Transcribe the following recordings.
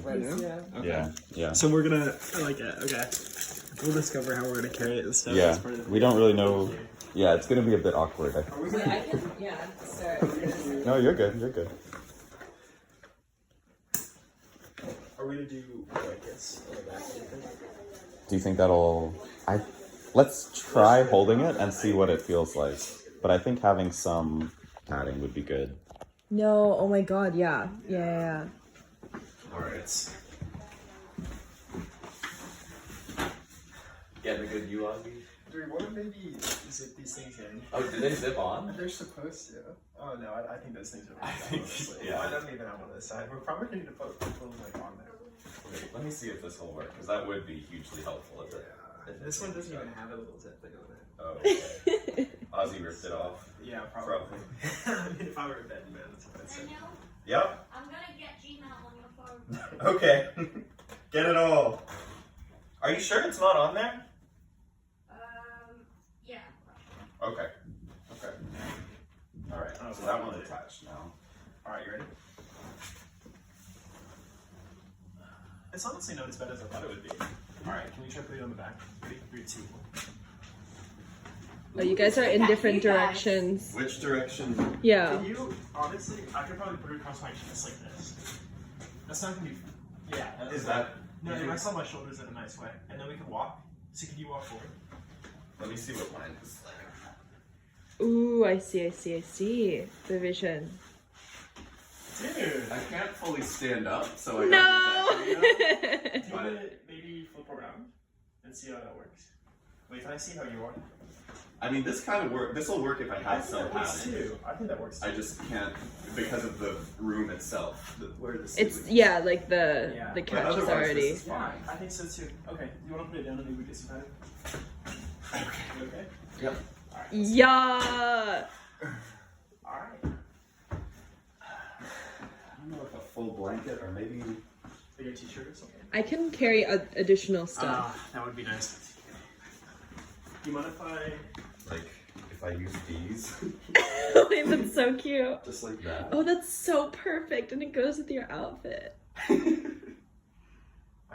Right now? Yeah. Okay. Yeah. So we're gonna, I like it, okay. We'll discover how we're gonna carry it and stuff. Yeah, we don't really know. Yeah, it's gonna be a bit awkward. I can, start. No, you're good. You're good. Are we gonna do like this? Do you think that'll? Let's try holding it and see what it feels like. But I think having some padding would be good. No, oh my god, yeah. Alright. Getting a good view on me. Do we want to maybe zip these things in? Oh, did they zip on? They're supposed to. Oh no, I think those things are I think, yeah. I don't even have one on this side. We're probably going to need to put them like on there. Wait, let me see if this will work, because that would be hugely helpful. If This one doesn't even have a little zip thing on it. Oh, okay. Ozzy ripped it off. Yeah, probably. I mean, if I were a betting man, that's what I'd say. Yep. I'm gonna get Gmail on your phone. Okay. Get it all. Are you sure it's not on there? Yeah. Okay. Okay. All right. So that one's attached now. All right, you ready? It's honestly not as bad as I thought it would be. All right, can we try putting it on the back? Ready? 3, 2, 1. Oh, you guys are in different directions. Which direction? Yeah. Can you, honestly, I could probably put it across my chest like this. That's not gonna be, yeah. Is that? No, it rests on my shoulders in a nice way. And then we can walk. So can you walk forward? Let me see what mine is like. Ooh, I see. The vision. Dude! I can't fully stand up, so I No! Do you want to maybe flip around and see how that works? Wait, can I see how you are? I mean, this kind of work. This will work if I have some padding. Too. I think that works too. I just can't because of the room itself. Where the It's, ceiling. yeah, like the But couch is otherwise, already. this is fine. I think so too. Okay, you want to put it down and maybe we get some padding? Okay. Yep. Alright. Yeah. Alright. I don't know if a full blanket or maybe. Like a t-shirt or something? I can carry additional stuff. That would be nice. Do you mind if I... Like, if I use these, Wait, that's so cute. just like that. Oh, that's so perfect, and it goes with your outfit. I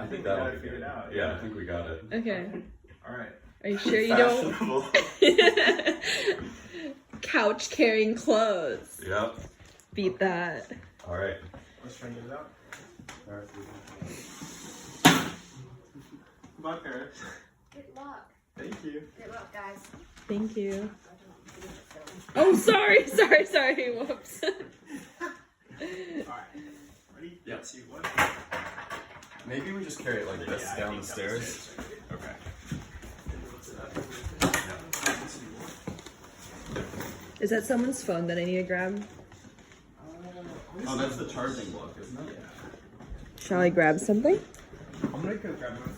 I think we that'll got it be figured good. out. Yeah, I think we got it. Okay. Alright. Are you sure you don't? Fashionable. Couch carrying clothes. Yep. Beat that. All right. Let's try and get it out. All right. Goodbye, Paris. Good luck. Thank you. Good luck, guys. Thank you. Oh, sorry. Whoops. Alright. Ready? Yep. 2, 1. Maybe we just carry it like this Yeah, I down think the stairs. Okay. Is that someone's phone that I need to grab? Oh, that's the charging block, isn't it? Shall I grab something? I'm gonna go grab one.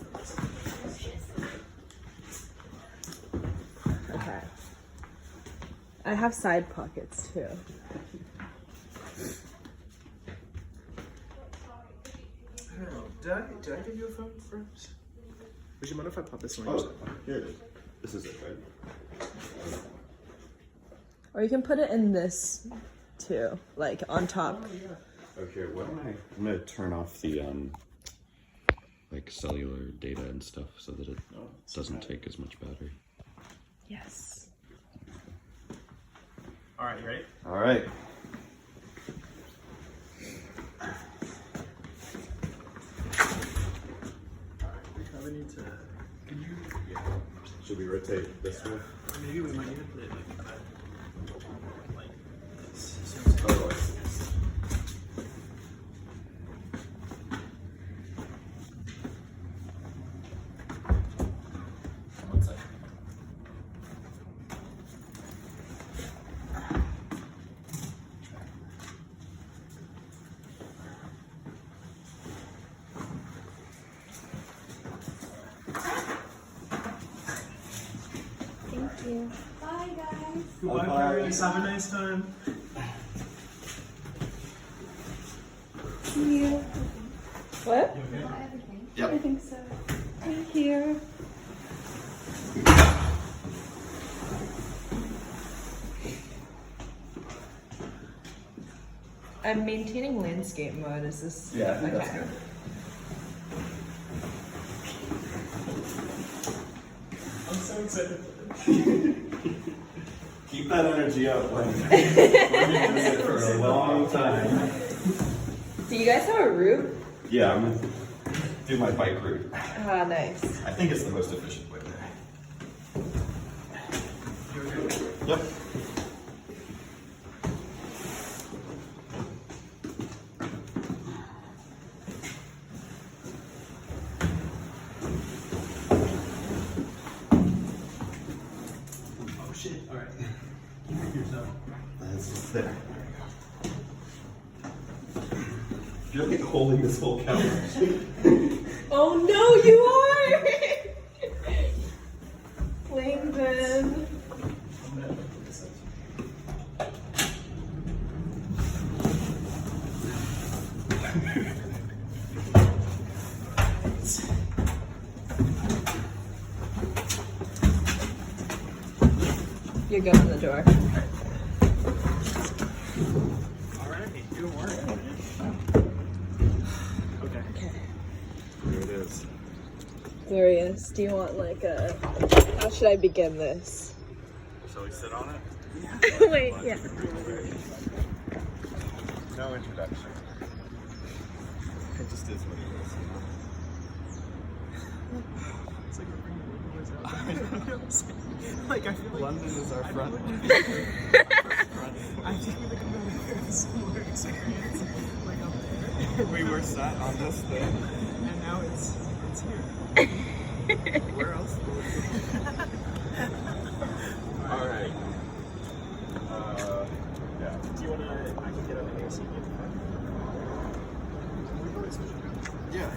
Okay. I have side pockets too. I don't know. Did I give you a phone first? Would you mind if I pop this one? Oh, here it is. This is it, right? Or you can put it in this too, like on top. Oh, here. What am I? I'm gonna turn off the like cellular data and stuff so that it doesn't take as much battery. Yes. Alright, you ready? All right. Alright, we probably need to. Can you? Yeah. Should we rotate this way? Maybe we might need to put it like that. Like this. Oh, I see. One second. Thank you. Bye, guys. Goodbye, Bye. Paris. Have a nice time. See you. What? You okay? Everything. Yep. I think so. Thank you. I'm maintaining landscape mode. Is this? Yeah, I think that's okay. good. so excited. Keep that energy up. Like, we're doing it for a long time. Do you guys have a route? Yeah, I'm gonna do my bike route. Ah, nice. I think it's the most efficient way there. Yep. Oh shit, alright. Here's that. That's there. You're like holding this whole couch. Oh no, you are! Langdon. You're good on the door. Alright, good work. Okay. Here it is. Glorious. Do you want like a... How should I begin this? Shall we sit on it? Wait, yeah. No introduction. It just is what it is. It's like we're bringing the boys out. Like, I feel like London is our front. I think we come out here with a similar experience. Like up there. We were sat on this thing. And now it's here. Where else? All right. Yeah. Do you wanna? I can get over here so you can. We can always switch it around. Yeah.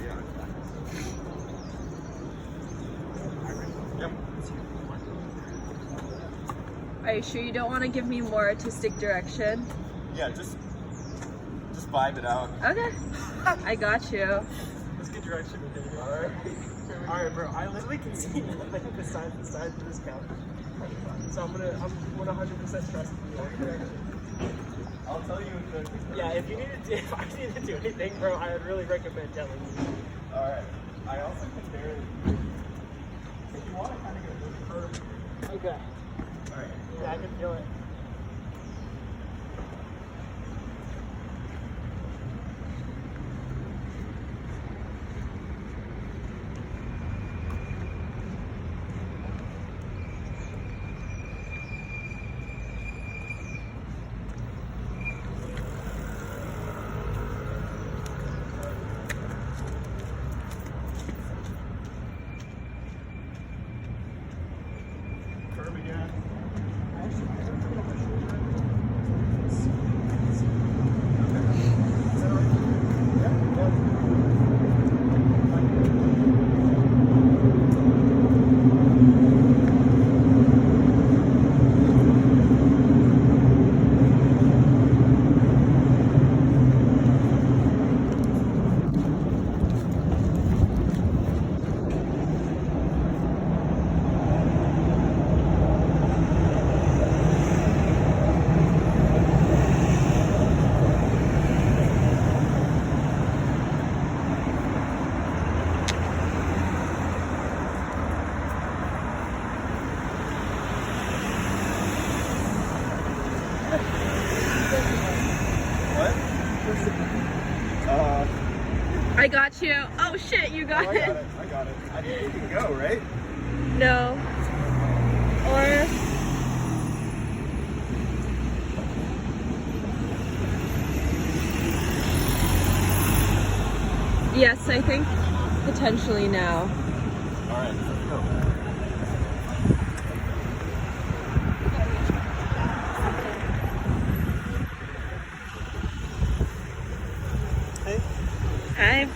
Yep. Are you sure you don't want to give me more artistic direction? Yeah. Just vibe it out. Okay. I got you. Let's get direction with it. Alright, bro. I literally can see like the size of this couch. So I'm 100% trust you. I'll tell you if Yeah, if I need to do anything, bro, I would really recommend telling you. All right. I also can barely. If you want to kind of get this curve. Okay. All right. Yeah, I can feel it. Curve again. I got you. Oh shit, you got it. I got it. I think you can go, right? No. Or... Yes, I think potentially now. All right, let's go. Hi.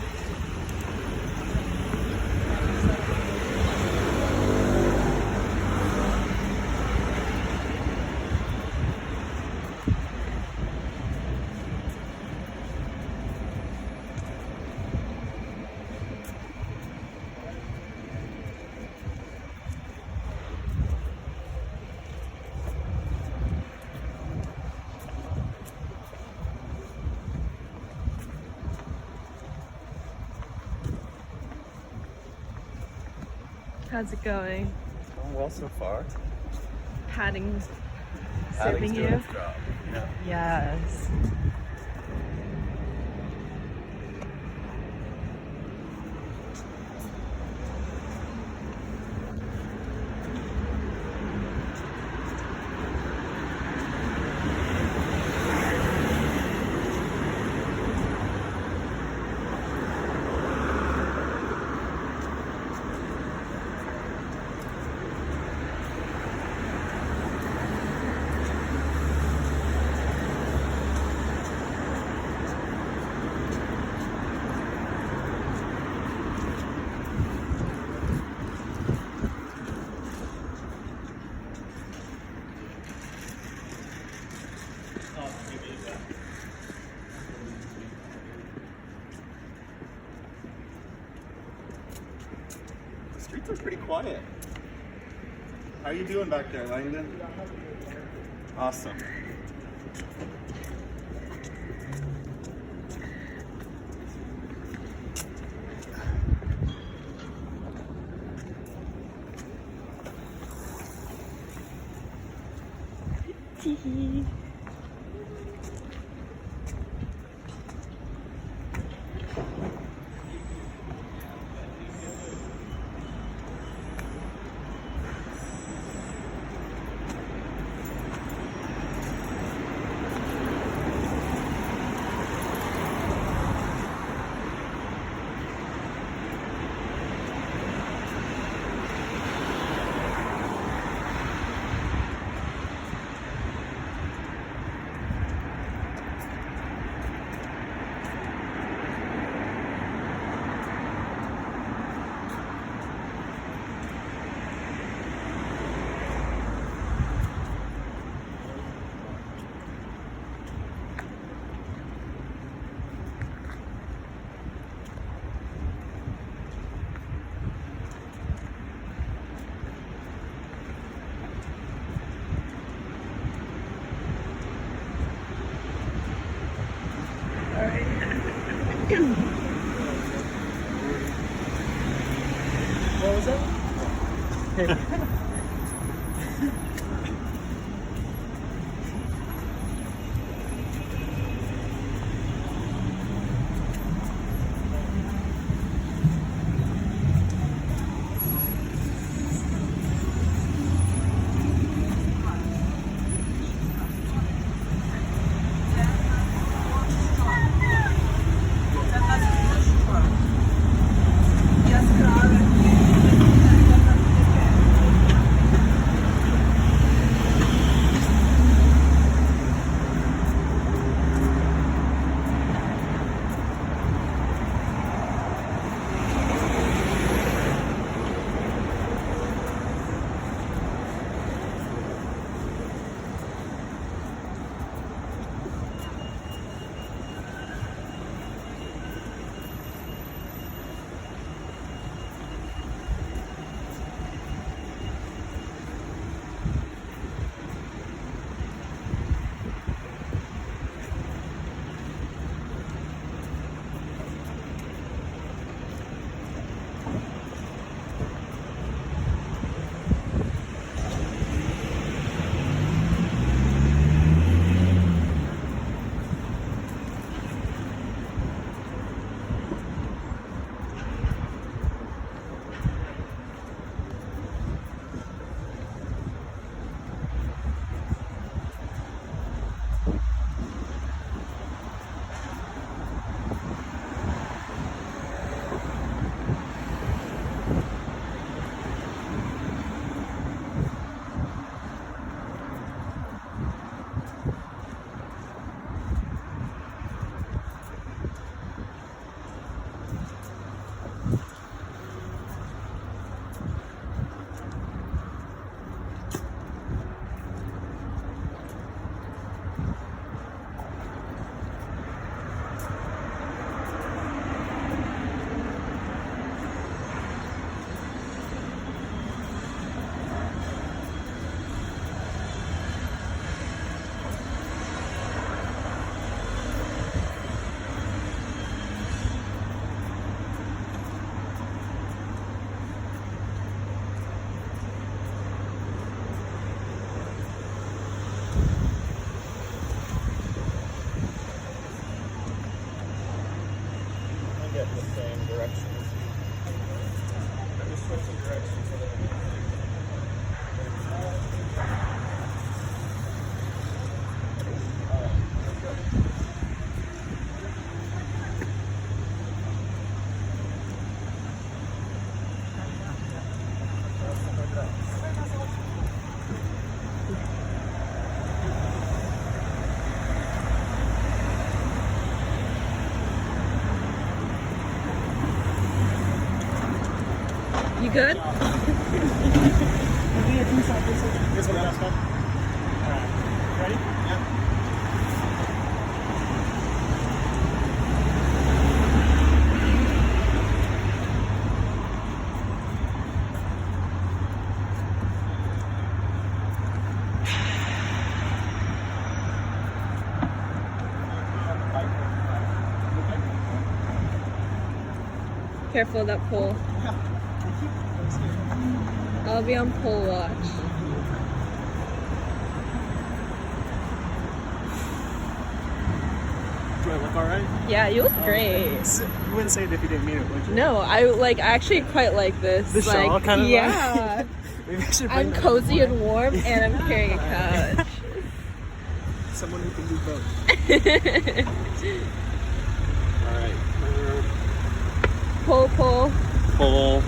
How's it going? going well so far. Padding's Padding's serving doing you. its job. Yeah. Yes. The streets are pretty quiet. How you doing back there, Langdon? Awesome. Tee. What was that? You good? This one last one. Alright. Ready? Yeah. Careful of that pole. I'll be on pole watch. Do I look alright? Yeah, you look great. You wouldn't say it if you didn't mean it, would you? No, I actually quite like this. This like, shawl kind of yeah. Maybe I should bring I'm that cozy up and warm, and I'm carrying a couch. Someone who can do both. Alright. Pull, pull. Pull.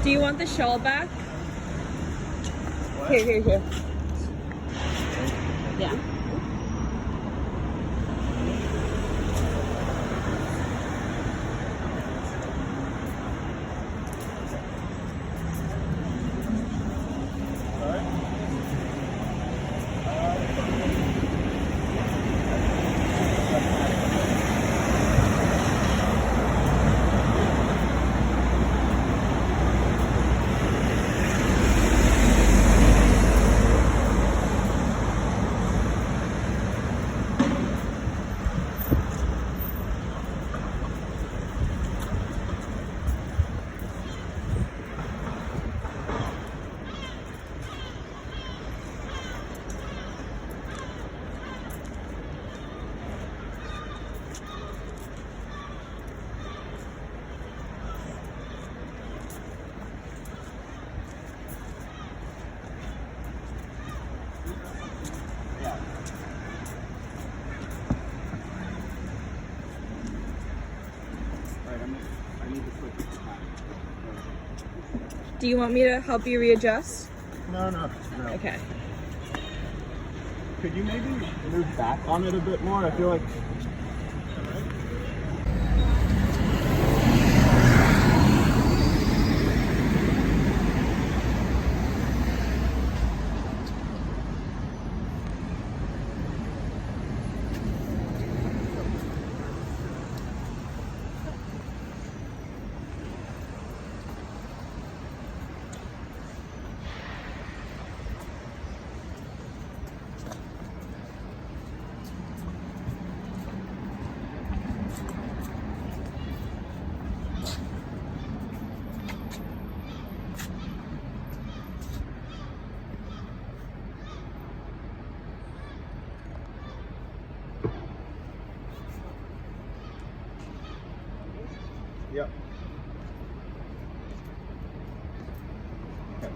Do you want the shawl back? Here. Yeah. I need to switch the pattern. Do you want me to help you readjust? No. Okay. Could you maybe move back on it a bit more? I feel like. Yep. Okay.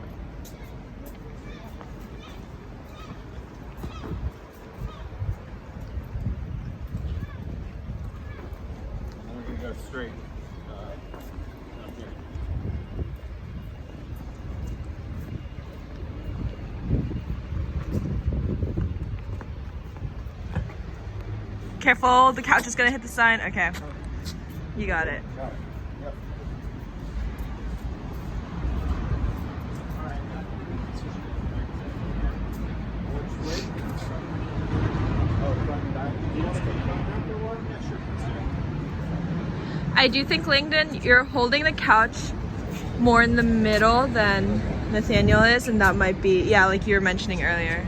And we're gonna go straight up here. Careful, the couch is gonna hit the sign. Okay. You got it. Got it. Yep. Alright, which way? Oh, front and back. Do you want to go front after one? Yeah, sure. Let's do it. I do think, Langdon, you're holding the couch more in the middle than Nathaniel is, and that might be, yeah, like you were mentioning earlier.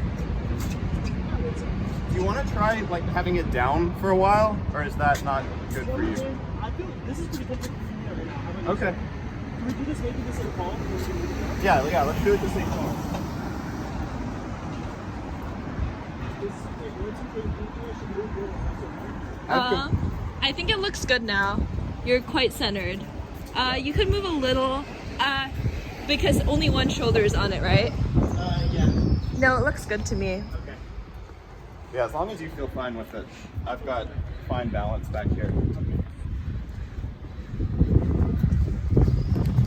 Do you want to try like having it down for a while, or is that not good for you? I feel this is pretty comfortable for me right now. How about you? Okay. Can we do this maybe the same call? Yeah, let's do it the same time. I think it looks good now. You're quite centered. You could move a little, because only one shoulder is on it, right? Yeah. No, it looks good to me. Okay. Yeah, as long as you feel fine with it. I've got fine balance back here.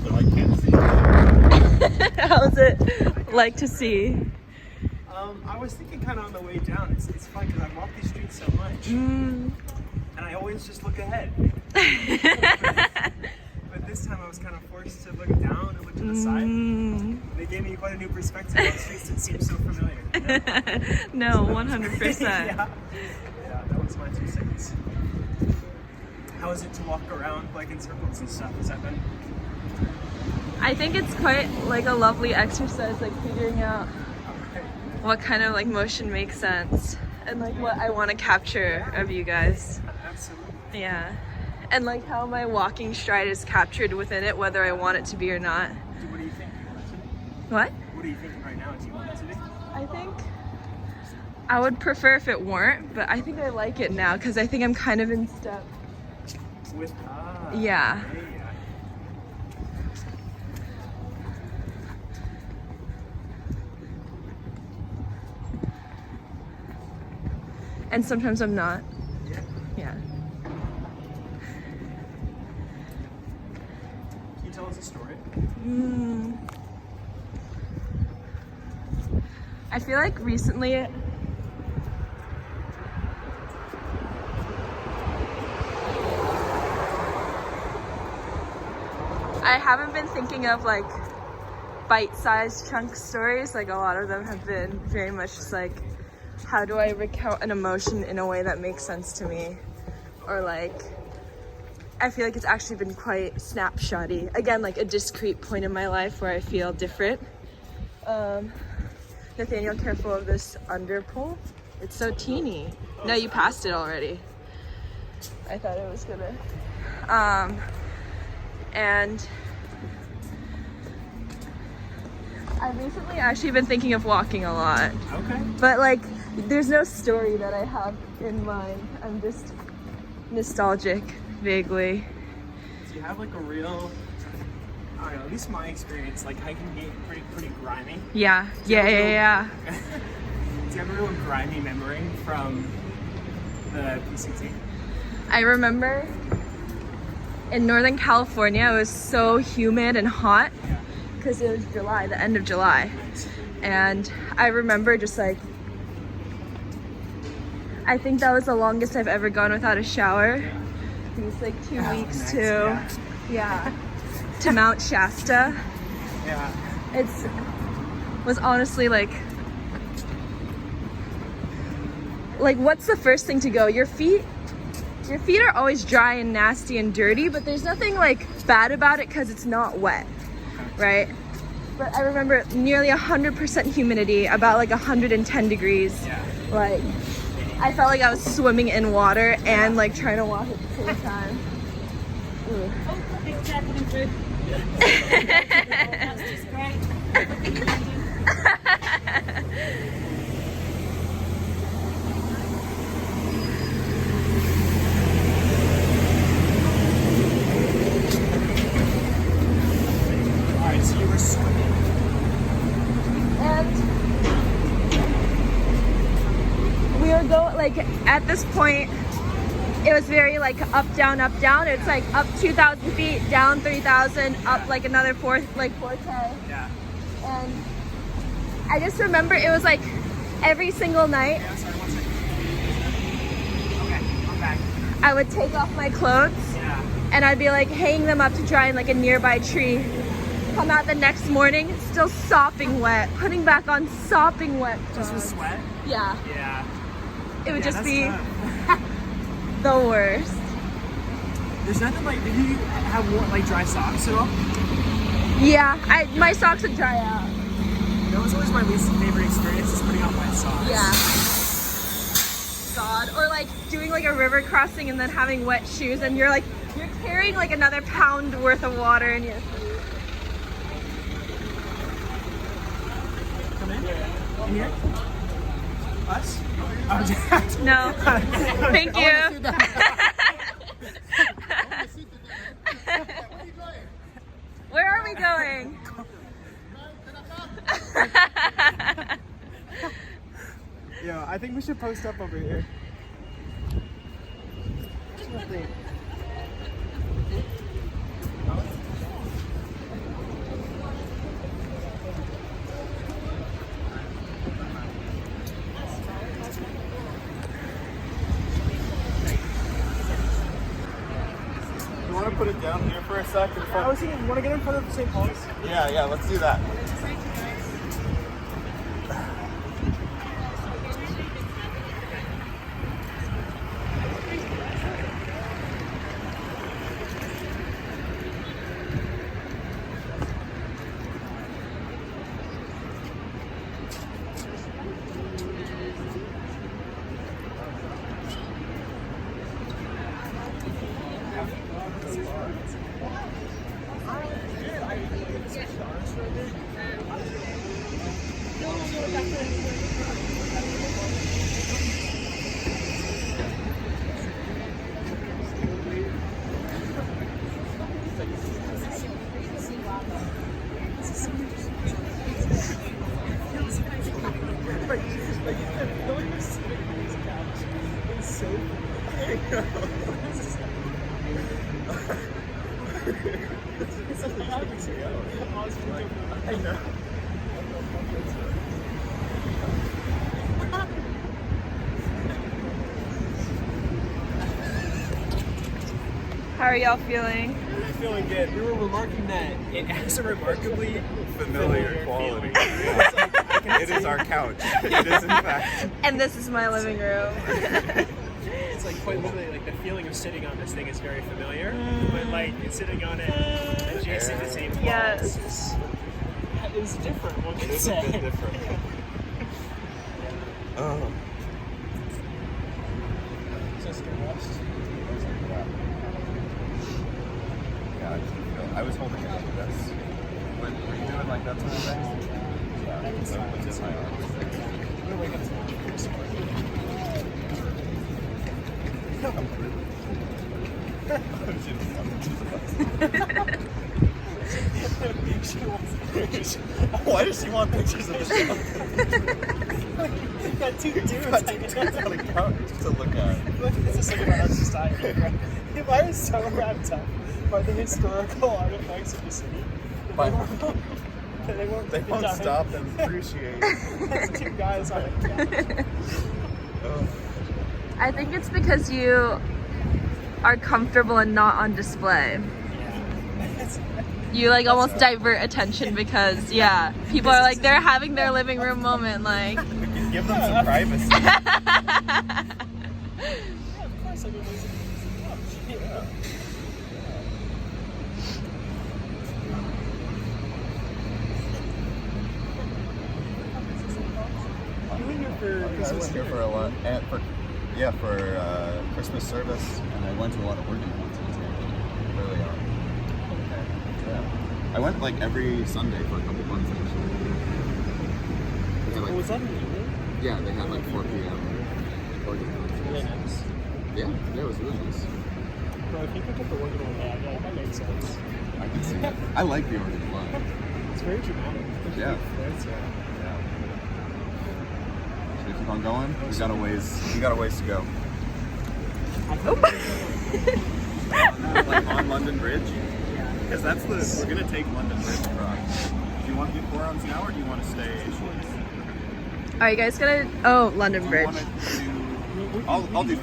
So I can't see. How's it like to see? I was thinking kind of on the way down. It's fun because I walk these streets so much, and I always just look ahead. But this time I was kind of forced to look down and look to the side. They gave me quite a new perspective on streets that seem so familiar. You know? No, 100%. Yeah, that was my 2 seconds. How is it to walk around like in circles and stuff? Has that been? I think it's quite like a lovely exercise, like figuring out what kind of like motion makes sense and like what I want to capture of you guys. Absolutely. Yeah. And like how my walking stride is captured within it, whether I want it to be or not. What do you think? You want it to be? What? What are you thinking right now? Do you want it to be? I think I would prefer if it weren't, but I think I like it now because I think I'm kind of in step. With Yeah. yeah. And sometimes I'm not. Yeah. Yeah. Can you tell us a story? I feel like recently I haven't been thinking of like bite-sized chunk stories. Like a lot of them have been very much just like, how do I recount an emotion in a way that makes sense to me? Or like, I feel like it's actually been quite snapshotty. Again, like a discrete point in my life where I feel different. Nathaniel, careful of this underpull. It's so teeny. No, you passed it already. I thought it was gonna. And I've recently actually been thinking of walking a lot. Okay. But like, there's no story that I have in mind. I'm just nostalgic, vaguely. Do you have like a real, I don't know, at least my experience, like hiking can get pretty grimy. Yeah. Do you have a real grimy memory from the PCT? I remember in Northern California, it was so humid and hot because it was July, the end of July. And I remember just like, I think that was the longest I've ever gone without a shower. These like 2 weeks to, to Mount Shasta. Yeah. Was honestly like what's the first thing to go? Your feet are always dry and nasty and dirty, but there's nothing like bad about it because it's not wet, right? But I remember nearly 100% humidity, about like 110 degrees. Yeah. Like I felt like I was swimming in water and like trying to walk at the same time. Ooh. It's happening through. That's just great. Alright, so you were swimming. And we were going, like, at this point, it was very, like, up, down, up, down. It's, like, up 2,000 feet, down 3,000, up, like, another 4K. Yeah. And I just remember it was, like, every single night, Yeah, sorry, 1 second. Okay, I'm back. I would take off my clothes, Yeah. and I'd be, like, hanging them up to dry in, like, a nearby tree. Come out the next morning, still sopping wet. Putting back on sopping wet Just with clothes. sweat? Yeah. Yeah. It would Yeah, just that's be tough. the worst. There's nothing like, did you have like dry socks at all? Yeah, my socks would dry out. That was always my least favorite experience, is putting on wet socks. Yeah. God. Or like doing like a river crossing and then having wet shoes and you're carrying like another pound worth of water in your feet. Come in? In here? Us? Oh, No. Thank you. Where are we going? yeah, I think we should post up over here. You want to put it down here for a sec? In I front? was thinking, you want to get in front of St. Paul's? Yeah, let's do that. I know. How are y'all feeling? I'm feeling good. We were remarking that it has a remarkably Familiar quality. feeling. It is our couch. It is in fact. And this is my living room. It's like quite literally like the feeling of sitting on this thing is very familiar, but like sitting on it adjacent to the same walls Yes. is different. One could It is a say. bit different. Oh. Yeah, I was holding it like this. Were you doing like that sort of thing? Yeah, so it's just my arm. Why does she want pictures of the show? Got two dudes Got two dudes on the couch to look at. This is like about our society. If I was so wrapped up by the historical artifacts of the city. By- They won't They won't stop and appreciate. That's 2 guys on it. I think it's because you are comfortable and not on display. You like almost divert attention because people are like they're having their living room moment like. We can give them some privacy. Yeah, of course. I mean, yeah. You were here for I Christmas went here for a lot, for Christmas service, and I went to a lot of working concerts early on. Yeah. I went like every Sunday for a couple months actually. Was that in the evening? Yeah, they had like 4 p.m. organ concerts. Really nice. Yeah, it was really nice. Bro, if you pick up the organ one day, that makes sense. I can see it. I like the organ a lot. It's very dramatic. Yeah. It's, Should we keep on going? We got a ways to go. I hope. Like on London Bridge? Because we're gonna take London Bridge across. Do you want to do 4 rounds now, or do you want to stay short? Are you guys gonna? Oh, London Bridge. I'll do.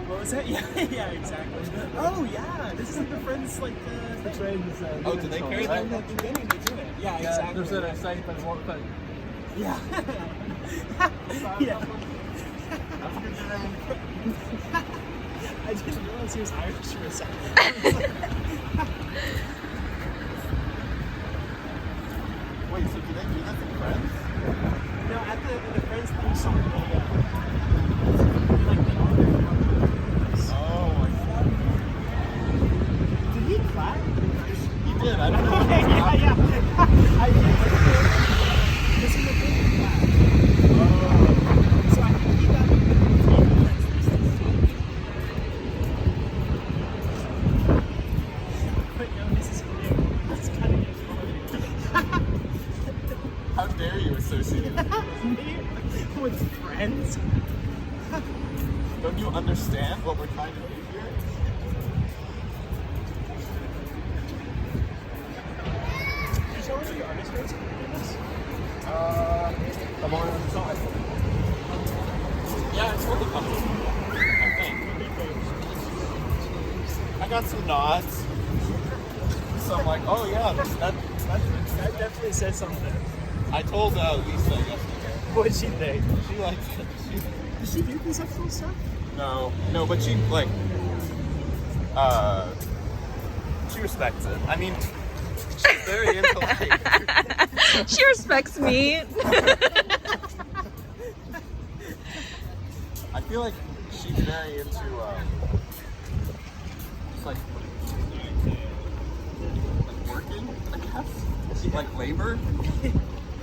What was that? Yeah, exactly. Oh, yeah. This is like the friends, like the trains. Oh, do they carry that? that? Yeah, exactly. There's a side by the water thing. Yeah. Yeah. I didn't realize he was Irish for a second. Wait, so do they do that to Friends? No, at the Friends theme song, Oh, I see. did he clap? He did. I don't know. Yeah. I did. This is the thing, he clapped. So I think he got but no, this is for you. That's kind of How dare you associate me? with Friends. Don't you understand what we're trying to do here? Can you show us your artist rates? I'm on the side. Yeah, it's really coming. I got some nods. So I'm like, oh yeah, That definitely says something. I told Lisa yesterday. What'd she think? She likes it. Does she do conceptual stuff? No, but she she respects it. I mean, she's very into like. She respects me. I feel like she's very into just like working, I guess, like labor,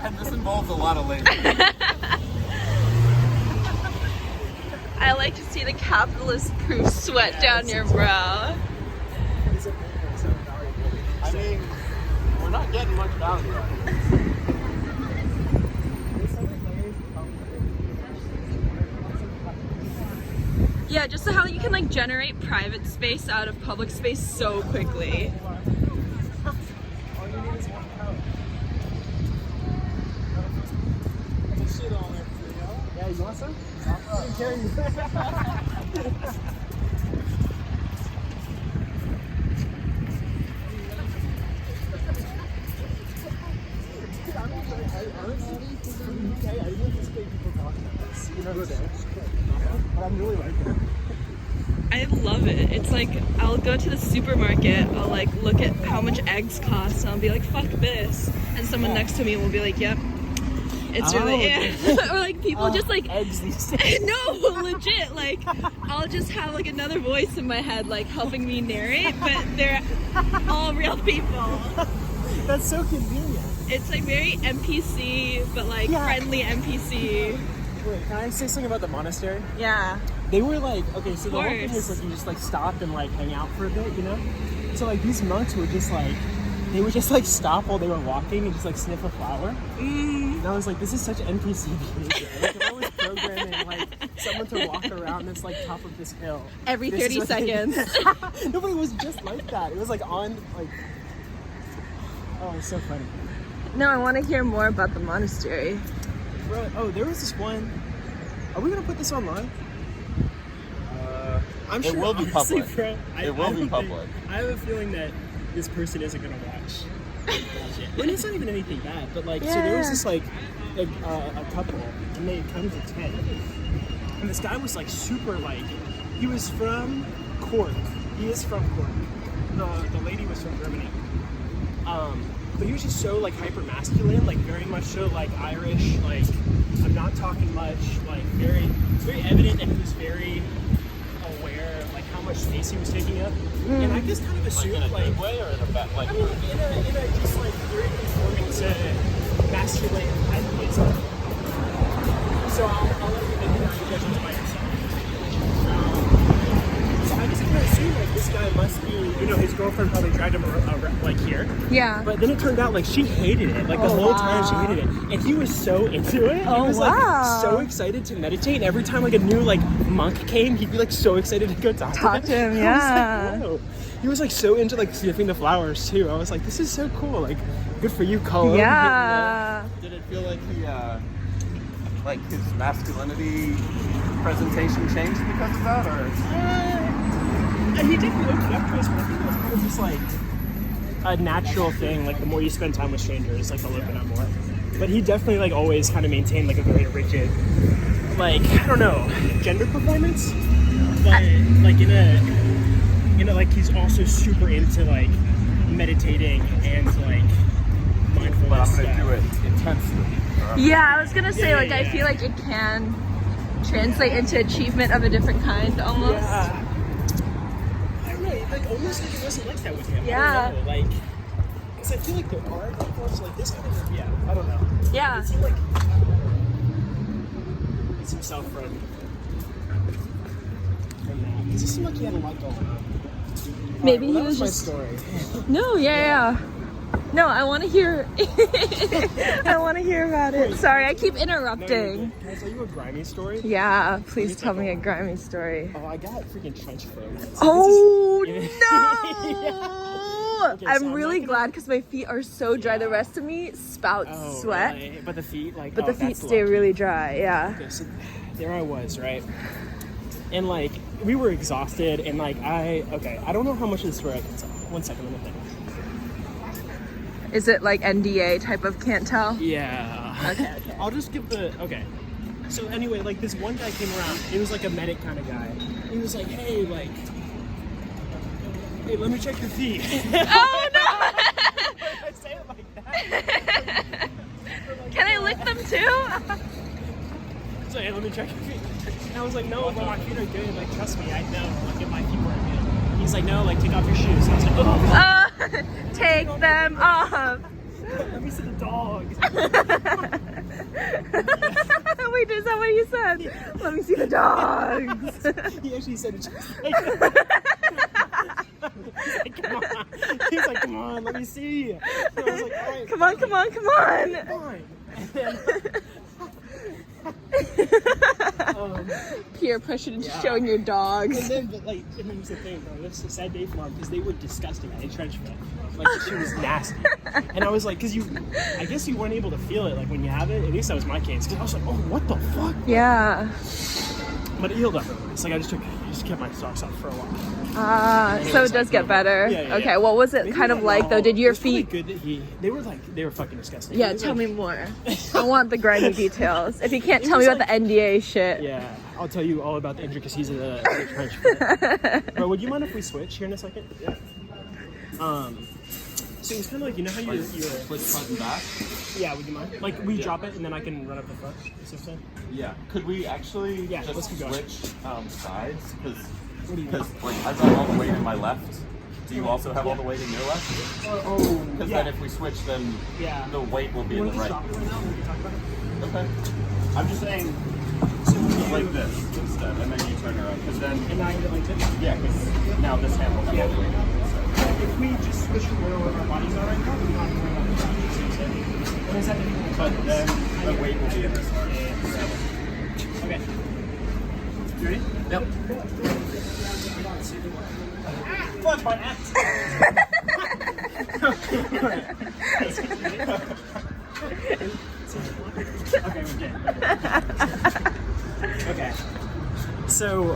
and this involves a lot of labor. I like to see the capitalist-proof sweat down your brow. I mean, we're not getting much value out of it. Yeah, just so how you can like generate private space out of public space so quickly. All you need is one couch. There's shit on there. Yeah, you want some? I'm carrying you. I didn't anticipate people talking about this. You know who they are? But I'm really liking it. I love it. It's like I'll go to the supermarket, I'll like look at how much eggs cost, and I'll be like, fuck this. And someone next to me will be like, yep. It's really or like people just like eggs these days. no, legit, like I'll just have like another voice in my head like helping me narrate, but they're all real people. That's so convenient. It's like very NPC, but like friendly NPC. Wait, can I say something about the monastery? Yeah. They were like, okay, so the whole thing course. is like you just like stop and like hang out for a bit, you know? So like these monks were just like, they would just like stop while they were walking and just like sniff a flower. And I was like, this is such NPC behavior. Like they're always programming like someone to walk around this like top of this hill Every This is 30 what- seconds. No, but it was just like that. It was like on like. Oh, it's so funny. No, I want to hear more about the monastery. Bro, oh, there was this one. Are we gonna put this online? I'm It sure will be honestly, public. bro, It will be don't think- public. I have a feeling that this person isn't gonna watch. And it's not even anything bad, but like, so there was Yeah. this like a couple, and they come to 10, and this guy was like super like, he was from Cork. He is from Cork. The lady was from Germany. But he was just so like hyper masculine, like very much so like Irish, like I'm not talking much, like very evident, and he was very aware of like how much space he was taking up. And I just kind of assumed like way or in a bad, like, I mean, in a just like very conforming to masculine idealism. So I'll let you make your judgments by yourself. So I just kind of assumed like this guy must be, you know, his girlfriend probably dragged him like here. Yeah. But then it turned out like she hated it. Like the whole time she hated it. And he was so into it. Oh, he was wow. like so excited to meditate. And every time like a new like monk came, he'd be like so excited to go talk to him. to him, I was yeah. like, whoa. He was like so into like sniffing the flowers too. I was like, this is so cool. Like, good for you, Colin. Yeah. did it feel like he, like his masculinity presentation changed because of that, or? And he definitely opened up to us, but I think it was kind of just like a natural thing. Like the more you spend time with strangers, like they'll open up more. But he definitely like always kind of maintained like a very rigid, like I don't know, gender performance. But like in a like he's also super into like meditating and like mindfulness. But I'm gonna stuff. do it intensely. Yeah, I was gonna say, Yeah, like, I yeah. feel like it can translate into achievement of a different kind, almost. Yeah. I don't know, like almost like it wasn't like that with him. Yeah. I don't know, like, because I feel like there are platforms like this kind of, yeah, I don't know. Yeah. It seemed like it's himself from that. Because it seemed like he had a lot going on. Maybe Alright, well, he was that just. my story. No, yeah. No, I want to hear. I want to hear about it. Sorry, I keep No, you're interrupting. good. Can I tell you a grimy story? Yeah, please tell me a grimy story. Oh, I got freaking trench froze. Oh This is- no! Okay, so I'm I'm really not glad because my feet are so dry. The rest of me spouts Oh, sweat, really? But the feet, like, but oh, the feet that's stay lucky. really dry. Yeah. Okay, so there I was, right? And like we were exhausted, and like I don't know how much of the story I can tell. 1 second, let me think. Is it like NDA type of can't tell? Yeah. Okay. I'll just give the So anyway, like this one guy came around. He was like a medic kind of guy. He was like, hey, let me check your feet. Oh no! I say it like that. Can I lick them too? So hey, let me check your feet. And I was like, no, but my feet are good. Like, trust me, I know. Like, if my feet weren't good. He's like, no, like, take off your shoes. And I was like, oh. Take them off. Let me see the dogs. Wait, is that what you said? Let me see the dogs. He actually said it just like He's like, come on, let me see. And I was like, all right, Come on, come on, come on. fine. And then, Peer pressure into Yeah. showing your dogs. and then was the thing, bro. This is a sad day for him because they were disgusting. I trench foot. Like, she was nasty. And I was like, because I guess you weren't able to feel it, like, when you have it. At least that was my case. Because I was like, oh, what the fuck? Yeah. But it healed up. It's like I just kept my socks off for a while. So it does get better. Yeah, Okay, yeah. what was it Maybe kind of not like though? all. Did your It's probably feet? good that they were fucking disgusting. Yeah, It was tell like- me more. I want the grimy details. If you can't It tell me was about the NDA shit. Yeah, I'll tell you all about the intricacies of the trench foot. Bro, would you mind if we switch here in a second? Yeah. So it was kind of like, you know how you were... Switch front and back? Yeah, would you mind? Like, we drop it and then I can run up the front. You see what I'm saying? Yeah. Could we actually Yeah, let's just keep going. switch sides? What do you mean? Because like I've got all the weight in my left. Do you also have all the weight in your left? Oh, Because yeah. then if we switch, then Yeah. the weight will be You in want the to right. drop it right now? We can talk about it. Okay. I'm just saying, like this instead, and then you turn around. Because then, And now you're like this. yeah, because now this hand will have all the weight. If we just switch from where our bodies are right now, we don't have to worry about the body. You see what I'm saying? What is that? But then the weight will be in this one. Okay. Ready? Yep. Fuck my ass. Okay, we're good. Okay. So,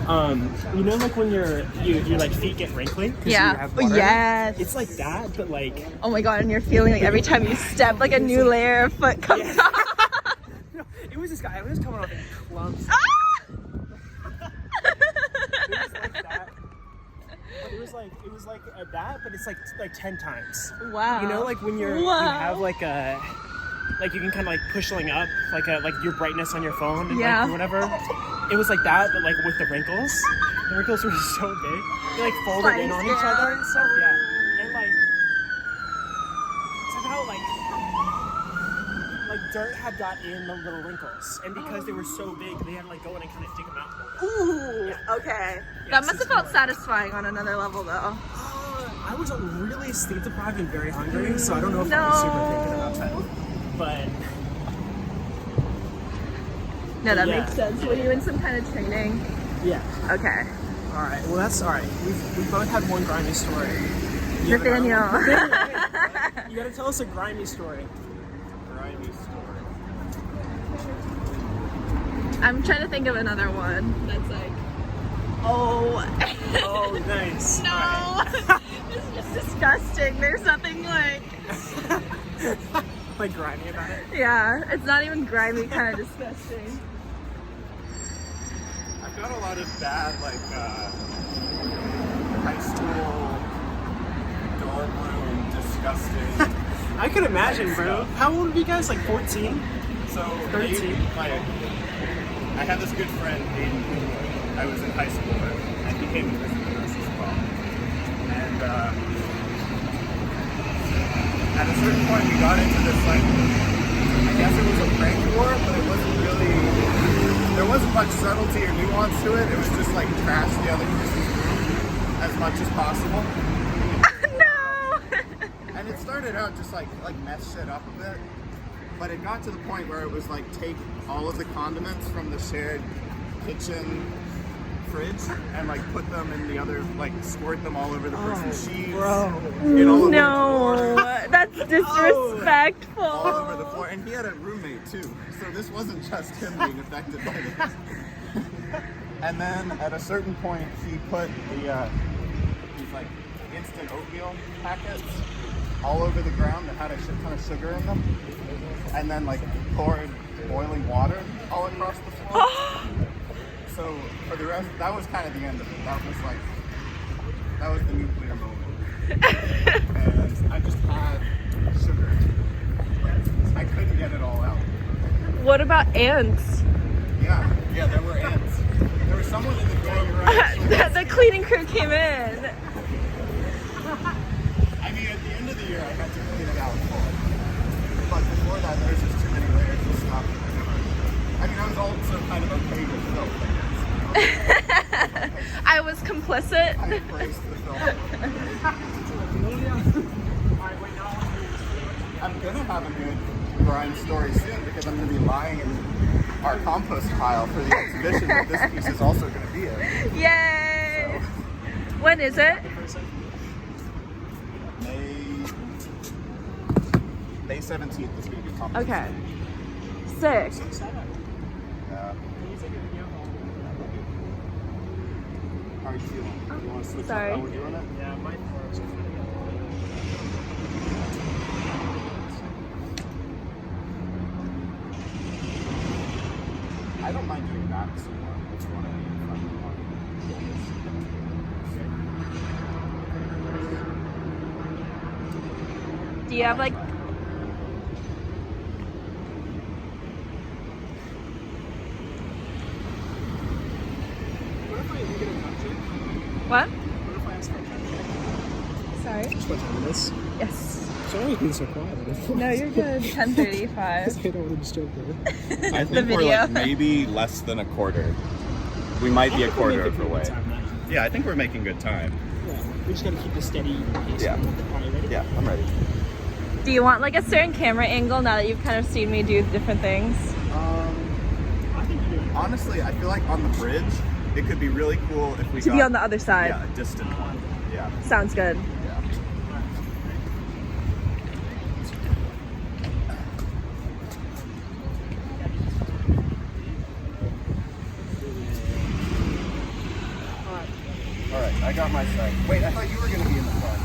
you know, like when your like feet get wrinkly? 'Cause you Yeah. have water in it? Yes. It's like that, but like. Oh my god, and you're feeling like every time you step, like a new layer of foot comes off. No, it was this guy. It was coming off in clumps. Ah! It was like that. But it was like that, but it's like 10 times. Wow. You know, like when you have like a. Like you can kind of like push something up, like your brightness on your phone, and Yeah. like, or whatever. It was like that, but like with the wrinkles. The wrinkles were so big. They like folded in on each other and stuff. Yeah, and like somehow like dirt had got in the little wrinkles, and because they were so big, they had to like go in and kind of dig them out. Ooh. Yeah. Okay. Yeah, That must it's have felt more- satisfying on another level, though. I was really sleep deprived and very hungry, so I don't know if I was super thinking about that. But No, that Yeah. makes sense. Were you in some kind of training? yeah. Okay. All right. Well, that's all right. We both had one grimy story. You have another Nathaniel. one? You gotta tell us a grimy story. Grimy story. I'm trying to think of another one that's like, oh. Oh, nice. No. All right. It's just disgusting. There's nothing like, Like grimy about it. yeah, it's not even grimy, kind of disgusting. I've got a lot of bad, like, high school dorm room disgusting. I could imagine, bro. How old were you guys? Like 14? So 13. I had this good friend Aiden who I was in high school with, and he came to visit with us as well. And at a certain point, we got into this like, I guess it was a prank war, but it wasn't really. There wasn't much subtlety or nuance to it. It was just like trash the other person's room as much as possible. No. And it started out just like mess shit up a bit, but it got to the point where it was like take all of the condiments from the shared kitchen fridge and like put them in the other, like squirt them all over the person's sheets, Bro. get all over the No, floor, that's disrespectful. all over the floor. And he had a roommate too, so this wasn't just him being affected by this. And then at a certain point, he put these like instant oatmeal packets all over the ground that had a shit ton of sugar in them, and then like poured boiling water all across the floor. So for the rest, that was kind of the end of it. That was the nuclear moment. And I just had sugar. I couldn't get it all out. What about ants? Yeah, there were ants. There was someone in the dorm room. The cleaning crew came in. I mean, at the end of the year, I had to clean it out fully. But before that, there was just too many layers of stuff. I mean, I was also kind of okay with filth, I guess. I was complicit. I embraced the filth. I'm gonna have a good grind story soon because I'm gonna be lying in our compost pile for the exhibition that this piece is also gonna be in. Yay! When is it? May 17th is gonna be compost. Okay. Sick. Yeah. How are you feeling? You want to switch Sorry. up how we're doing it? Yeah, my throats are funny. I don't mind doing that somewhere. It's one of the Do you have like What if I get a cupcake? what? What if I ask for a cupcake? Sorry. Just what time it is? Yes. Sorry, being so quiet. No, you're good. 10:35. I don't want to disturb her. I think we're video. like maybe less than a quarter. We might be a quarter of the way. Yeah, I think we're making good time. Yeah, we just gotta keep a steady pace. Yeah. Are you ready? Yeah, I'm ready. Do you want like a certain camera angle now that you've kind of seen me do different things? I think you do. Honestly, I feel like on the bridge, it could be really cool if we To got, be on the other side. Yeah, a distant one. Yeah. Sounds good. Yeah. All right, I got my side. Wait, I thought you were gonna be in the front.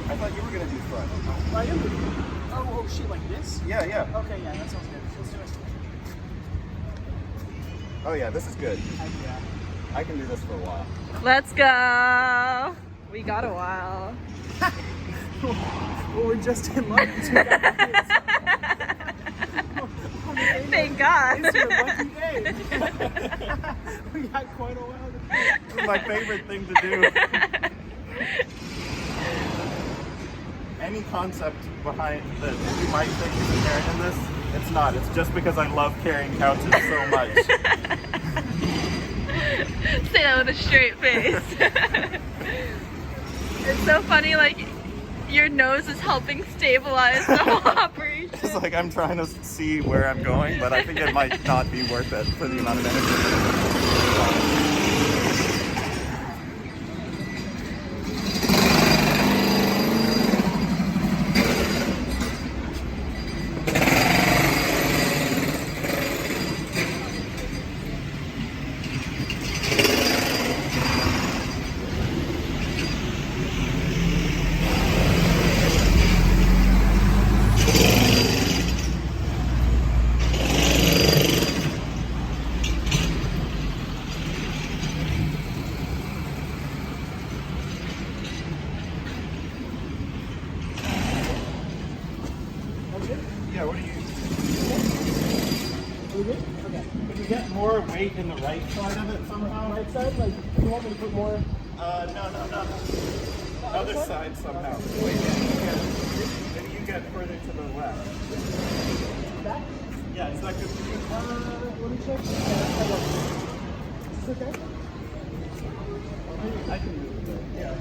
I thought you were gonna do front. I am. Oh, shit, like this? Yeah, yeah. Okay, yeah, that sounds good. Let's do it. Oh yeah, this is good. Yeah. I can do this for a while. Let's go. We got a while. Well, we're just in luck. Thank God. It's your lucky day. We got quite a while to do. This is my favorite thing to do. Any concept behind that you might think is inherent in this, it's not. It's just because I love carrying couches so much. Say that with a straight face. It's so funny, like, your nose is helping stabilize the whole operation. It's like I'm trying to see where I'm going, but I think it might not be worth it for the amount of energy. Yeah, what do you? Are we good? Okay. Could you get more weight in the right side of it somehow? Right side, like, you want me to put more? No. Other side somehow. Wait, maybe you get further to the left. Back? Yeah, is that good for you? Let me check. Is this okay? I can move it. Yeah.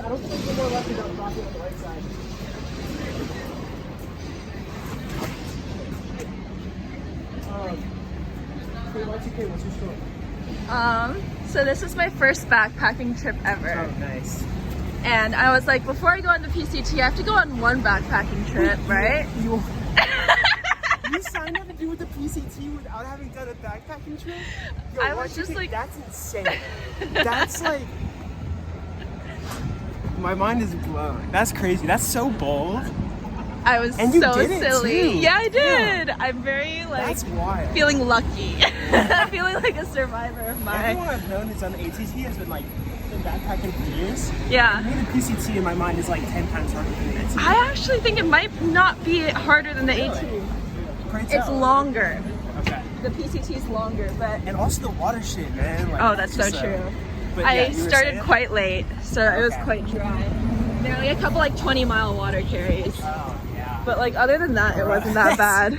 I don't think the more left is out blocking on the right side. Y2K, what's your story? So this is my first backpacking trip ever. Oh, nice. And I was like, before I go on the PCT, I have to go on one backpacking trip, right? You signed up to do with the PCT without having done a backpacking trip? Yo, I was just Y2K, like- that's insane. That's like, my mind is blown. That's crazy. That's so bold. I was And you so did it, silly. too. Yeah, I did. I'm very like That's wild. feeling lucky. Feeling like a survivor of my Everyone I've known who's done the ATT has been like been backpacking for years. yeah. I mean, the PCT in my mind is like 10 times harder than the ATT. I actually think it might not be harder than the AT. Pray It's tell. longer. Okay. The PCT is longer, but And also the water shit, man. Like, oh, that's so just, true. But I yeah, you were started saying? quite late, so it was Okay. quite dry. There were like a couple like 20-mile water carries, Oh, yeah. but like other than that, it wasn't that bad.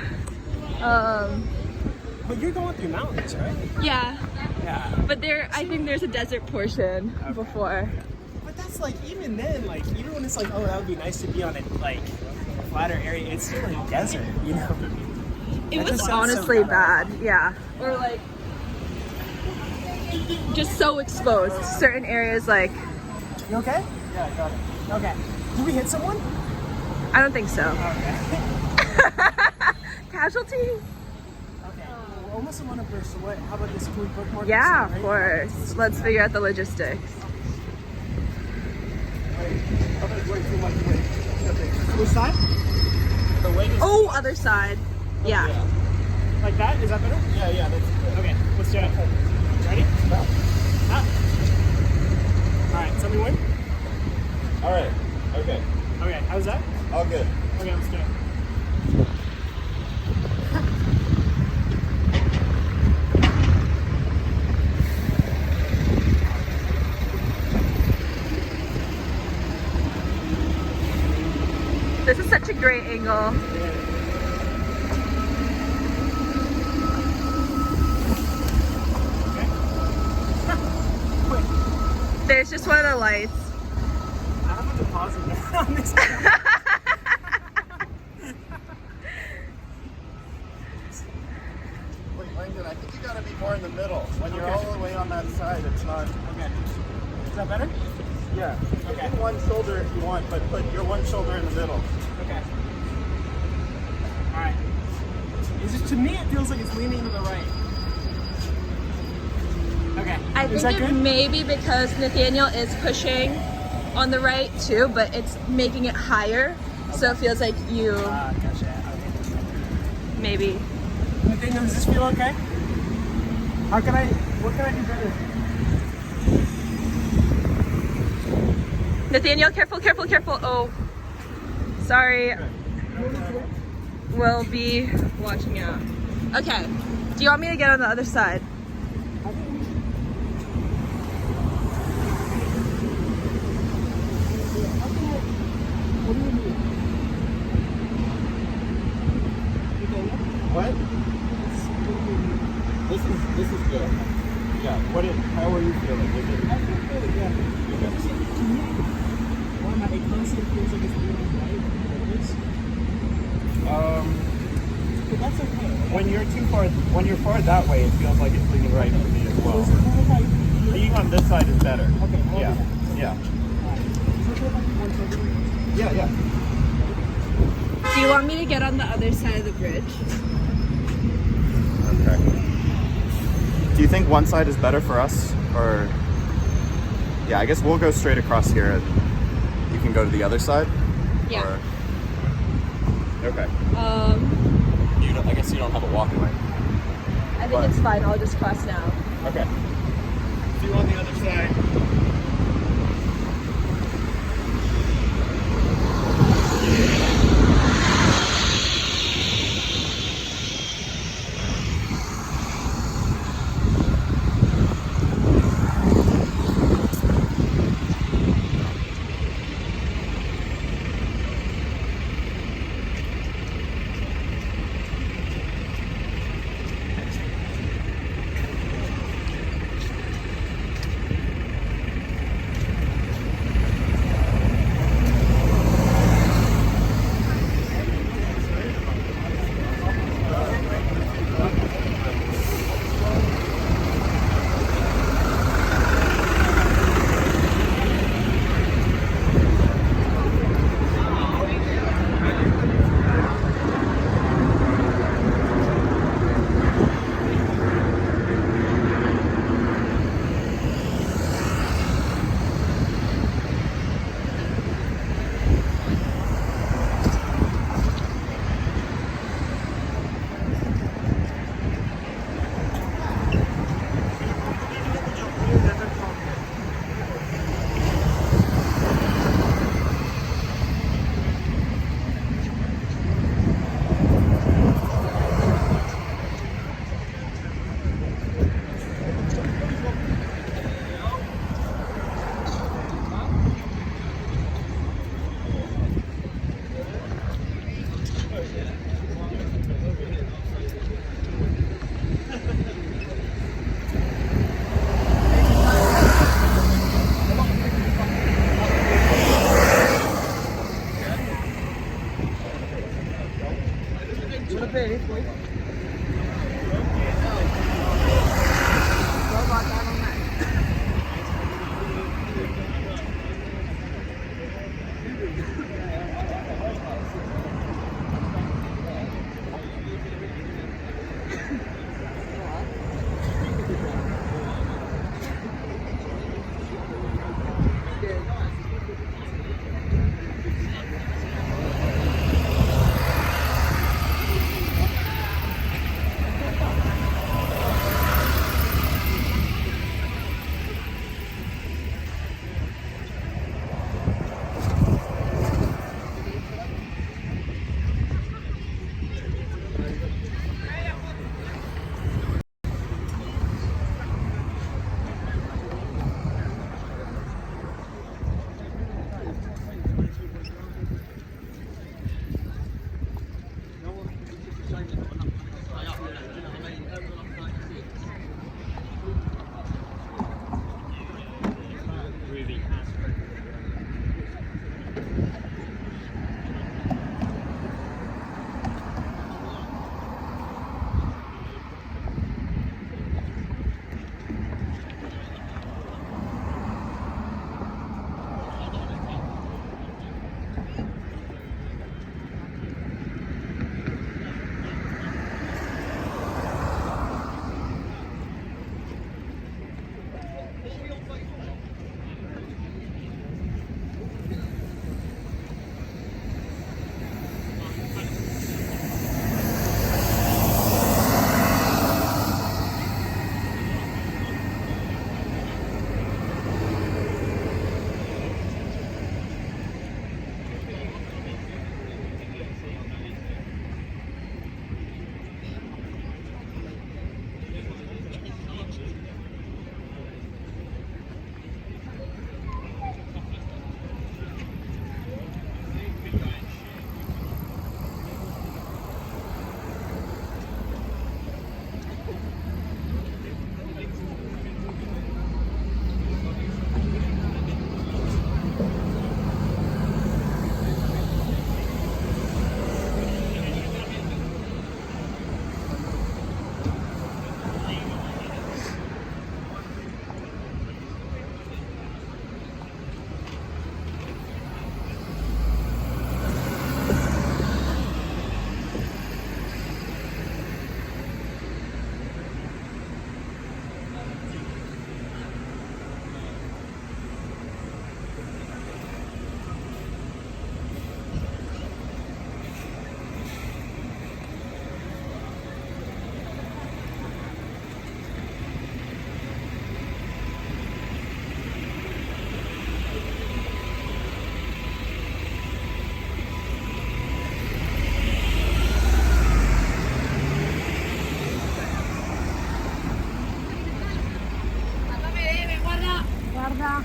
But you're going through mountains, right? Yeah, Yeah. but I think there's a desert portion before. But that's like, even then, like, even when it's like, oh, that would be nice to be on a, like, a flatter area, it's still a desert, you know? It That was just sounds so honestly bad. bad, yeah. Or like, just so exposed. Certain areas, like, You okay? Yeah, I got it. Okay. Did we hit someone? I don't think so. Okay. Casualty? Okay. We're almost a minute first, so what? How about this? Can we book more? Yeah, right? of course. Let's figure out the logistics. Which side? The weight is Oh, other side. Yeah. like that? Is that better? Yeah, that's good. Okay, let's do it. Ready? Up. Alright, tell me when. All right. Okay. Okay, how's that? All good. Okay, let's do it. This is such a great angle. There's just one of the lights. I have a deposit on this. Wait, Langdon, I think you gotta be more in You're all the way on that side. It's not. Okay. Is that better? Yeah. Okay. Do one shoulder if you want, but put your one shoulder in the middle. Okay. All right. It's just, to me, it feels like it's leaning to the right. Okay. I Is think that it good? may be because Nathaniel is pushing on the right too, but it's making it higher. So it feels like you Gotcha. Okay. maybe. Nathaniel, does this feel okay? What can I do better? Nathaniel, careful, careful, careful. Oh, sorry. We'll be watching out. Okay. Do you want me to get on the other side? What? This is good. Yeah. How are you feeling? Is it? I feel good, yeah. To me, it constantly feels like it's leaning right. But that's okay. When you're far that way, it feels like it's leaning right for me as well. Is it okay if I- Being on this side is better. Okay, I'll Yeah. do that. Yeah. Is it okay if I do one shoulder? Yeah. Yeah. Do you want me to get on the other side of the bridge? Okay. Do you think one side is better for us, or? Yeah, I guess we'll go straight across here, and you can go to the other side. Yeah. Or... Okay. I I guess you don't have a walkway. think it's fine. I'll just cross now. Okay. See you on the other side. Guarda.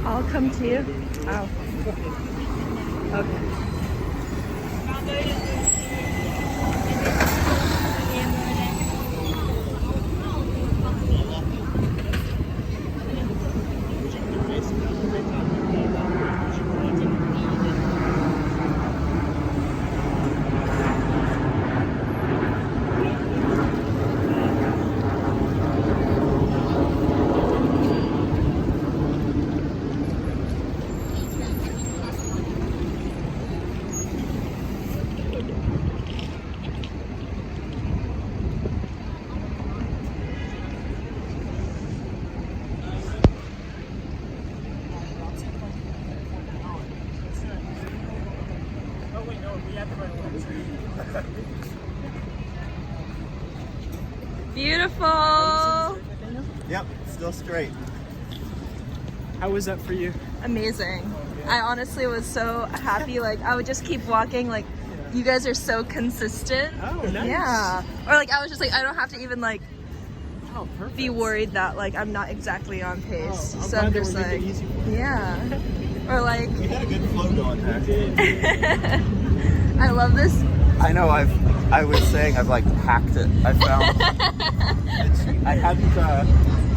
I'll come to you. Oh. Okay. Beautiful. Yep, still straight. How was that for you? Amazing. I honestly was so happy. Like, I would just keep walking. Like, you guys are so consistent. Oh, nice. Yeah. Or like, I was just like, I don't have to even like Oh, perfect. be worried that like I'm not exactly on pace. Oh, I'm so I'm glad they just were making like, it easy for you. yeah. Or like, We had a good flow going there. I love this. I know. I was saying I've like hacked it. I found.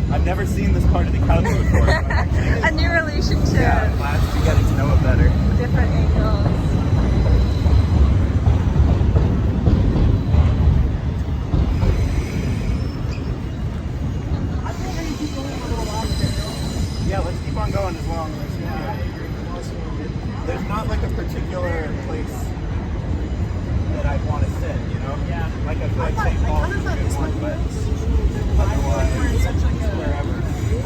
I've never seen this part of the couch before. So A new relationship. yeah, I'm glad to be getting to know it better. Different angles. Yeah, let's keep on going as long as there's not like a particular place that I want to sit, you know? Yeah. Like I feel like St. Paul's is a good one, but otherwise, We're in such like a, wherever. I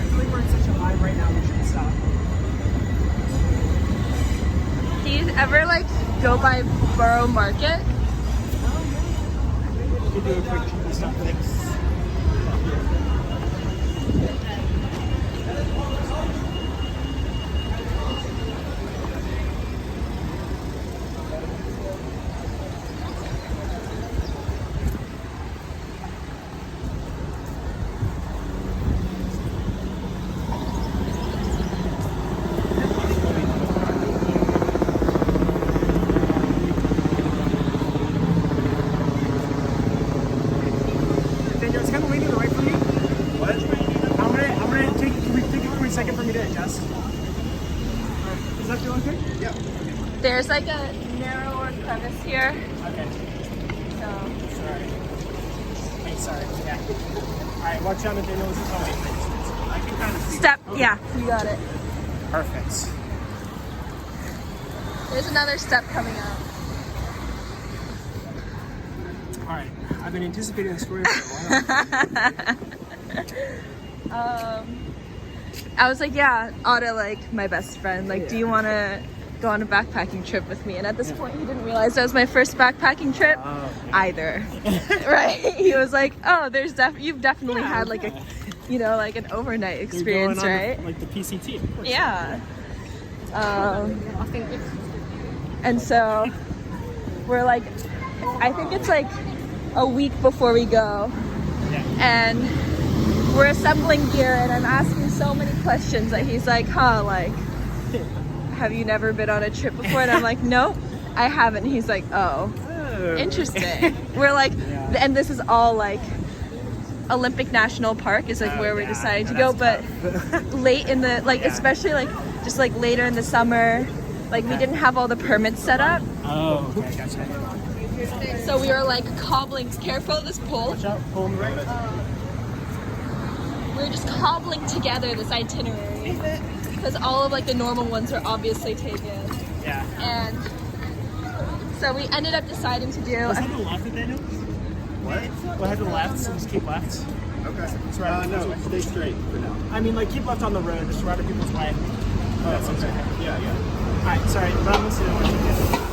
feel like we're in such a vibe right now. We should stop. Do you ever like go by Borough Market? We could do a quick cheeky stop. Daniel, it's kind of leaning away from me. What? I'm gonna take. Can we take a quick second for me to adjust? Does that feel okay? Yeah. There's like a narrower crevice here. Okay. So Sorry. Wait, sorry. Yeah. All right. Watch out, Daniel. This is how I can kind of see. step. Yeah, you got it. Perfect. There's another step coming up. All right. I've been anticipating this story for a while. I was like, yeah, Otto, like my best friend. Like, do you want to go on a backpacking trip with me? And at this point, he didn't realize that was my first backpacking trip either. Right? He was like, oh, you've definitely had like a, you know, like an overnight You're experience, going on right? Like the PCT, of course. Yeah. And so we're like, I think it's like a week before we go, and we're assembling gear, and I'm asking so many questions that he's like, like, have you never been on a trip before? And I'm like, nope, I haven't. He's like, oh, interesting. We're like, and this is all like Olympic National Park is like where we're deciding to go, but late in the, like, especially like just like later in the summer, like we didn't have all the permits set up. Oh, okay, gotcha. So we were like cobbling, careful of this pole. Watch out, pull on the right. We were just cobbling together this itinerary because all of like the normal ones are obviously taken. Yeah. And so we ended up deciding to do. Was that the left at Daniel? What? We'll head to the left, so just keep left. Okay. It's right. No, stay straight for now. I mean, like, keep left on the road, just right at people's way. That seems okay. Yeah, yeah. Alright, sorry, but I'm listening to what you did.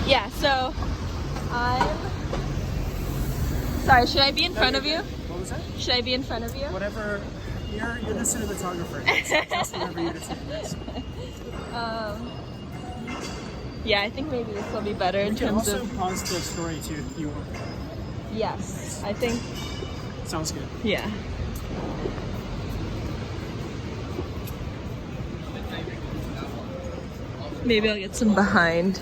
Yeah, so I'm sorry, should I be in front of you? Well, was that? Should I be in front of you? Whatever. You're the cinematographer. Just whatever you decide next. Yeah, I think maybe this will be better in You can terms also of. pause the story too if you want. Yes, I think. Sounds good. Yeah. Maybe I'll get some behind.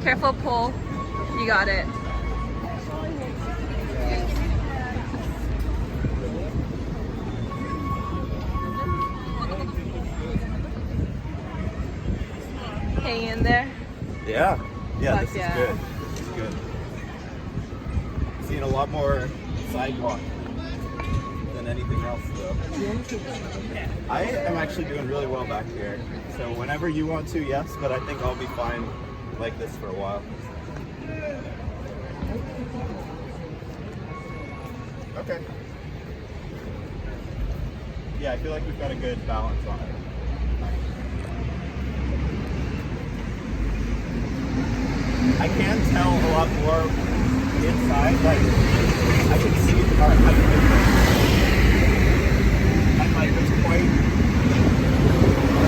Careful, pull. You got it. Hang in there. Yeah. Yeah, Fuck this yeah. is good. This is good. Seeing a lot more sidewalk than anything else, though. I am actually doing really well back here. So whenever you want to, yes, but I think I'll be fine like this for a while. Okay. Yeah, I feel like we've got a good balance on it. I can tell a lot more inside, like I can see the car having and like it's quite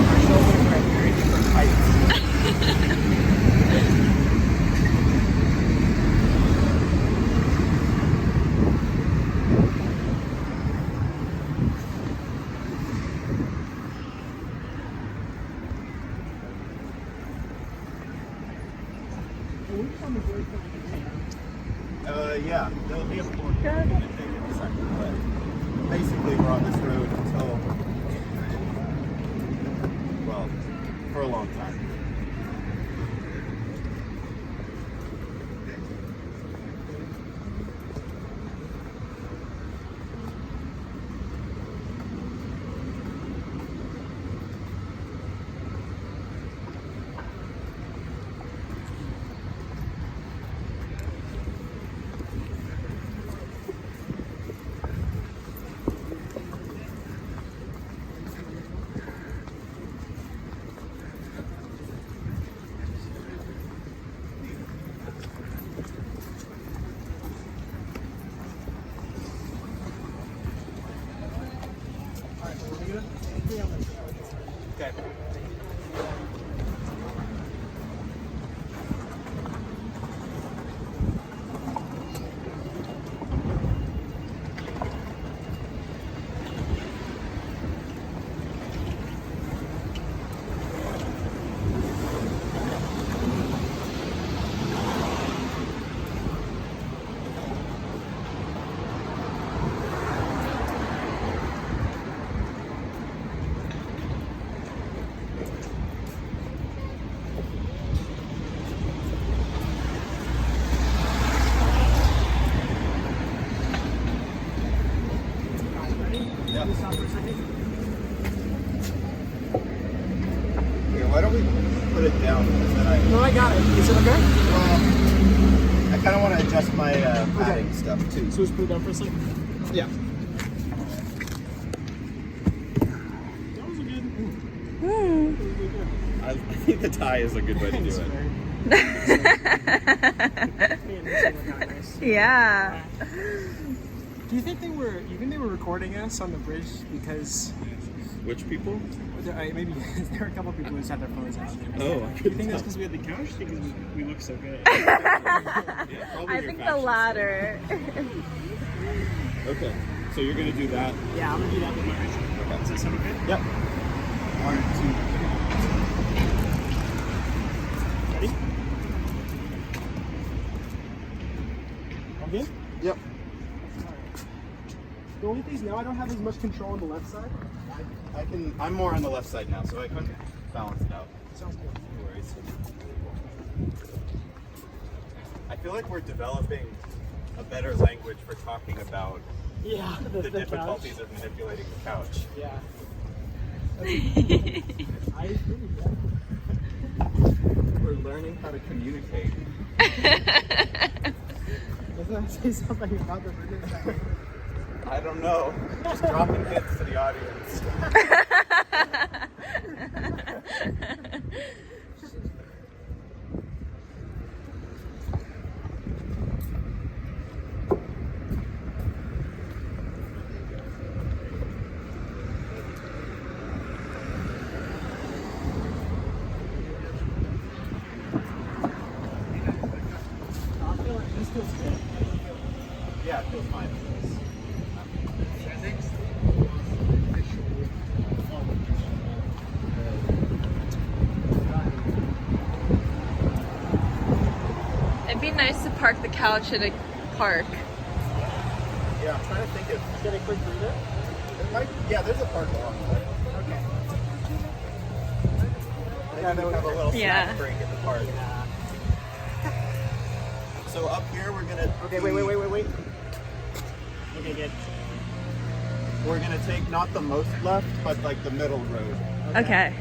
our shoulders are at very different heights. Yeah, there'll be a point in a second, but basically we're on this road until, well, for a long time. Okay. Here, why don't we put it down? Then No, I got it. Is it okay? well, I kind of want to adjust my padding stuff too. So let's put it down for a second. Yeah. That was a good. I think the tie is a good way to do it. Yeah. Do you think they were recording us on the bridge because Which people? maybe there were a couple of people who just had their phones out? Oh, I Do you couldn't think that's tell. because we had the couch? Because we look so good. Yeah, probably I your think the fashion latter. stuff. Okay, so you're gonna do that. Yeah, I'm gonna do that with my vision. Okay. Does that sound okay? Yep. 1, 2, 3. Ready? All good? Yep. The only thing is now I don't have as much control on the left side. I'm more on the left side now, so I can balance it out. Sounds good. No worries. I feel like we're developing a better language for talking about Yeah, the couch. difficulties of manipulating the couch. Yeah. I agree. We're learning how to communicate. Doesn't I say something about the British? I don't know. Just dropping hints to the audience. This feels good. Yeah, it feels fine. It'd be nice to park the couch at a park. Yeah, I'm trying to think if Get a quick breather. it might. Yeah, there's a park along the way. Okay. Maybe we have a little Yeah. snack break at the park. So up here we're gonna. Okay, wait. Okay, good. We're gonna take not the most left, but like the middle road. Okay.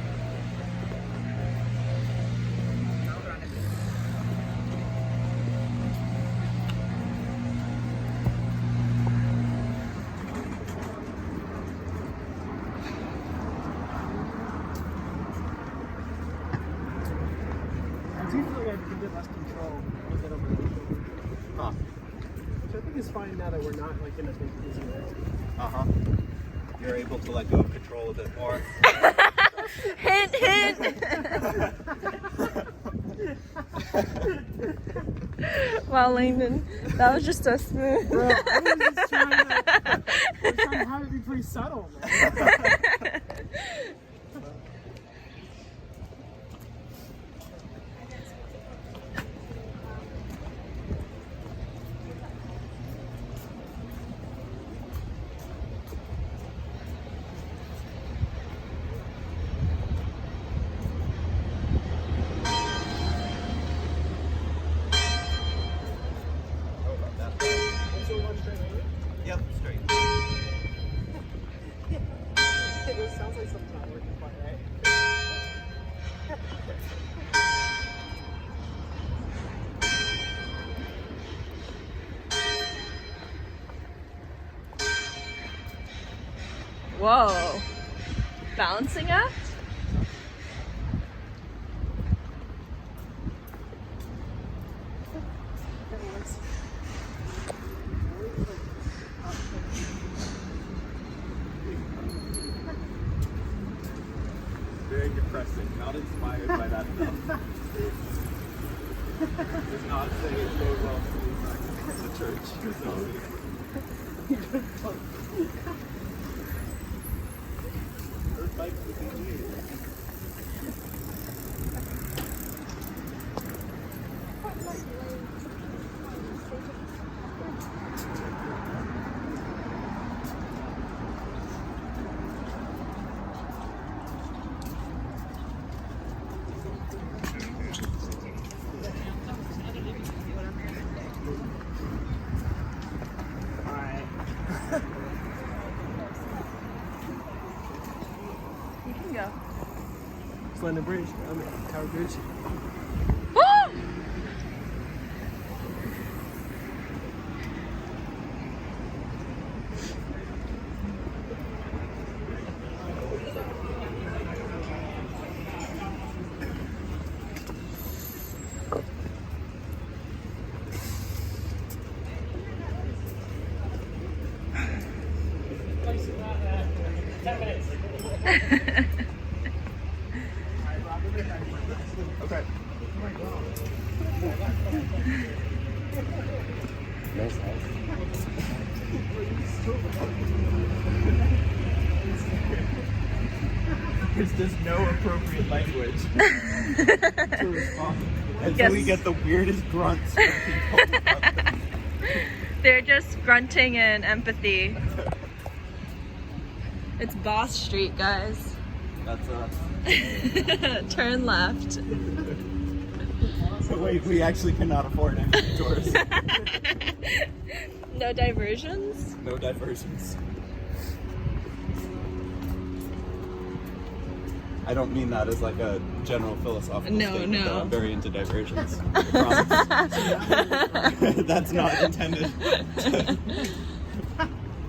I do feel like I have a bit less control with it over my shoulder. Huh. Which I think is fine now that we're not like in a big busy road. Uh-huh. You're able to let go of control a bit more. Hint, hint. Wow, Langdon, that was just so smooth. Bro, I was just trying to have it be pretty subtle, man. Yep, straight. It sounds like something's not working quite right. Whoa. Balancing act? Very depressing. Not inspired by that enough. Does not say it very well to the church. Earth bikes with engineers. Alright. You can go. It's London Bridge. I mean, Tower Bridge. Woo! Okay. Nice house. There's just no appropriate language to respond until we get the weirdest grunts from people. They're just grunting and empathy. It's Boss Street, guys. That's us. Turn left. So wait, we actually cannot afford any tours. no diversions? No diversions. I don't mean that as like a general philosophical statement. No. That I'm very into diversions. I promise. That's not intended.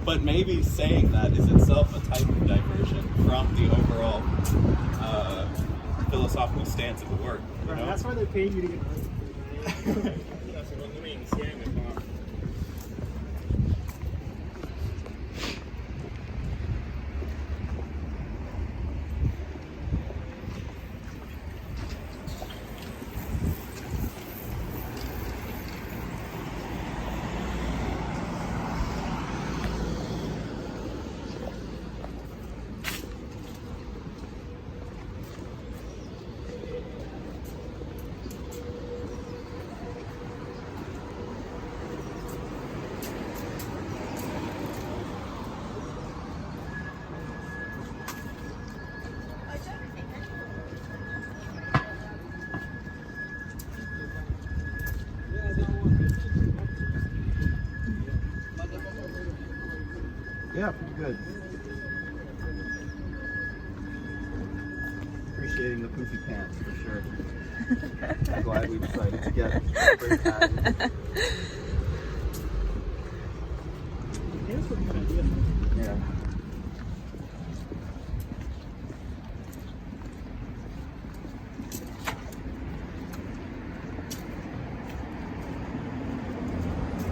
But maybe saying that is itself a type of diversion from the overall philosophical stance of the work. You know? That's why they paid you to get home. Yeah, pretty good. Appreciating the poofy pants for sure. I'm glad we decided to get great hat. That's a good idea. Yeah.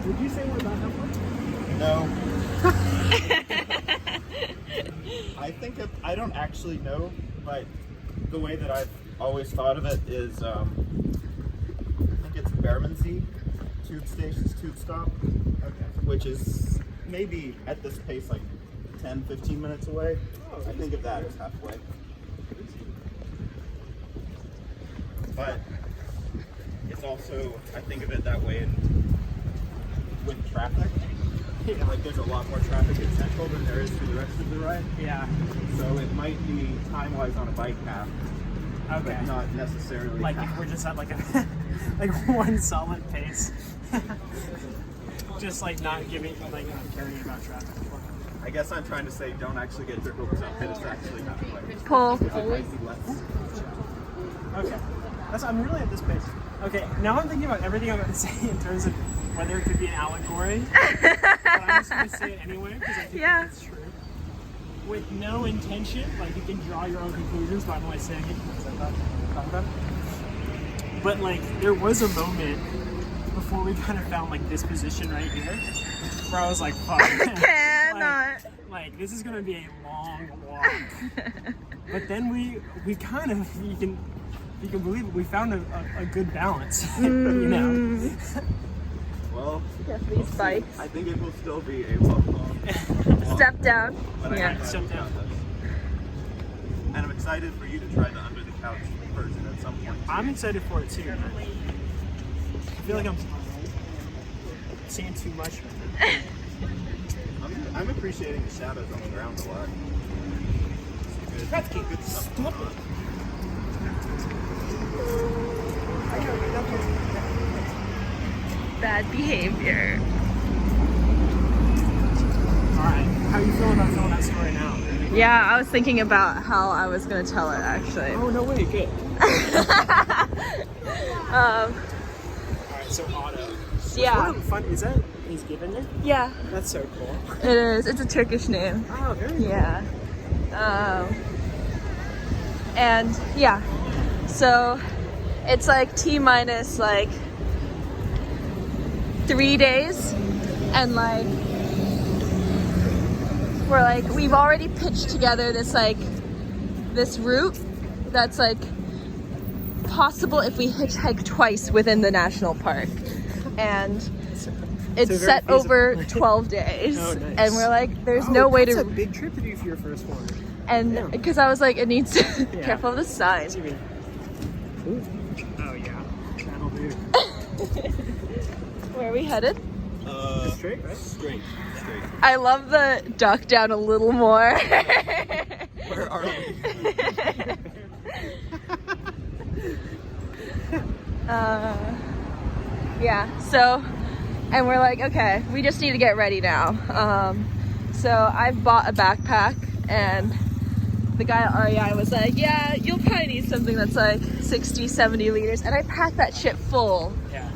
Would you say we're about halfway? No. I don't actually know, but the way that I've always thought of it is, I think it's Bermondsey tube station's tube stop, which is maybe at this pace like 10-15 minutes away. I think of that as halfway. But it's also, I think of it that way with traffic. Yeah, like there's a lot more traffic in Central than there is for the rest of the ride. Yeah. So it might be time-wise on a bike path, Okay. but not necessarily. Like if we're just at like a like one solid pace. Just like not giving, like not caring about traffic. I guess I'm trying to say don't actually get your hopes up that it's actually halfway. Pull. It might be less. Okay. I'm really at this pace. Okay, now I'm thinking about everything I'm going to say in terms of whether it could be an allegory. But I'm just going to say it anyway because I think Yeah. it's true. With no intention, like you can draw your own conclusions by only saying it because I thought about it. But like there was a moment before we kind of found like this position right here where I was like, fuck. Cannot. Like this is going to be a long walk. But then we kind of, you can believe it, we found a good balance, you know? Well, Yeah, these bikes. I think it will still be a walk. Step down. But Yeah. I'm glad Step we down. found this. And I'm excited for you to try the under the couch version at some point. I'm excited for it too. I feel like I'm seeing too much. I'm appreciating the shadows on the ground a lot. That's good stuff. Stop it. Bad behavior. Alright, how are you feeling about telling that story now? Yeah, I was thinking about how I was gonna tell it actually. Oh, no way, good. Um, Alright, so Otto. yeah. What fun, is that he's given there? Yeah, That's so cool. it is. It's a Turkish name. Oh, very cool. Yeah. And yeah, so it's like T-minus like 3 days, and like we've already pitched together this route that's like possible if we hitchhike twice within the national park, and it's very set feasible. over 12 days. Oh, nice. And we're like, there's no way That's to, a big trip to do for your first one. and because I was like, it needs to Yeah. careful of the sign. What do you mean? Ooh. Oh, yeah. That'll do. Where are we headed? Straight, right? Straight. I love the duck down a little more. Where are we? Yeah, so And we're like, okay, we just need to get ready now. So I've bought a backpack, and the guy at REI was like, yeah, you'll probably need something that's like 60, 70 liters. And I packed that shit full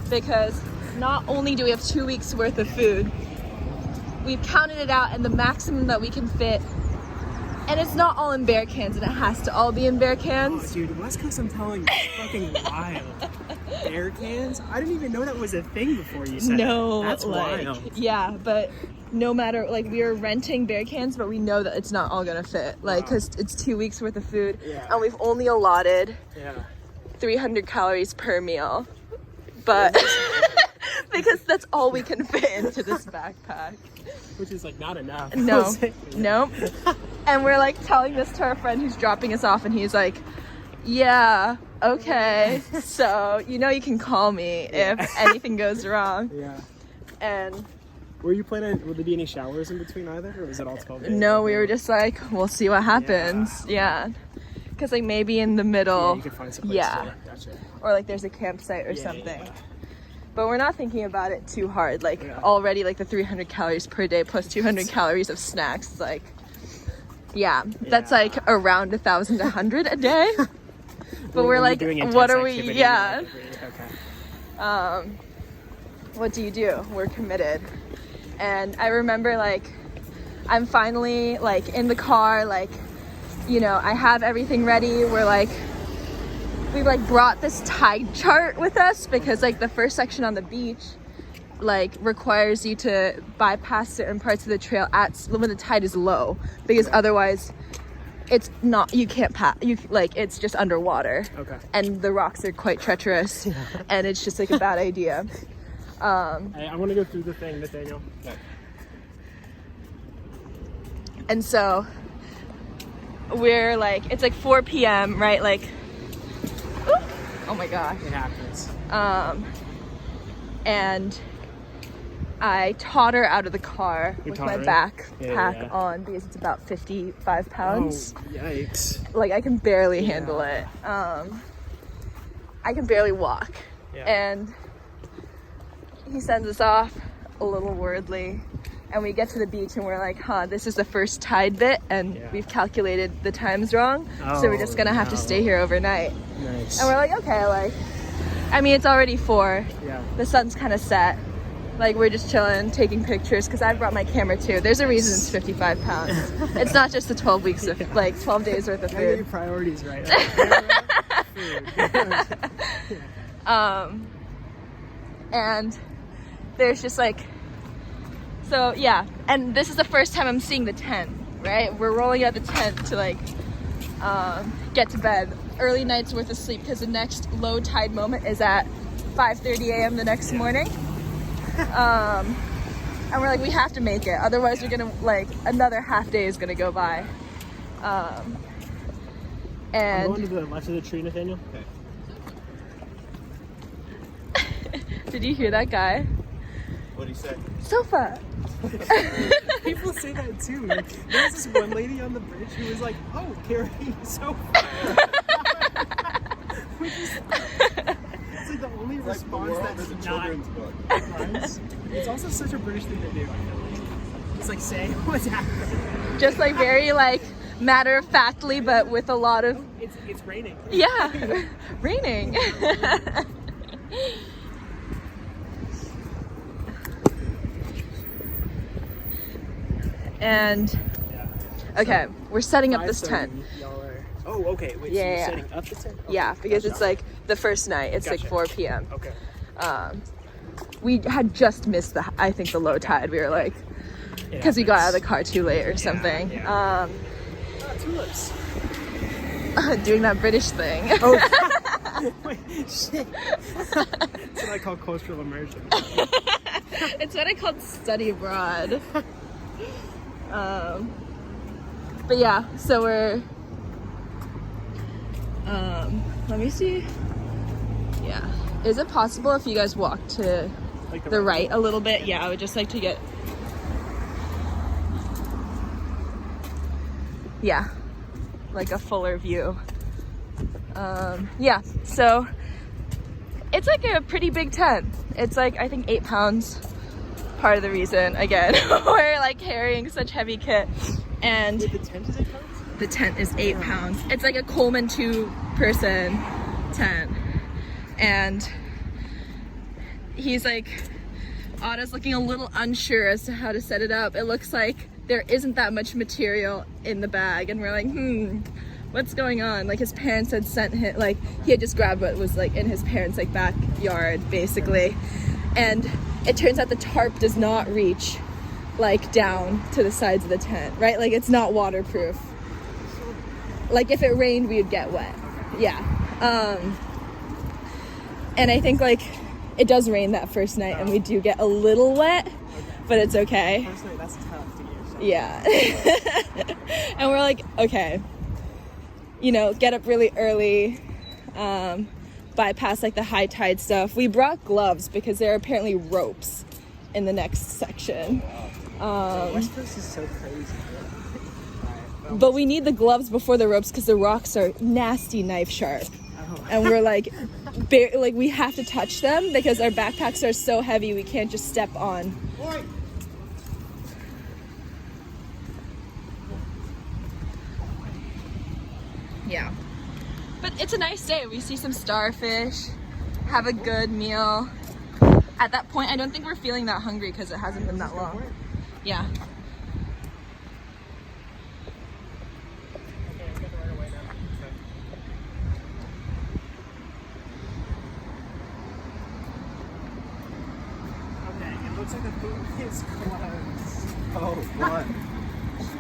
because not only do we have 2 weeks worth of food, we've counted it out and the maximum that we can fit. And it's not all in bear cans, and it has to all be in bear cans. Oh, dude, West Coast, I'm telling you, it's fucking wild. Bear cans? I didn't even know that was a thing before you said No, that. That's like, wild. yeah, but no matter, like, we are renting bear cans, but we know that it's not all gonna fit, like, because it's 2 weeks worth of food, and we've only allotted 300 calories per meal, but because that's all we can fit into this backpack. Which is like not enough. No, nope. And we're like telling this to our friend who's dropping us off, and he's like, yeah, okay, so you know you can call me if anything goes wrong. Yeah. And were you planning, would there be any showers in between either, or was it all 12 days? no, we were just like, we'll see what happens. Yeah. Because like maybe in the middle, you could find some place to, gotcha. or like there's a campsite or something. But we're not thinking about it too hard. Like already like the 300 calories per day plus 200 calories of snacks. It's like, that's like around 1,000 to 100 a day. But we're like, what are we? Yeah. Okay. What do you do? We're committed. And I remember like, I'm finally like in the car, like, you know, I have everything ready. We're like, we like brought this tide chart with us because like the first section on the beach like requires you to bypass certain parts of the trail when the tide is low, because otherwise it's not, you can't pass, you like, it's just underwater. Okay. And the rocks are quite treacherous and it's just like a bad idea. I want to go through the thing, Nathaniel. Okay. And so we're like, it's like 4 p.m., right? Like, oh my gosh. It happens. And I totter out of the car with my backpack on because it's about 55 pounds. Oh, yikes. Like, I can barely handle it. I can barely walk. And he sends us off a little wordly. And we get to the beach and we're like, this is the first tide bit, and we've calculated the times wrong. So we're just gonna have to stay here overnight. Nice. And we're like, okay, like, I mean, it's already 4. Yeah. The sun's kind of set. Like, we're just chilling, taking pictures, because I brought my camera too. There's a reason it's 55 pounds. It's not just the 12 weeks of, like, 12 days worth of food. Get your priorities right. Like, and there's just like, so yeah, and this is the first time I'm seeing the tent, right? We're rolling out the tent to like get to bed. Early night's worth of sleep, because the next low tide moment is at 5:30 a.m. the next morning. And we're like, we have to make it, otherwise we're gonna, like, another half day is gonna go by. And I'm going to the left of the tree, Nathaniel. Okay. Did you hear that guy? What'd he say? Sofa. People say that too. Like, there was this one lady on the bridge who was like, "Oh, carrying a sofa." Which is, it's like the only response that's not children's book. It's also such a British thing to do. It's like saying what's happening. Just like very like matter of factly, but with a lot of. It's raining. Yeah, raining. And okay, we're setting up this tent. Oh, okay. Wait, so you're setting up the tent? Okay. Yeah, because it's like the first night. It's like 4 p.m. Okay. We had just missed the low tide. We were like, because we got out of the car too late or something. Tulips. Doing that British thing. Oh. Wait, shit. That's what I call cultural immersion. It's what I called study abroad. But yeah, so we're let me see. Yeah, is it possible if you guys walk to like the right a little bit? Yeah, I would just like to get like a fuller view. Yeah, so it's like a pretty big tent. It's like, I think 8 pounds part of the reason, again, we're like carrying such heavy kit. And The tent is 8 pounds? the tent is 8 pounds. It's like a Coleman 2-person tent. And he's like, Otto's looking a little unsure as to how to set it up. It looks like there isn't that much material in the bag. And we're like, what's going on? Like his parents had sent him, like he had just grabbed what was like in his parents' like backyard basically. And it turns out the tarp does not reach like down to the sides of the tent, right? Like it's not waterproof. Like if it rained, we would get wet. Yeah. And I think like it does rain that first night and we do get a little wet, but it's okay. First night, that's tough to get yourself. Yeah. And we're like, okay, you know, get up really early, bypass like the high tide stuff. We brought gloves because there are apparently ropes in the next section. West Coast is so crazy. But we need the gloves before the ropes because the rocks are nasty knife sharp. And we're like, like we have to touch them because our backpacks are so heavy we can't just step on. Yeah. But it's a nice day. We see some starfish, have a good meal. At that point, I don't think we're feeling that hungry because it hasn't been that long. Yeah. Looks like the food is closed. Oh, what?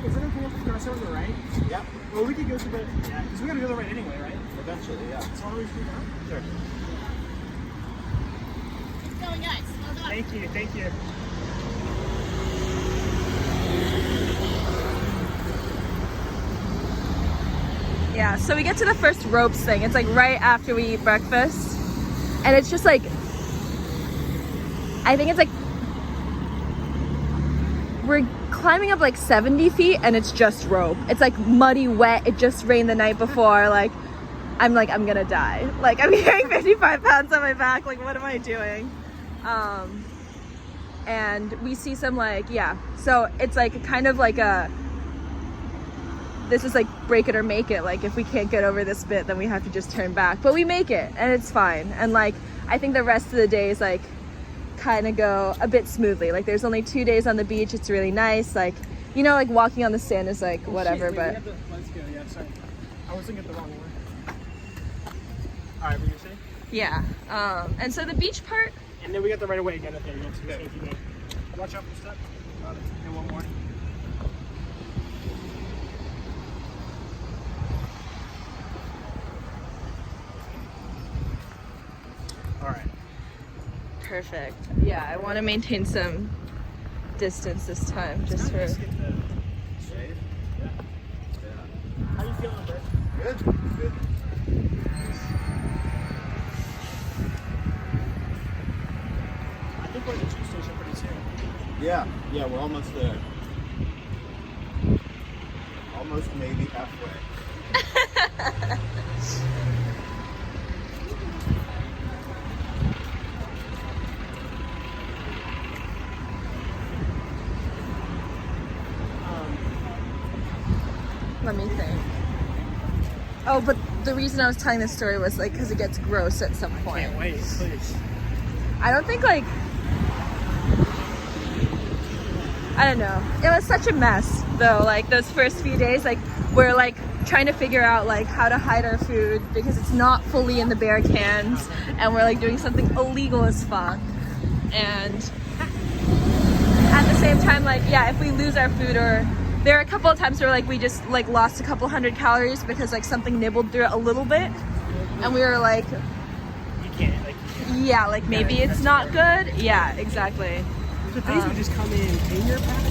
Is it okay if we cross over to the right? Yep. Well, we could go to the, yeah, because we gotta go to the right anyway, right? Eventually, yeah. So why don't we just go down? Sure. Going guys. Well done. Thank you, thank you. Yeah, so we get to the first ropes thing. It's like right after we eat breakfast. And it's just like, I think it's like, we're climbing up like 70 feet and it's just rope. It's like muddy, wet. It just rained the night before. Like, I'm gonna die. Like, I'm carrying 55 pounds on my back. Like, what am I doing? And we see some like, yeah. So it's like kind of like this is like break it or make it. Like if we can't get over this bit, then we have to just turn back. But we make it and it's fine. And like, I think the rest of the days like kind of go a bit smoothly. Like there's only 2 days on the beach. It's really nice. Like, you know, like walking on the sand is like whatever, but Let's go, yeah, sorry. I was looking at the wrong one. All right, what you saying? yeah. And so the beach part, And then we got the right of way again up there. You know, so if you go. Watch out for your step. Got it. And one more. All right. perfect. Yeah, I want to maintain some distance this time, just for. Just get the shade. Yeah. How you feeling, bro? Good. Good. I think we're at the tube station pretty soon. Yeah. Yeah, we're almost there. Almost maybe halfway. Let me think. Oh, but the reason I was telling this story was like because it gets gross at some point. Can't wait, please. I don't think like, I don't know. It was such a mess though. Like those first few days, like we're like trying to figure out like how to hide our food because it's not fully in the bear cans, and we're like doing something illegal as fuck. And at the same time, like yeah, if we lose our food, or there are a couple of times where like we just like lost a couple hundred calories because like something nibbled through it a little bit, and we were like, You can't, like, yeah, like maybe it's not good. Yeah, exactly. the things would just come in your pack.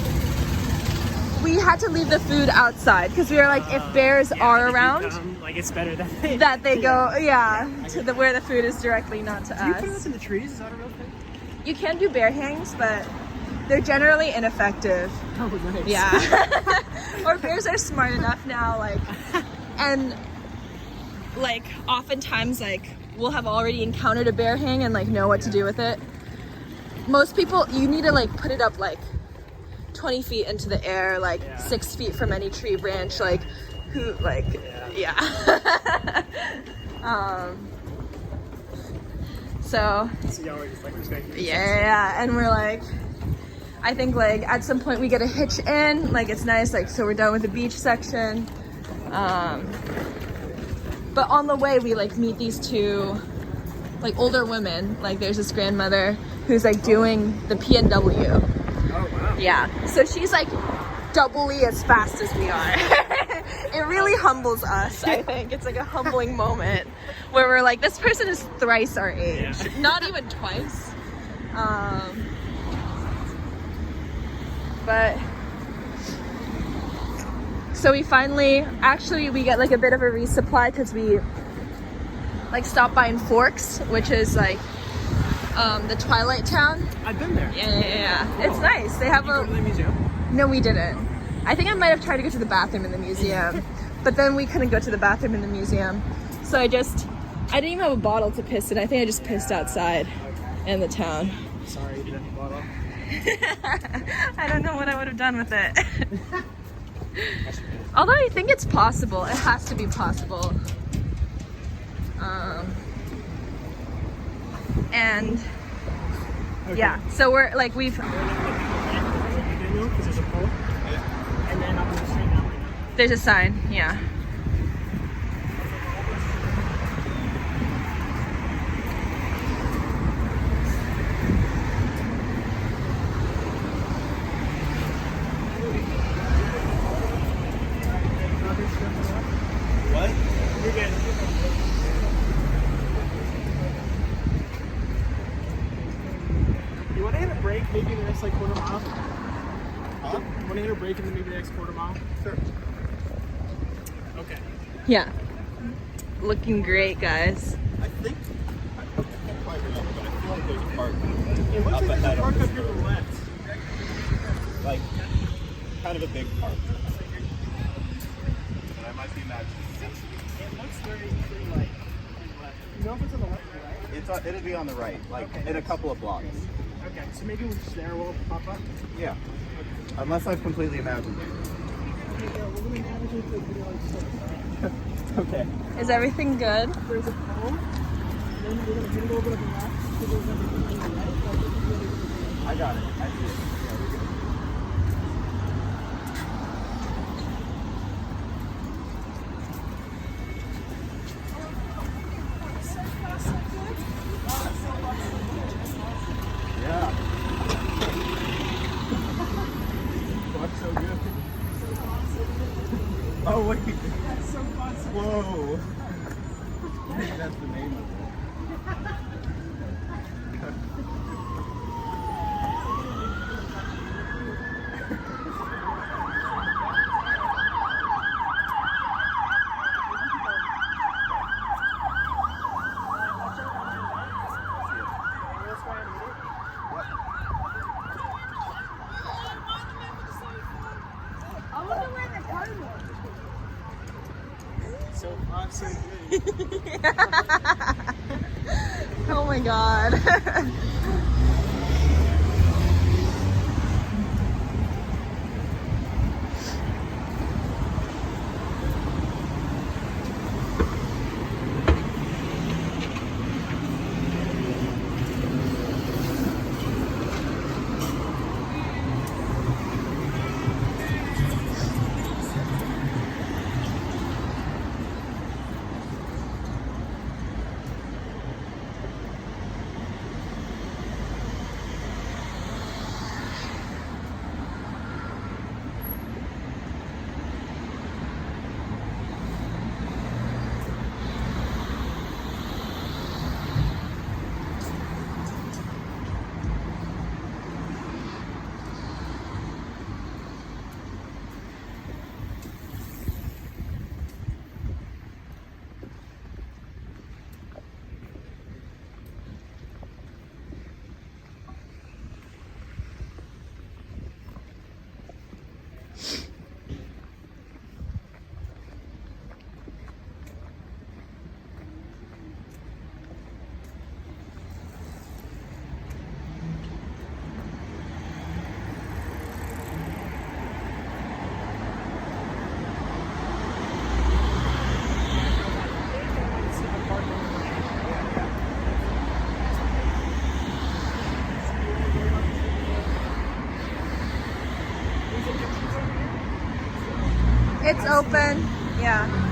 We had to leave the food outside because we were like, if bears are around, Like it's better that that they go, to the where the food is directly, not to Do you put us. this in the trees? Is that a real thing? You can do bear hangs, but they're generally ineffective. Oh, nice. Yeah. Or bears are smart enough now, like, and like oftentimes like we'll have already encountered a bear hang and like know what to do with it. most people, you need to like put it up like 20 feet into the air, like 6 feet from any tree branch, like who, like, yeah. So y'all were just like respecting yeah, and we're like, I think like at some point we get a hitch in, like it's nice, like so we're done with the beach section. But on the way we like meet these two like older women. Like there's this grandmother who's like doing the PNW. Oh wow. Yeah, so she's like doubly as fast as we are. It really humbles us, I think. It's like a humbling moment where we're like, this person is thrice our age. Yeah. Not even twice. But so we finally, actually we get like a bit of a resupply because we like stopped by in Forks, which is like the Twilight Town. I've been there. Yeah. It's nice. They have You go to the museum? No, we didn't. I think I might have tried to go to the bathroom in the museum, but then we couldn't go to the bathroom in the museum. So I didn't even have a bottle to piss in. I think I just pissed outside in the town. Sorry, you didn't have a bottle. I don't know what I would have done with it. Although I think it's possible. It has to be possible. And yeah, so we're like, Because there's a pole. And then up the street now. there's a sign, yeah. What? You're good. You want to hit a break maybe in the next like quarter mile? Huh? You want to hit a break in the maybe the next quarter mile? Sure. Okay. Yeah. Looking great, guys. I think, I can't quite remember, but I feel like there's a park It looks up like there's a ahead park of up us. here to the left. Like, kind of a big park. But I might be imagining. It looks very like left. You know if it's on the left or right? It'll be on the right, like in a couple of blocks. Okay, so maybe we'll just there will pop up. Yeah. Unless I've completely imagined it. Okay. Is everything good? There's a pole. Then we're gonna hit it over to the left. So there's everything on the right. I got it. I see it. Yeah, we're good. Yeah. Fuck, so good. Oh wait. That's so fun. Whoa. I think that's the name of it. So far, so good. Oh my god. It's open. Yeah.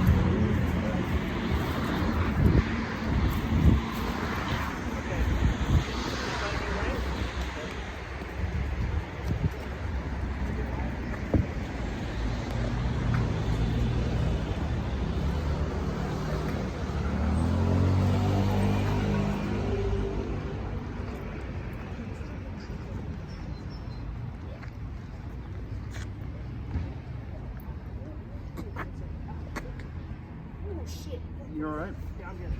You alright? Yeah, I'm good.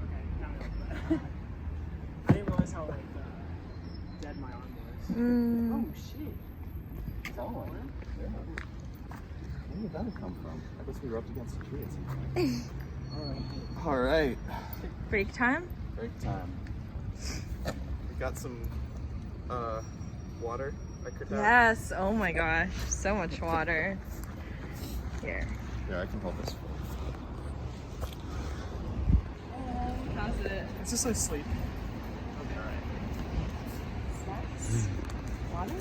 Okay, now I know. I didn't realize how like dead my arm was. Oh shit. Oh, yeah. Where did that come from? I guess we rubbed against a tree at some point. Alright. Break time? Break time. We got some water I could have. Yes. Oh my gosh. So much water. Here. Yeah, I can hold this. How's it? It's just like sleep. Okay, alright. Snacks? Water?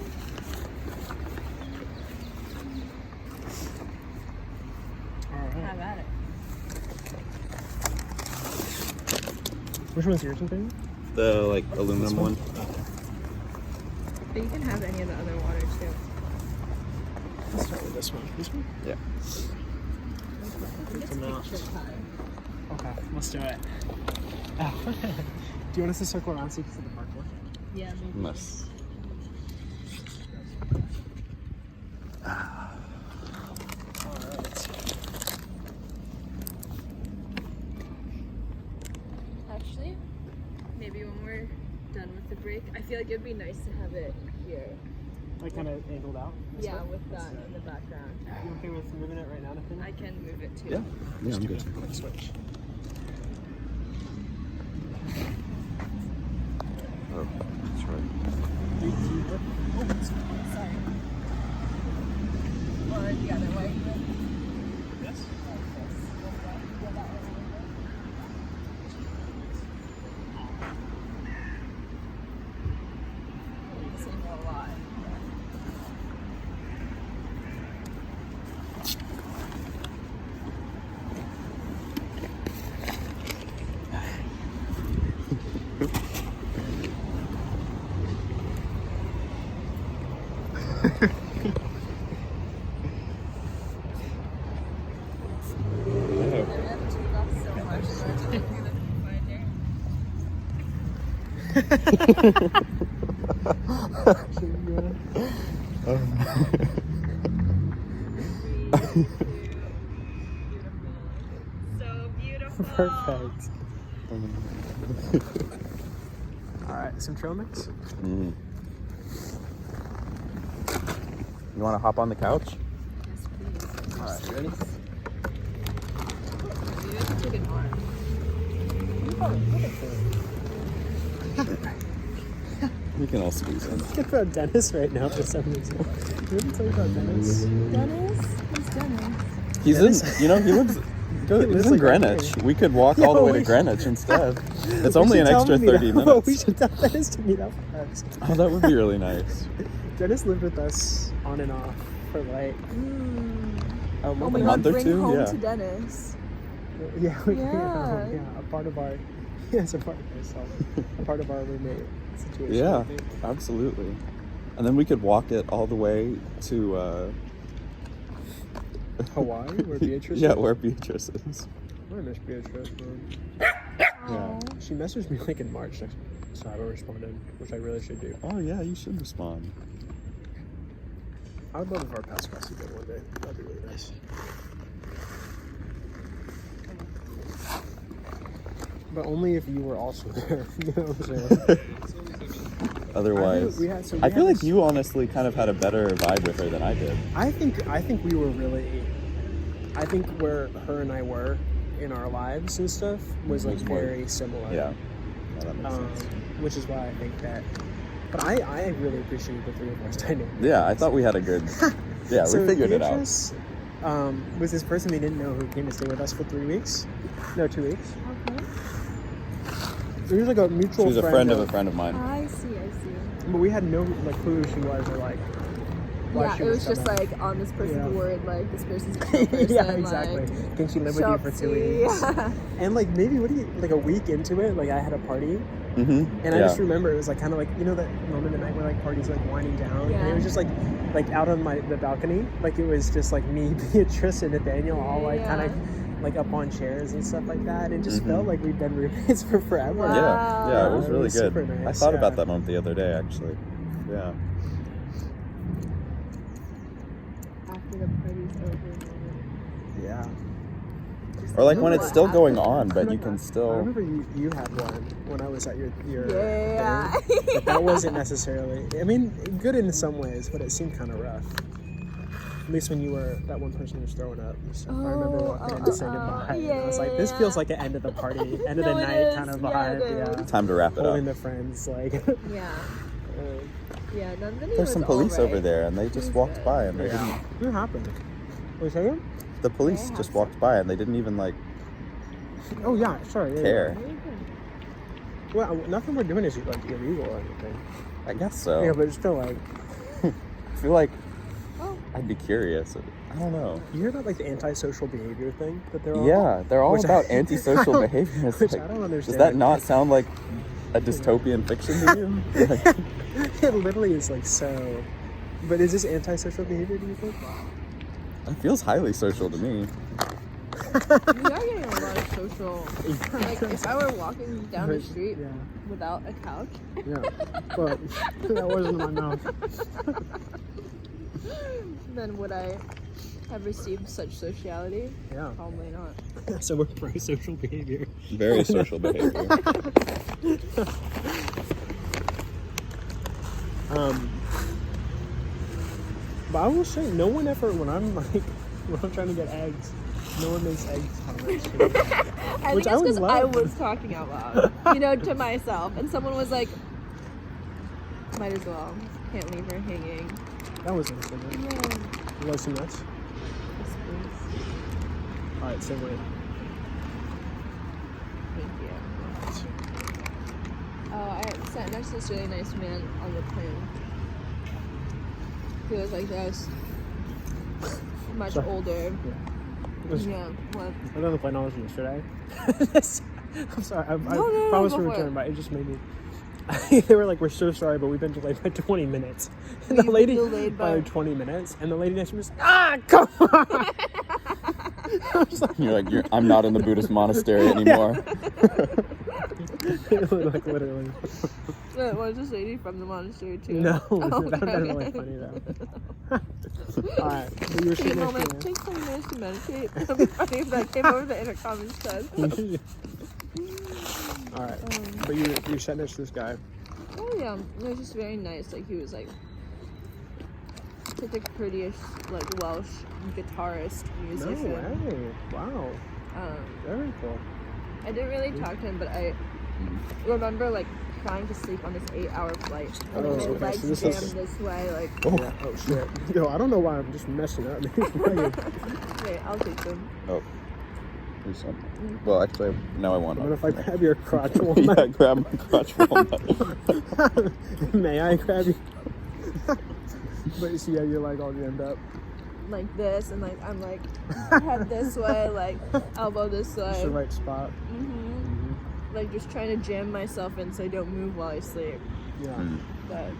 Alright. Have at it. Which one's yours, baby? The like aluminum one. But you can have any of the other water too. Let's start with this one. This one? Yeah. It's okay, let's do it. Oh. Do you want us to circle around so you can see the parkour? Yeah, maybe. Nice. Actually, maybe when we're done with the break, I feel like it'd be nice to have it here. Like kind of angled out? This Yeah, way? with that in the background. You okay with moving it right now, Nathan? I can move it too. Yeah. Yeah, I'm good. Quick switch. Oh, that's right. Sorry. Or the other way. Yes? A lot. So beautiful. Perfect. Alright, some trail mix? Mm. You want to hop on the couch? Yes, please. Alright, ready? You have to take an arm. We can all squeeze in. Think about Dennis right now for some reason. You ever tell me about Dennis? Dennis? Who's Dennis? He's Dennis? in, you know, he lives lives in like right Greenwich. here. We could walk Yeah, all the way we to should- Greenwich instead. It's We only should an tell extra him to meet 30 up. minutes. We should tell Dennis to meet up first. Oh, that would be really nice. Dennis lived with us on and off for like a month, my month or bring two, home yeah. to Dennis. Yeah, Yeah. a part of our a part of our roommate situation. Yeah, I think. absolutely. And then we could walk it all the way to Hawaii, where Beatrice yeah, is? where Beatrice is. I miss Beatrice, man. Yeah. She messaged me like in March, so I haven't responded, which I really should do. Oh yeah, you should respond. I would love if our paths crossed again one day. That'd be really nice. But only if you were also there. You know what I'm saying? Otherwise, I feel like you honestly kind of had a better vibe with her than I did. I think we were really. I think where her and I were in our lives and stuff was like Was more- very similar. Yeah, that makes sense. Which is why I think that. But I really appreciate the three of us dynamic. Yeah, I thought we had a good. Yeah, So we figured it out. Beatrice, was this person we didn't know who came to stay with us for 3 weeks? No, 2 weeks. Okay. It was like a mutual She was a friend of a friend of mine. I see. But we had no like clue who she was or like while Yeah, she it was was just coming. like on this person's Yeah. word, like this person's a chill person. Yeah, exactly. Like, Can she live with you for 2 weeks? Yeah. And like maybe like a week into it, like I had a party, Mm-hmm. and I just remember it was like kind of like that moment at night where like parties like winding down, and it was just like out on the balcony, like it was just like me, Beatrice, and Nathaniel all like kind of like up on chairs and stuff like that. It just felt like we'd been roommates for forever. Wow. Yeah, it was really good. super nice, I thought yeah. about that moment the other day, actually. Yeah. After the party's over. Yeah. Or like when it's What still going happened? on, but you can I still. remember you had one when I was at your Yeah. thing, but that wasn't necessarily. I mean, good in some ways, but it seemed kind of rough. At least when you were that one person who was throwing up. So I remember walking in to say goodbye. And I was like, this feels like an end of the party, end of the No, it night is. kind of Yeah, vibe. it Yeah. is. Time to wrap it up. Holding the friends, like. Yeah. Yeah, Nandini There's some was police alright. over there, and they just walked by, and they didn't. What happened? Was it? The police just walked by, and they didn't even like Oh yeah, sorry. Yeah, care. yeah. Well, nothing we're doing is like illegal or anything. I guess so. Yeah, but it's still like. I feel like I'd be curious. I don't know. You hear about like the antisocial behavior thing that they're all? Yeah, they're all Which I- about antisocial behavior. It's which like, I don't does understand. that not sound like a dystopian fiction to you? Like, It literally is like so. But is this antisocial behavior? Do you think? it feels highly social to me. We are getting a lot of social. Like, if I were walking down the street Yeah. without a couch, Yeah. But that wasn't in my mouth. then would I have received such sociality? Yeah. Probably not. So we're pro-social behavior. Very social behavior. But I will say, no one ever, when I'm trying to get eggs, no one makes eggs comments. I Which think I it's would because I love. was talking out loud, to myself, and someone was like, "Might as well. Can't leave her hanging." That was interesting. Yeah. You love some nuts? Yes, please. Alright, so wait. Thank you. Oh, I sat next to this really nice man on the plane. He was like this, much Sorry. older. Was, Yeah. What? I was on the plane all yesterday. I'm sorry, I no, promise go to for return, it. but it just made me. They were like, "We're so sorry, but we've been delayed by 20 minutes." And the We've lady been delayed by by- 20 minutes, and the lady next to me was like, "Ah, come on!" I was like, You're like, I'm not in the Buddhist monastery anymore. like literally. Was this lady from the monastery too? No, Oh, that would have been okay. really funny though. Alright, but you were Take a sitting next moment. to Take some minutes to meditate. It'd be funny if that came over the intercom instead. me. Alright, but you sat next to this guy. Oh yeah, it was just very nice. Like he was like such a pretty-ish, like Welsh guitarist, No musician. way! Wow, very cool. I didn't really talk to him, but I remember like trying to sleep on this 8-hour flight. And Oh, my okay, legs so this jammed is- this way, like. Yeah. Oh shit. Yo, I don't know why I'm just messing up. Wait, I'll take them. Oh. Do something. Well, actually, no, I want What to. if I grab your crotch Yeah, walnut? grab my crotch walnut. May I grab you? But you see how you're like all jammed up. Like this, and like I'm like head this way, like elbow this way. It's the right spot. Like just trying to jam myself in so I don't move while I sleep. Yeah. But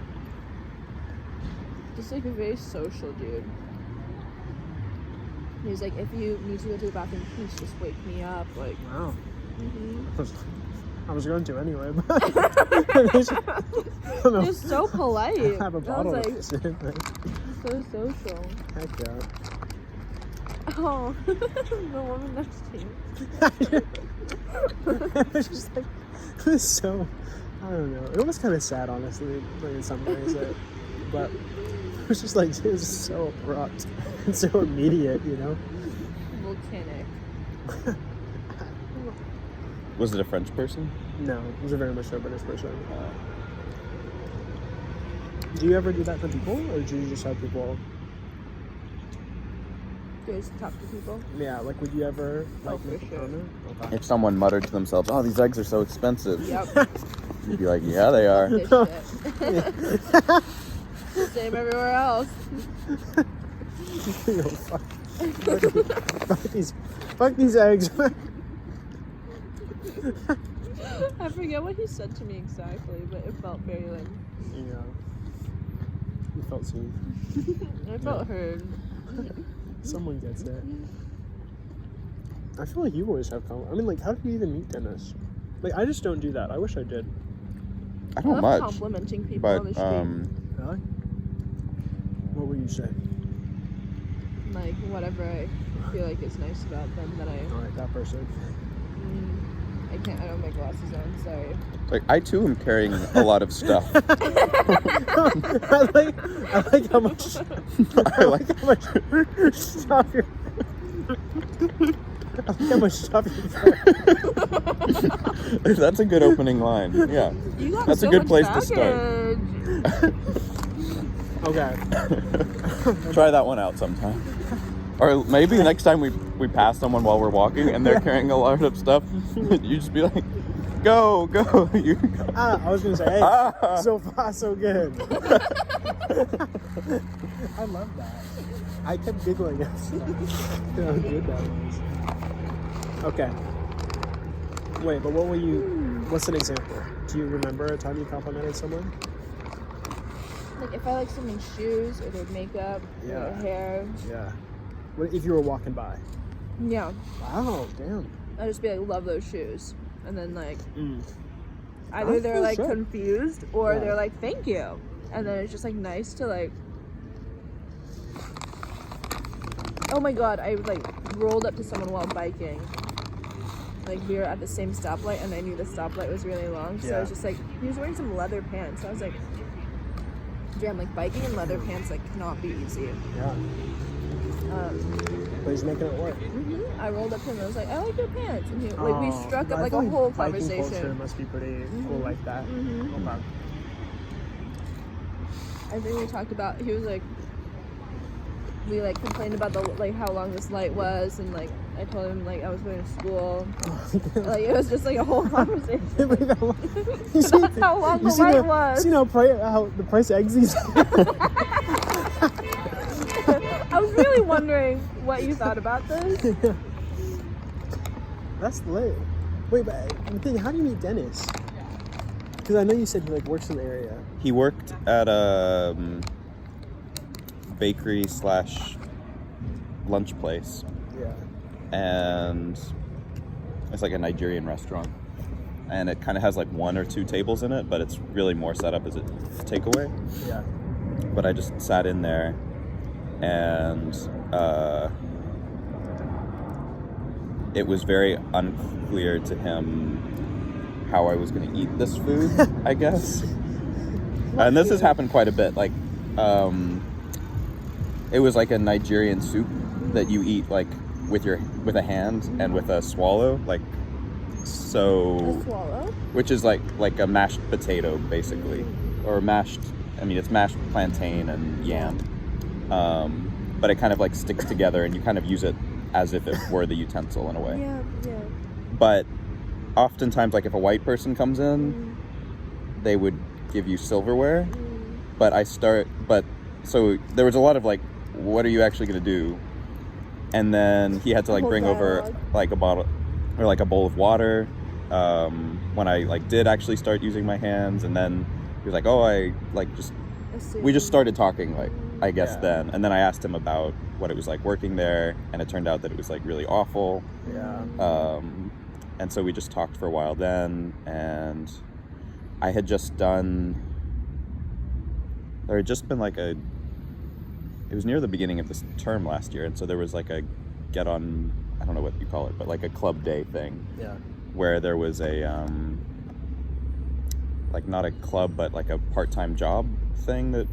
just like a very social dude. He was like, if you need to go to the bathroom, please just wake me up. Like, Wow. mm-hmm. I was going to anyway, but I don't know. Just so polite. I have a I bottle was of like, this in it, but so social. heck yeah. Oh, the woman next to you. It was just like, it was so, I don't know. It was kind of sad, honestly, like in some ways. But it was just like, it was so abrupt and so immediate, you know? Volcanic. Was it a French person? No, it was a very much so British person. Do you ever do that to people, or do you just have people? Just talk to people. Yeah, like would you ever like for make a sure. comment? Okay. If someone muttered to themselves, "Oh, these eggs are so expensive," Yep. you'd be like, "Yeah, they are." This shit. Same everywhere else. Yo, fuck these eggs. I forget what he said to me exactly, but it felt very like. Yeah. You felt seen. I felt heard. Someone gets it. I feel like you always have I mean, like, how did you even meet Dennis? Like, I just don't do that. I wish I did. I I don't love much, complimenting people on the but street. Really? What would you say? Like, whatever I feel like is nice about them that I. Alright, that person. I can't. I don't have my glasses on. Sorry. like I too am carrying a lot of stuff. I like how much. I like how much stuff you're. I like how much stuff you're. That's a good opening line. Yeah, You got that's so a good much place to start. baggage. Okay. Try that one out sometime. Or maybe next time we pass someone while we're walking and they're carrying a lot of stuff, you just be like, go. You. I was gonna say, hey, so far so good. I love that. I kept giggling at how good that was. Okay. Wait, but what's an example? Do you remember a time you complimented someone? Like if I like someone's shoes or their makeup or Yeah. their hair. Yeah. What if you were walking by? Yeah. Wow, damn. I'd just be like, love those shoes. And then like I either they're feel like sick. confused or Yeah. they're like, thank you. And then it's just like nice to like. Oh my god, I like rolled up to someone while biking. Like we were at the same stoplight and I knew the stoplight was really long. So I was Yeah. just like, he was wearing some leather pants. So I was like, damn, like biking in leather pants like cannot be easy. Yeah. But he's making it work. I rolled up to him and I was like, I like your pants. And he like we struck up I like feel a whole biking culture conversation. must be pretty cool like that. Okay. I think we talked about he was like we like complained about the like how long this light was and like I told him like I was going to school. Like it was just like a whole conversation. That's how long the light was. You know how the price of eggs is? I was really wondering what you thought about this. That's lit. Wait, but I'm thinking, how do you meet Dennis? Because I know you said he like works in the area. He worked at a bakery / lunch place, Yeah. and it's like a Nigerian restaurant. And it kind of has like 1 or 2 tables in it, but it's really more set up as a takeaway. Yeah. But I just sat in there, and it was very unclear to him how I was going to eat this food, I guess. And this has happened quite a bit. Like, it was like a Nigerian soup that you eat like with a hand and with a swallow, like so. A swallow? Which is like a mashed potato, basically, or mashed. I mean, it's mashed plantain and yam, but it kind of like sticks together, and you kind of use it as if it were the utensil in a way. Yeah. But oftentimes, like if a white person comes in, they would give you silverware. But so there was a lot of like, what are you actually gonna do? And then he had to like Whole bring over dialogue. like a bottle or like a bowl of water. When I like did actually start using my hands, and then he was like, "Oh, I like just." We just started talking, like I guess then, and then I asked him about what it was like working there, and it turned out that it was like really awful. Yeah. And so we just talked for a while then, and I had just done. There had just been like it was near the beginning of this term last year, and so there was like a get on. I don't know what you call it, but like a club day thing. Yeah. Where there was a like not a club but like a part-time job thing that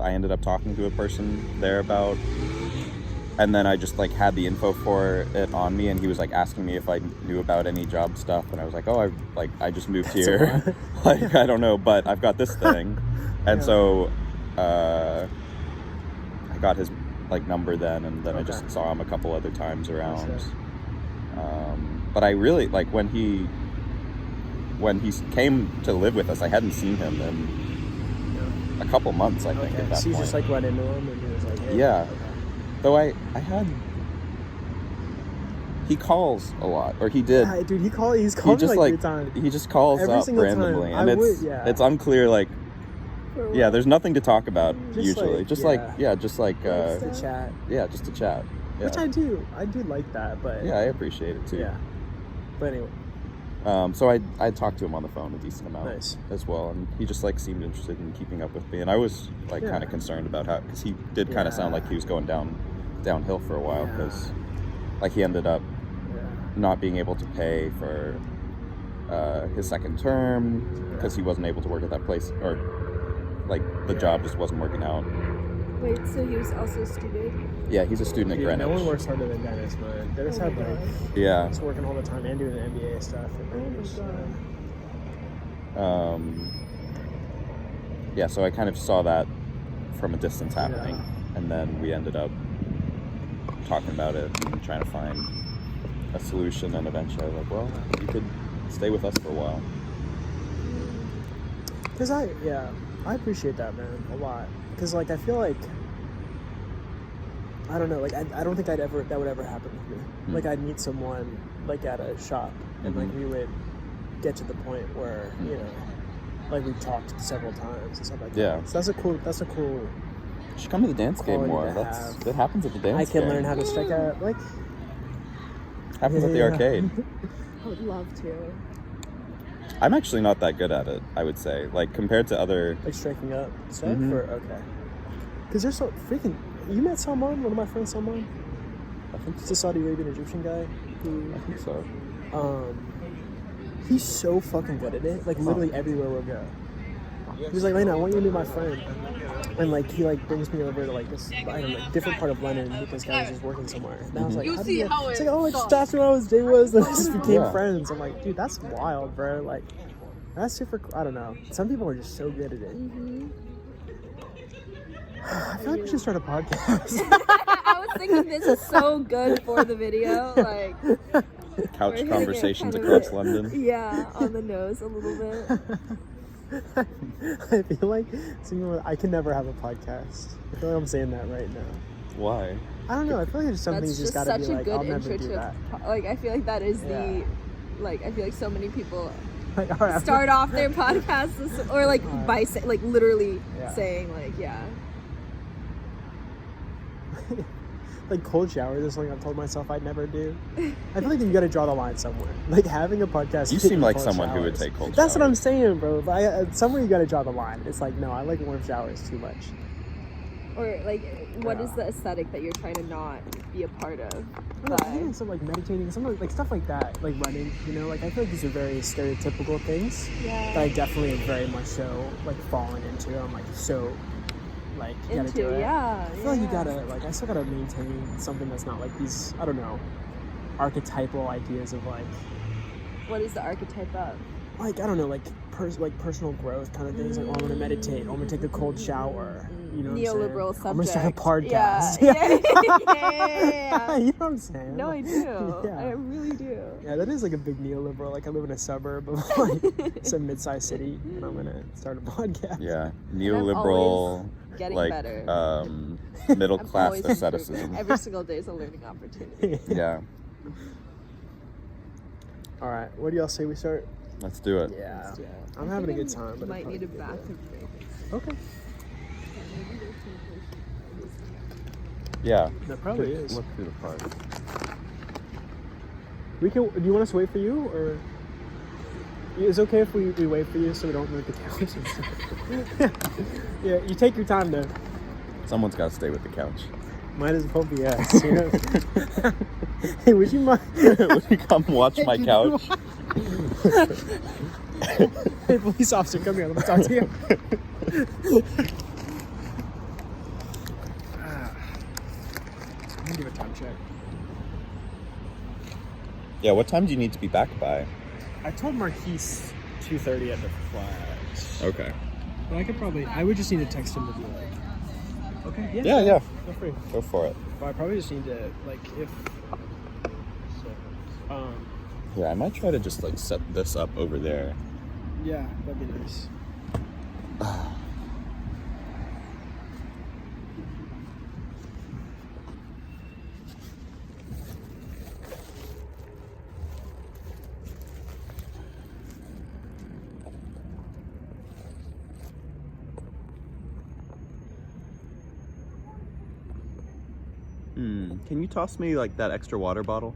I ended up talking to a person there about, and then I just like had the info for it on me, and he was like asking me if I knew about any job stuff, and I was like, oh, I just moved here. Like I don't know, but I've got this thing. And so I got his like number then, and then I just saw him a couple other times around. But I really like when he came to live with us. I hadn't seen him in a couple months, I think, Okay, at that so you point. just like run into him and he was like, hey. Yeah. Okay. Though I had... He calls a lot, or he did. Yeah, dude, he's called He me just like 3 times. he just calls Every up single randomly, time. and it's unclear, like, yeah, there's nothing to talk about Just usually. like, Just yeah. to chat. Yeah, just to chat. Yeah. Which I do like that, but Yeah, I appreciate it too. yeah. But anyway, So I talked to him on the phone a decent amount Nice. as well, and he just like seemed interested in keeping up with me, and I was like Yeah. kind of concerned about how, because he did kind of sound like he was going downhill for a while, Yeah. because like he ended up not being able to pay for his second term because he wasn't able to work at that place, or like the job just wasn't working out. Wait, so he was also a student? Yeah, he's a student at dude, Greenwich. no one works harder than Dennis, man. Dennis had like Yeah. he's working all the time and doing the MBA stuff. Yeah, so I kind of saw that from a distance happening, and then we ended up talking about it and trying to find a solution, and eventually I was like, well, you could stay with us for a while. Because I appreciate that, man, a lot. Because like I feel like I don't know, like I don't think that would ever happen with me. Mm-hmm. Like I'd meet someone like at a shop, and like we would get to the point where you know, like we talked several times and stuff like Yeah. that. So that's a cool. You should come to the dance game Quality more. to have. That happens at the dance I game. can learn how to strike out like. Happens at the Yeah. arcade. I would love to. I'm actually not that good at it, I would say. Like, compared to other... Like striking up stuff? Mhm. Or, okay. Because there's so freaking... You met Salman? One of my friends, Salman? I think He's a Saudi Arabian Egyptian guy. I think so. He's so fucking good at it. Like, literally everywhere we'll go. He's like, Lena, I want you to meet my friend. And, like, he, like, brings me over to, like, this, I don't know, different part of London because guy was just working somewhere. And I was like, how do you... It's like, oh, I just asked him how his day was. And we just became friends. I'm like, dude, that's wild, bro. Like, that's super cool. I don't know. Some people are just so good at it. I feel like we should start a podcast. I was thinking this is so good for the video. Like, Couch hitting it conversations kind of across it. London. Yeah, on the nose a little bit. I feel like I can never have a podcast. I feel like I'm saying that right now. Why? I don't know. I feel like there's some That's things just just gotta such be a like, good I'll never intro do that. to. Like, I feel like that is Yeah. the. Like, I feel like so many people Like, all right, start off their podcasts or like by like literally Yeah. saying like like cold showers is something I've told myself I'd never do. I feel like you gotta draw the line somewhere. Like having a podcast. You taking seem like cold someone who would showers. take cold That's what showers. I'm saying, bro. But somewhere you gotta draw the line. It's like, no, I like warm showers too much. or like what is Yeah. the aesthetic that you're trying to not be a part of? I don't know, even some like meditating, some like stuff like that, like running. You know, like I feel like these are very stereotypical things. Yeah. That I definitely very much so like fallen into. I'm like so like you gotta do it. yeah. I feel like you gotta like I still gotta maintain something that's not like these I don't know archetypal ideas of like What is the archetype of? I don't know like personal growth kind of things like oh, I'm gonna meditate, I'm gonna take a cold shower, you know what Neoliberal I'm saying? I'm gonna start a subject. podcast. Yeah. You know what I'm saying? No, I do. Yeah. I really do. Yeah, that is like a big neoliberal. Like I live in a suburb of like some mid-sized city, and I'm gonna start a podcast. Yeah. always Neoliberal, getting like, better. middle I'm class always asceticism. improving. Every single day is a learning opportunity. Yeah. All right, what do y'all say we start? Let's do it. Yeah, Yeah. I'm having a good time. But Might it'll need a probably be bathroom break. good. Okay. Yeah. That probably is. Look through the park. We can. Do you want us to wait for you, or it's okay if we wait for you so we don't move the couch? And stuff? Yeah, you take your time though. Someone's got to stay with the couch. Might as well be us. You know? Hey, would you mind? Would you come watch my Can you couch? Hey, police officer, come here. Let me talk to you. I'm gonna give a time check. Yeah, what time do you need to be back by? I told Marquise 2:30 at the flash. Okay. But I could probably. I would just need to text him to be like. Okay. Yeah. Feel free. Go for it. But I probably just need to like if. So, Yeah, I might try to just like set this up over there. yeah, that'd be nice. Can you toss me like that extra water bottle?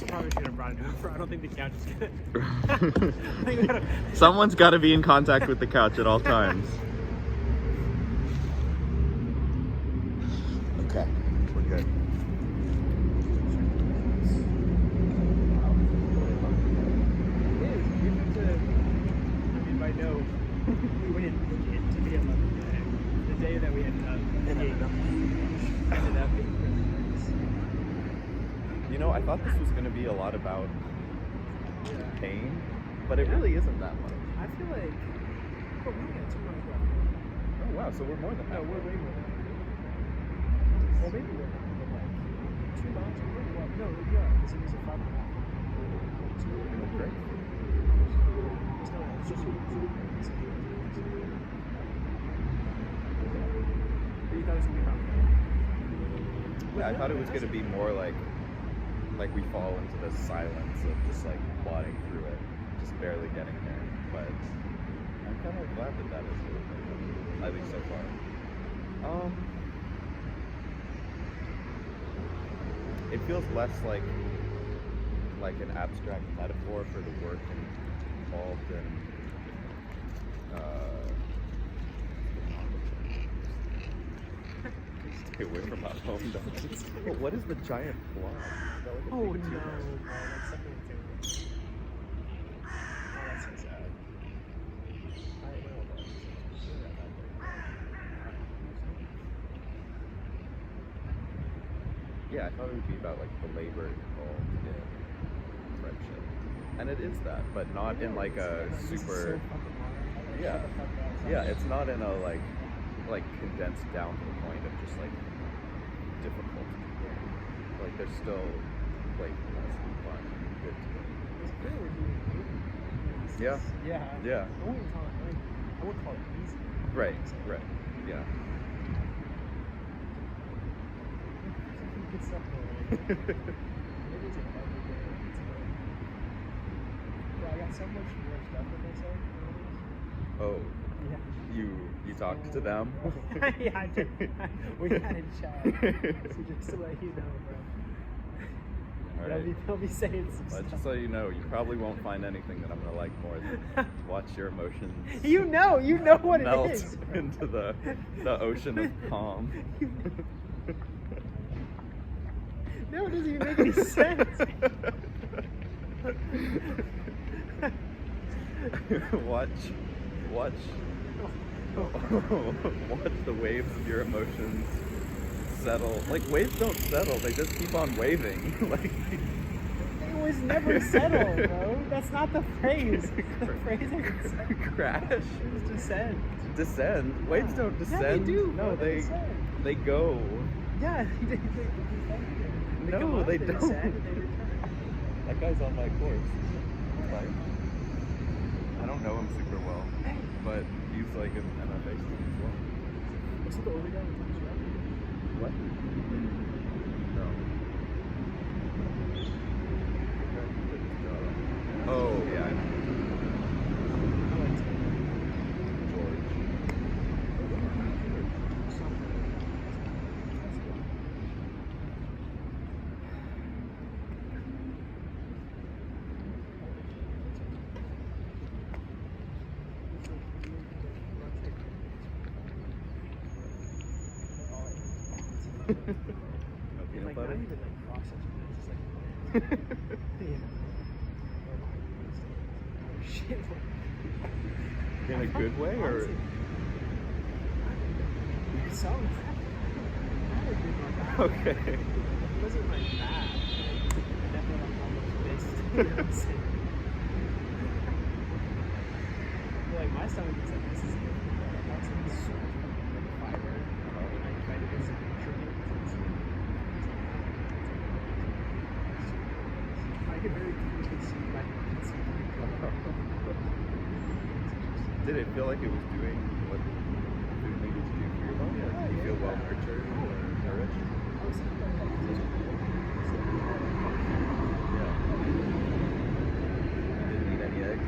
Probably should have brought it over. I don't think the couch is good. I think we gotta... Someone's got to be in contact with the couch at all times. Okay, we're good. I know we went to be the day that we ended up being You know, I thought this was going to be a lot about pain, but it really isn't that much. I feel like we're only at 2 miles left. Oh wow, so we're more than No, that. we're way more than that. Well, maybe we're like 2 miles. Well, no, we are because it was a 5.5. Great. It's just you thought it was gonna be around. Yeah, I thought it was going to be more like we fall into the silence of just like plodding through it, just barely getting there. But I'm kind of glad that is it, at least so far. It feels less like an abstract metaphor for the work involved in stay away from my home. But what is the giant fly? Is that like a Oh big no, tube? bro, that's something to do. Oh, that's so sad. I know, but Yeah, I thought it would be about like the labor involved in friendship, and it is that, but not in like a super. Yeah, yeah, it's not in a like condensed down to the point of just like difficult. Like there's still playfulness and fun and good to it. it's clearly doing good. Yeah. Yeah. Yeah. I wouldn't call it easy. Right. Right. Yeah. Good stuff though. Maybe it's an everyday. Bro, I got so much more stuff with myself. Oh, Yeah. you talked to them? Yeah, I did. We had a chat. So just to let you know, bro. All But right. I'll be saying some Just stuff. so you know, you probably won't find anything that I'm gonna like more than watch your emotions You know what melt it is. Bro. into the ocean of calm. No, it doesn't even make any sense. watch the waves of your emotions settle. Like waves don't settle; they just keep on waving. Like It was never settle, bro. That's not the phrase. The phrase is crash, it was descend. descend. Waves don't descend. Yeah, they do. No, bro. Descend. they go. Yeah, they No, come up, they descend, don't. and they return. That guy's on my course. Like, I don't know him super well, but he's like an MFA student as well. Was it the older guy with the What? No. Oh, yeah, I know. I liked it. George. No peanut Like, butter? not even like processed, but it's just like, you know. Oh, shit. In a good way, or? Some. Okay. It wasn't like bad. I definitely like almost missed. You know what I'm saying? But, like my stomach is like, this is good. My stomach is so much like fiber. And I tried to get some nutrients. I could very clearly see my Did it feel like it was doing what food needed to do for your body? Like, did you feel well nurtured or nourished? Yeah. You didn't eat any eggs?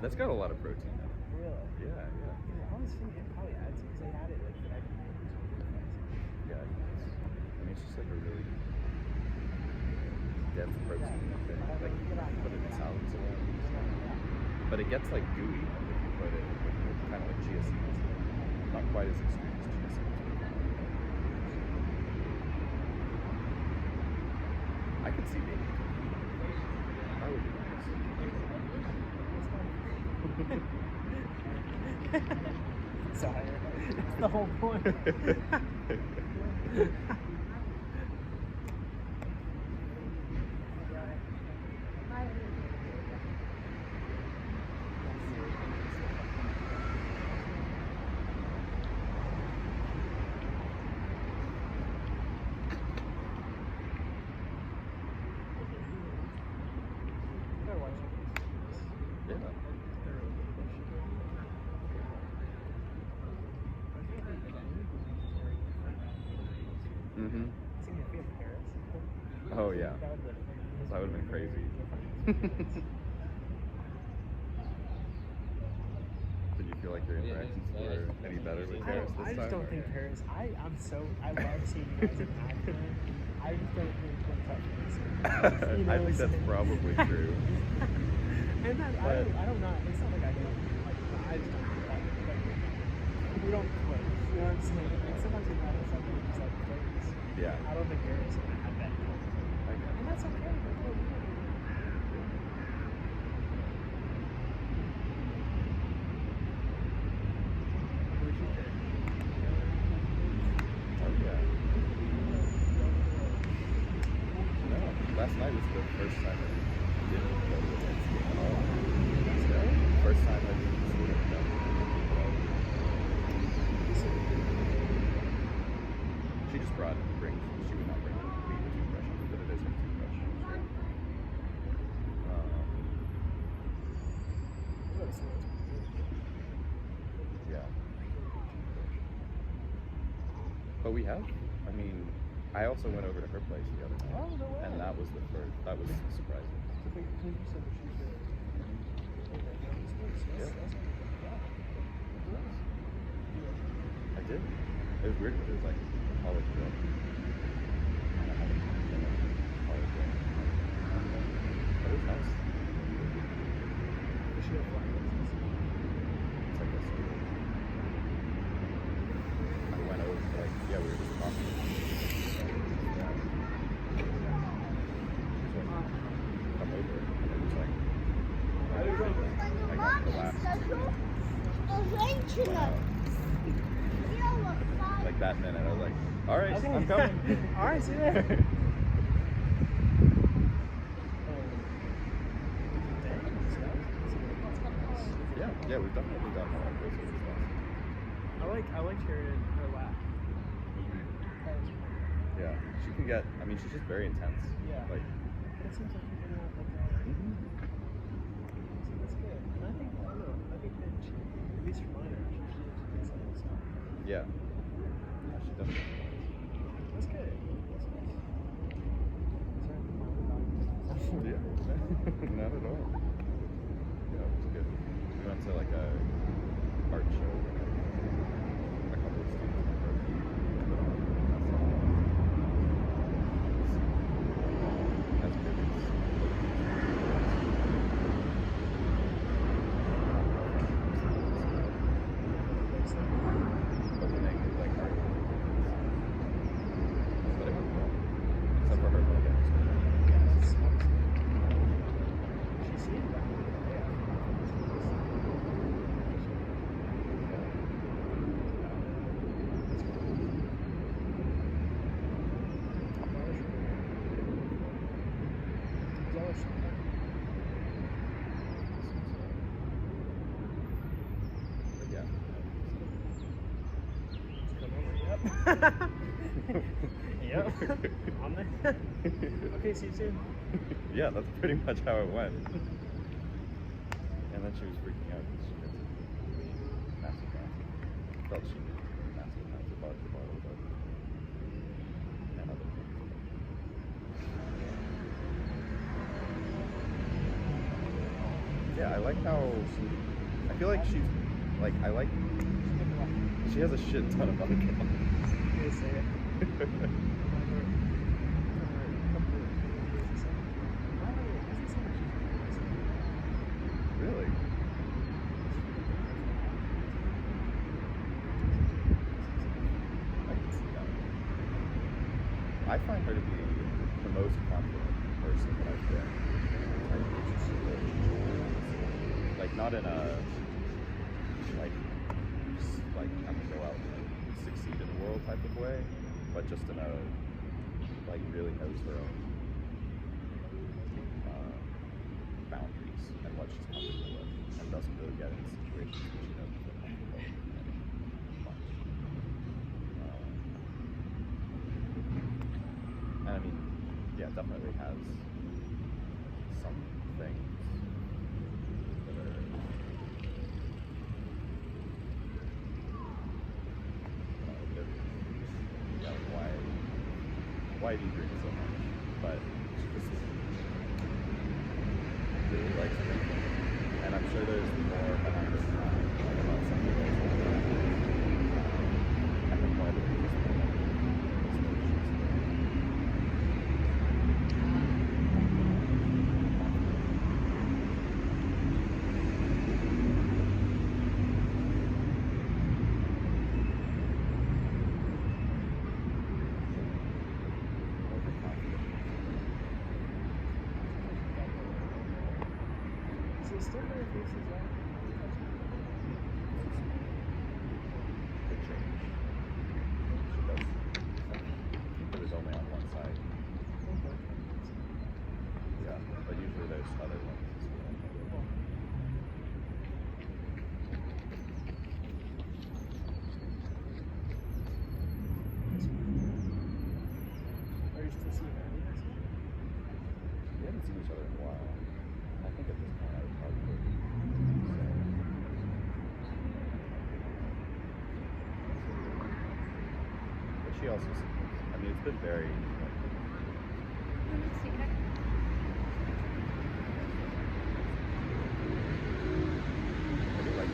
That's got a lot of protein in it. Really? Yeah, yeah. I always think it probably adds because they add it like for every meal. Yeah, I mean, it's just like a really dense protein thing. Like, you can put it in salads a lot. But it gets like gooey if you put it with kind of like chia seeds. Not quite as extreme as chia seeds. I could see baby. That would be nice. Sorry. That's the whole point. Yeah. Mm-hmm. Oh yeah. That would have been crazy. Did you feel like your interactions were any better with Paris this time? I just don't think Paris. I love seeing you guys in action. I just don't think we're touching this. You know, I think that's probably true. And then I don't know. It's not like I don't like. I just don't think that. Like, we don't click. You know what I'm saying? Like sometimes we have something that just like clicks. Yeah. I don't think Paris is gonna have that click. And that's okay. That's what we do. Oh yeah. No, last night was the first time I didn't go to the Nets game at all. Yeah, first time I didn't see it at all. She just brought it. She would not bring me the toothbrush, but it is her toothbrush. Yeah. But we have. I mean, I also went over to her place the other night, Oh, no way. and that was the first. That was surprising. I did. It was weird because it was like college girl. And I haven't been a college girl. But it was nice. It's like a school. I went over, like, yeah, we were just talking. Yeah. She's like, come over. And it was like, I got the last like that minute, I was like, all right, Okay. I'm coming. All right, see you there. Yeah, we've definitely done more of those sort of stuff. I liked hearing her laugh. Yeah, she can get. I mean, she's just very intense. Yeah. Like. But it seems like you can like that. Mhm. So that's good. And I think I don't know. I think that she, at least for mine, she does that stuff. Yeah. Yeah, she definitely. That's good. That's nice. Yeah. Not at all. Yeah, it was good. We went to like a art show. A couple of students went there. As good opening like art. But it went well. Except for her going again. She's seen that. But yeah. Yep. On there. Okay, see you soon. Yeah, that's pretty much how it went. And then she was freaking out because she gets a massive massive. Felt she needed massive vodka bottle, but and other things. Yeah, I like how I feel like she's like she has a shit ton of other people. Really? I can see that. I find her to be the most confident person that I've been. Like not in a like I'm gonna go out and succeed in the world type of way, but just in a like really knows her own boundaries and what she's comfortable with, and doesn't really get in situations where she doesn't feel comfortable in much. And I mean, yeah, definitely has some things that are yeah, why do you drink so much? But she just really likes drinking, and I'm sure there's more behind her mind about some of those. I think one of the biggest she also seems, I mean, it's been very, I do like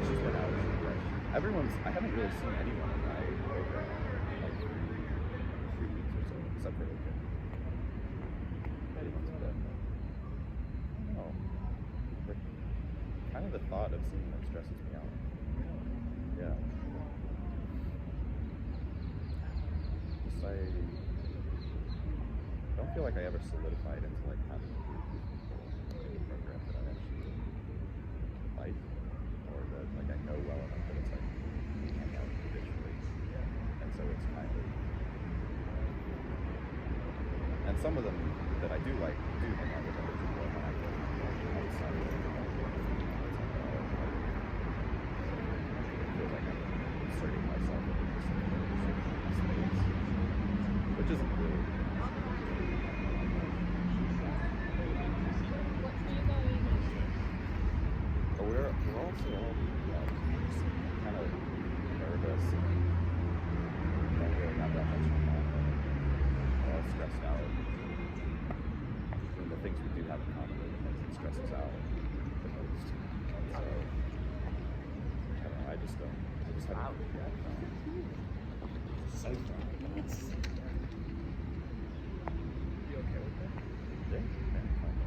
she's been out. I haven't really seen anyone in my program in like 3 weeks or so, except for Lincoln. Everyone's been, I don't know, like, kind of the thought of seeing them stresses me out. Yeah. Just I don't feel like I ever solidified into like having a group of people in the program that I actually like, or that like I know well enough that it's like we hang out habitually, and so it's kind of, and some of them that I do like do hang out with other people, and I go outside of it. It feels like I'm inserting myself into this space, which isn't really. But we're also all kind of nervous and don't really have that much fun. We're all stressed out. And the things we do have in common are the things that stress us out the most. So, I don't know, I just haven't really got so fun. You okay with that? Yeah, I'm fine.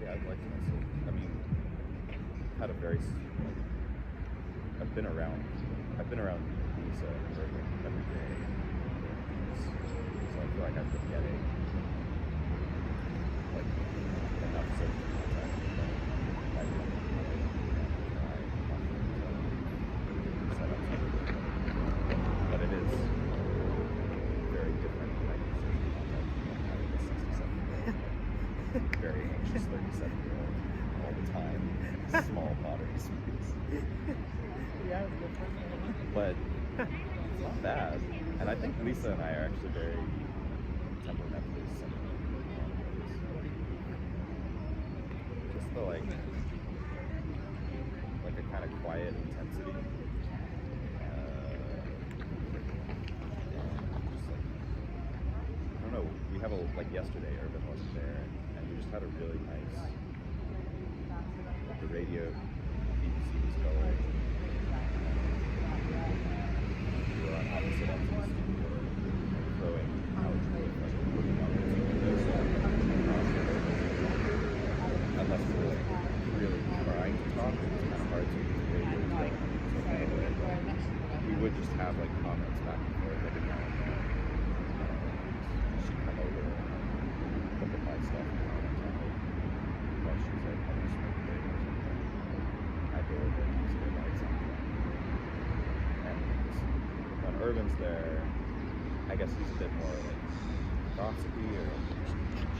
Yeah, I'd like to myself. I mean, had a very, I've been around Lisa every day. So I feel like I've been getting like enough social contact that I don't set up something. But it is very different when I get social contact from having a 67-year-old, very anxious 37-year-old all the time, small pottery space. But it's not bad. And I think Lisa and I are actually very temperamentally similar. the like a kind of quiet intensity. Just like, I don't know. We have like yesterday, Urban wasn't there, and we just had a really nice. The radio, BBC was going. We were on opposite ends of the studio, throwing out with like looking out the windows unless we were like really trying to talk. It was kind of hard to use the radio stuff. So anyway, we would just have like comments back and forth every now and then. She'd come over and look at my stuff and comment on it while she's like having a smoke break or something. I'd go over and just go like something. And when Urban's there, I guess he's a bit more like gossipy or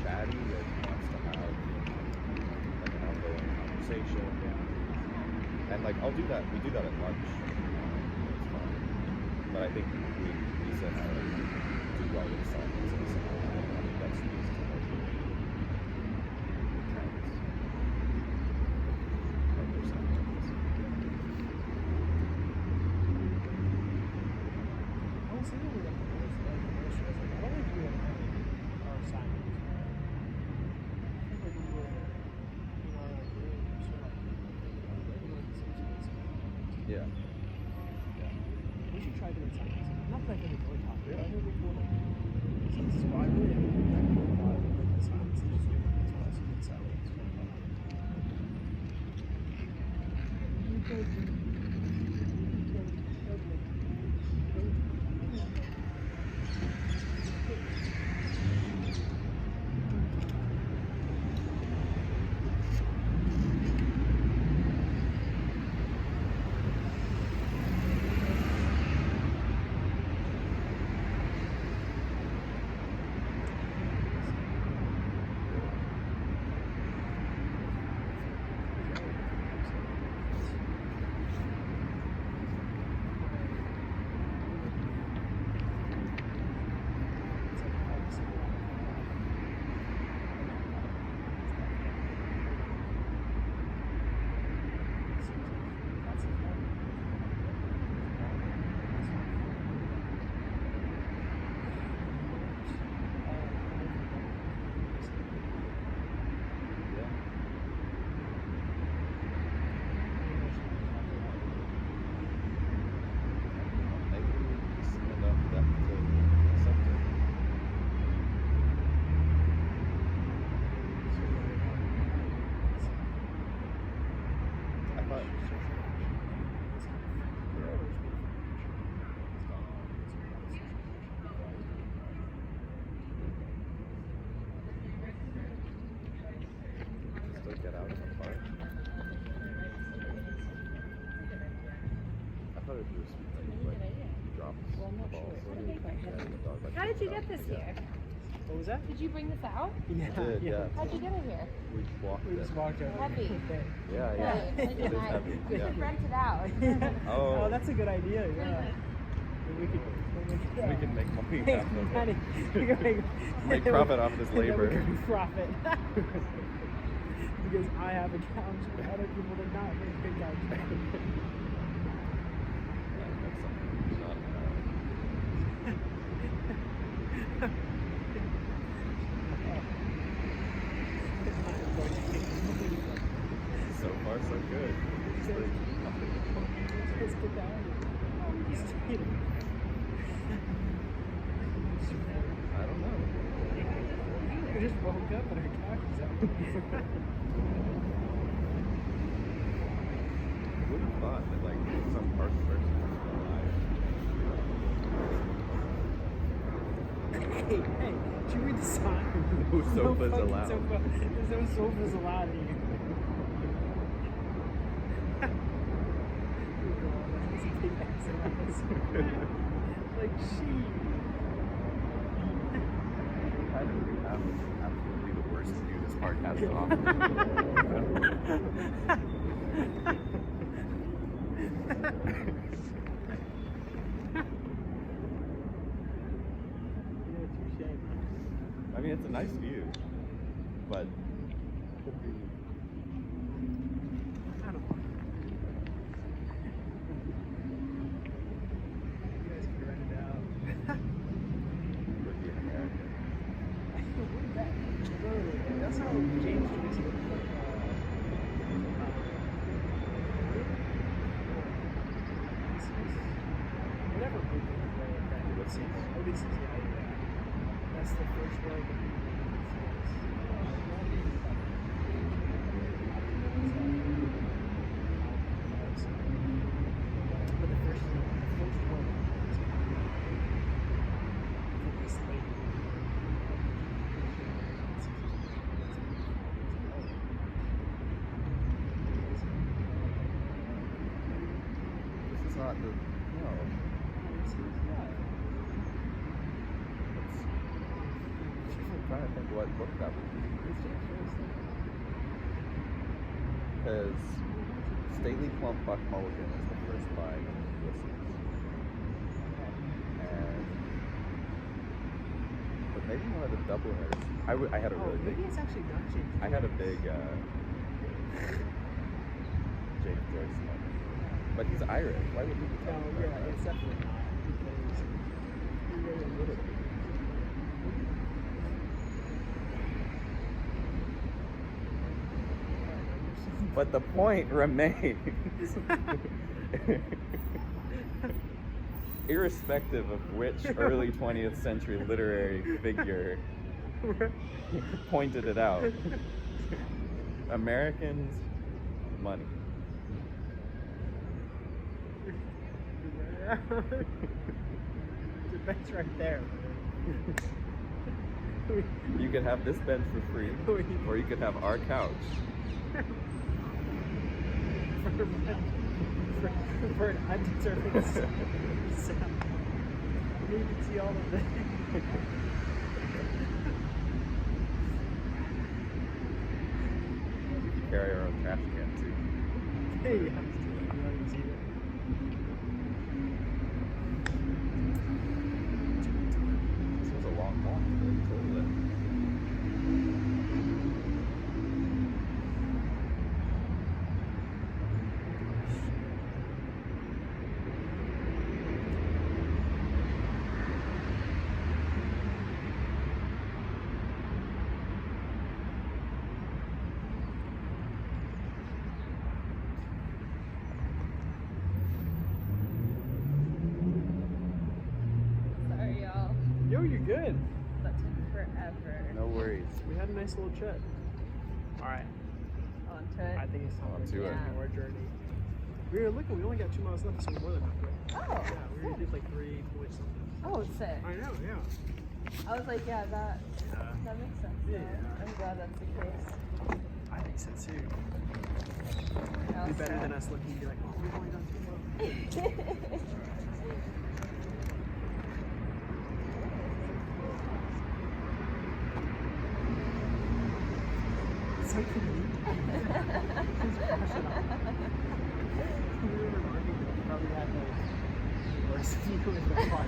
chatty, or he wants to have like an ongoing conversation. And like I'll do that. We do that at lunch. It's fun. But I think we said how to do well with silence and somehow I think that speaks to like the trends of their silence. I was thinking we got the commercial. I was like, I don't think we have our silence. I think like we were in our room, so like, Yeah. we should try doing silence. Not that I think it's really hot, but I think we cool. Since it's why I really have a lot of like the silence and just doing as well as good silence. Get out of the park. I thought it was like drops the ball. How did you get this here? What was that? Did you bring this out? Yeah. Did, yeah. How'd you get it here? We walked We it. just walked over. Heavy. Yeah, Right. yeah. Like It is heavy. We Yeah. should rent it out. Oh, That's a good idea. Yeah. We could. we can make money Make off of money. it. We can Make profit off this and then labor. We can profit. Because I have a couch, but other people did not make good couches. That's something not, so far, so good. Just like nothing. Let's get down. Just, you know. I don't know. We just woke up and our couch is out. Would have thought that like some park person was alive. Hey, did you read the sign? No sofas fucking allowed. sofa. There's no sofas allowed here. Like, she. I know we have absolutely the worst view this park has to offer. I mean, it's a nice view, but Oh, this is that's the first word. But the first word is lady. This is not the. No. I'm trying to think what book that would be. Because Stately Plump Buck Mulligan is the first line of Ulysses. And but maybe one of the doubleheaders. I had a really big. Maybe it's actually not James. I had a big James Joyce moment. But he's Irish. Why would he be No, talking yeah, about that? it's definitely not. Because he really admitted it. But the point remains. Irrespective of which early 20th century literary figure pointed it out, Americans, money. The bench right there. You could have this bench for free, or you could have our couch. For an undetermined sound. You need to see all of it. We could carry our own trash can too. Hey, you want to see it? This was a long walk. Very cool then. Sorry, y'all. Yo, you're good. That took forever. No worries. We had a nice little chat. Alright, Onto it. I think it's time On to to it. continue our journey. We were looking, we only got 2 miles left, so we're more than halfway. Oh, Yeah, we already did like 3 point something. oh, sick. I know, yeah. I was like, yeah, that makes sense. Yeah. I'm glad that's the case. I think so too. Now Be better sad. than us looking and be like, oh, we've only done 2 miles. It's so convenient. Just brush it off. We were in Army, we probably had like worse view in the car.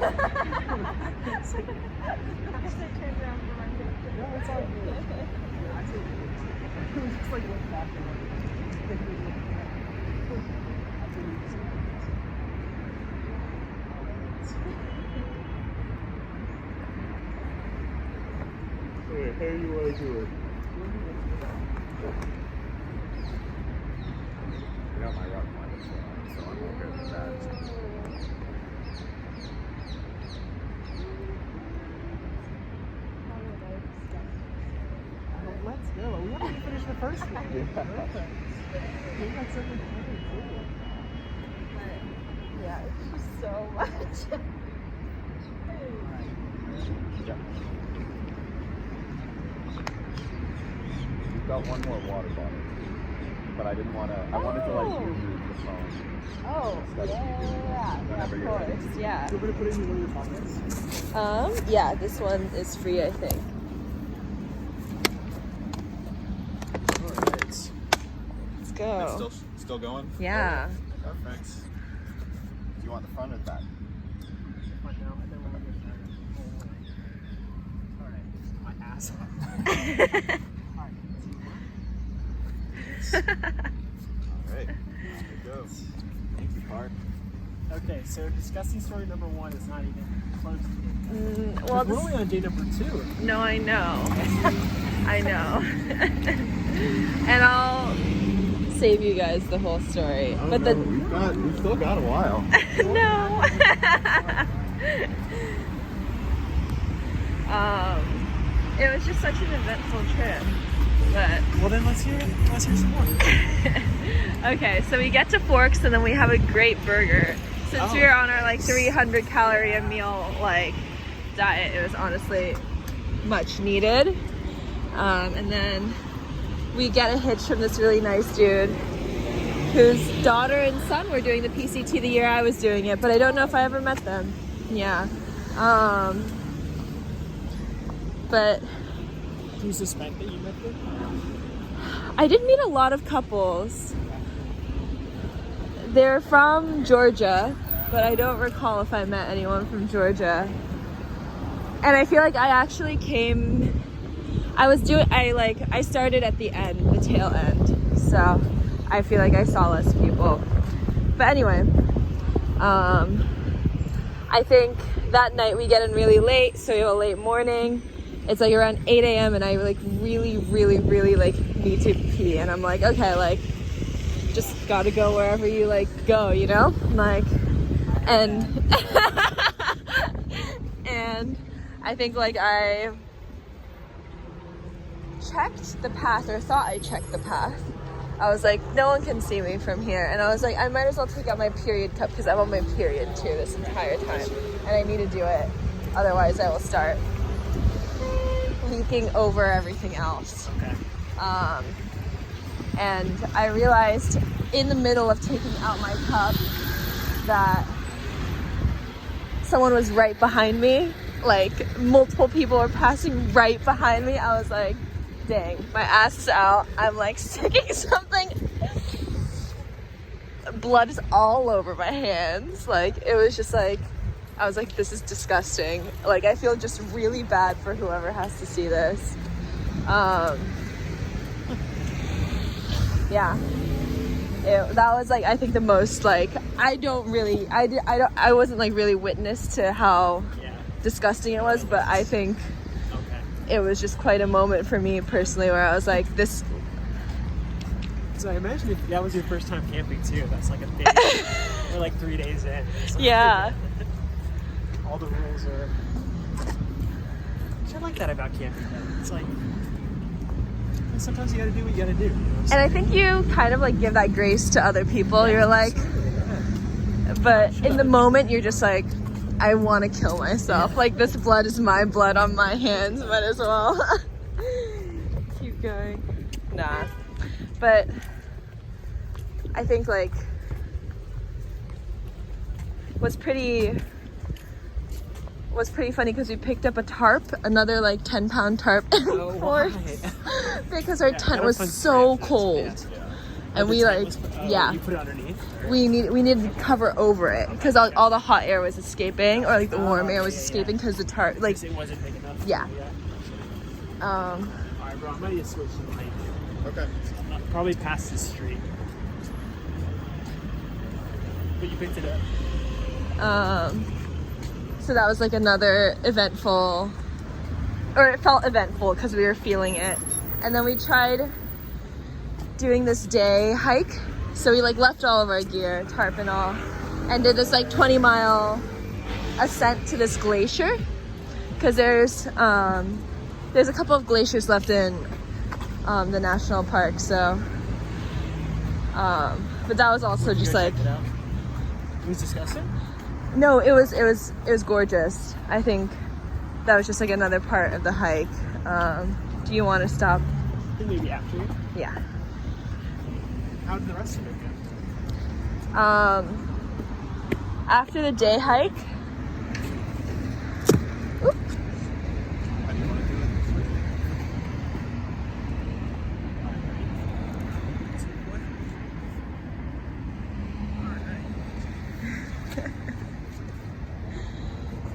It's like, no, it's all good. Yeah, I say it was just like look back and Wait, how do you want to do it? I got my rock climbing still on, so I'm okay with that. let's go. We haven't even finished the first one. Perfect. We got something really cool. Yeah, it's just so much. Yeah. We've got one more water bottle, but I didn't want to. I wanted to like you move the phone. Oh, yeah, Whenever of you're ready. course, yeah. Do you want me to put it in one of your pockets? Yeah, this one is free, I think. Alright. Let's go. Still going? Yeah. Perfect. Do you want the front or the back? Right now, I don't want to get Alright. My ass Alright. Here it goes. Thank you, Park. Okay, so disgusting story number 1 is not even close to it. Well, We're only on day number 2. no, I know. I know. And I'll save you guys the whole story. Oh, but no, we've still got a while. no. It was just such an eventful trip. But Well, then let's hear some more. okay, so we get to Forks and then we have a great burger. Since we were on our like 300 calorie a meal like diet, it was honestly much needed. And then we get a hitch from this really nice dude whose daughter and son were doing the PCT the year I was doing it, but I don't know if I ever met them. Yeah. But Do you suspect that you met them? I did meet a lot of couples. They're from Georgia, but I don't recall if I met anyone from Georgia. And I feel like I actually came, I started at the end, the tail end. So I feel like I saw less people. But anyway, I think that night we get in really late, so we have a late morning. It's like around 8 a.m. and I like really like need to pee. And I'm like, okay, like just gotta go wherever you like go, you know? Like, and and I think like I checked the path, or thought I checked the path. I was like, no one can see me from here. And I was like, I might as well take out my period cup because I'm on my period too this entire time. And I need to do it. Otherwise I will start leaking over everything else. Okay. And I realized in the middle of taking out my cup that someone was right behind me. Like multiple people were passing right behind me. I was like, dang, my ass is out. I'm like sticking something. Blood is all over my hands. Like it was just like, I was like, this is disgusting. Like I feel just really bad for whoever has to see this. Yeah. That was like, I think the most like, I wasn't like really witness to how disgusting it was, but I think it was just quite a moment for me personally where I was like, this. So I imagine if that was your first time camping too, that's like a big, we're like 3 days in. So Yeah. All the rules are. I like that about camping though. It's like, sometimes you gotta do what you gotta do. You know what I'm And saying? I think you kind of like give that grace to other people. You're like, but in the moment you're just like, I want to kill myself. Like this blood is my blood on my hands. Might as well keep going. Nah, but I think like what's pretty funny because we picked up a tarp, another like 10-pound tarp, Why? because our tent that was fun so to cold. expand, And The we tent like, was- yeah. You put it underneath? Or? We needed to cover over it because all the hot air was escaping, or like the warm air was escaping because the tarp, like, It wasn't big enough. yeah. Alright, bro, I'm ready to switch to the hike. Okay. Probably past the street. But you picked it up. So that was like another eventful, or it felt eventful because we were feeling it. And then we tried doing this day hike. So we like left all of our gear, tarp and all, and did this like 20-mile ascent to this glacier. Cause there's a couple of glaciers left in the national park. So, but that was also just like, It was disgusting? no, it was gorgeous. I think that was just like another part of the hike. Do you want to stop? I think maybe after. Yeah. How did the rest of it go?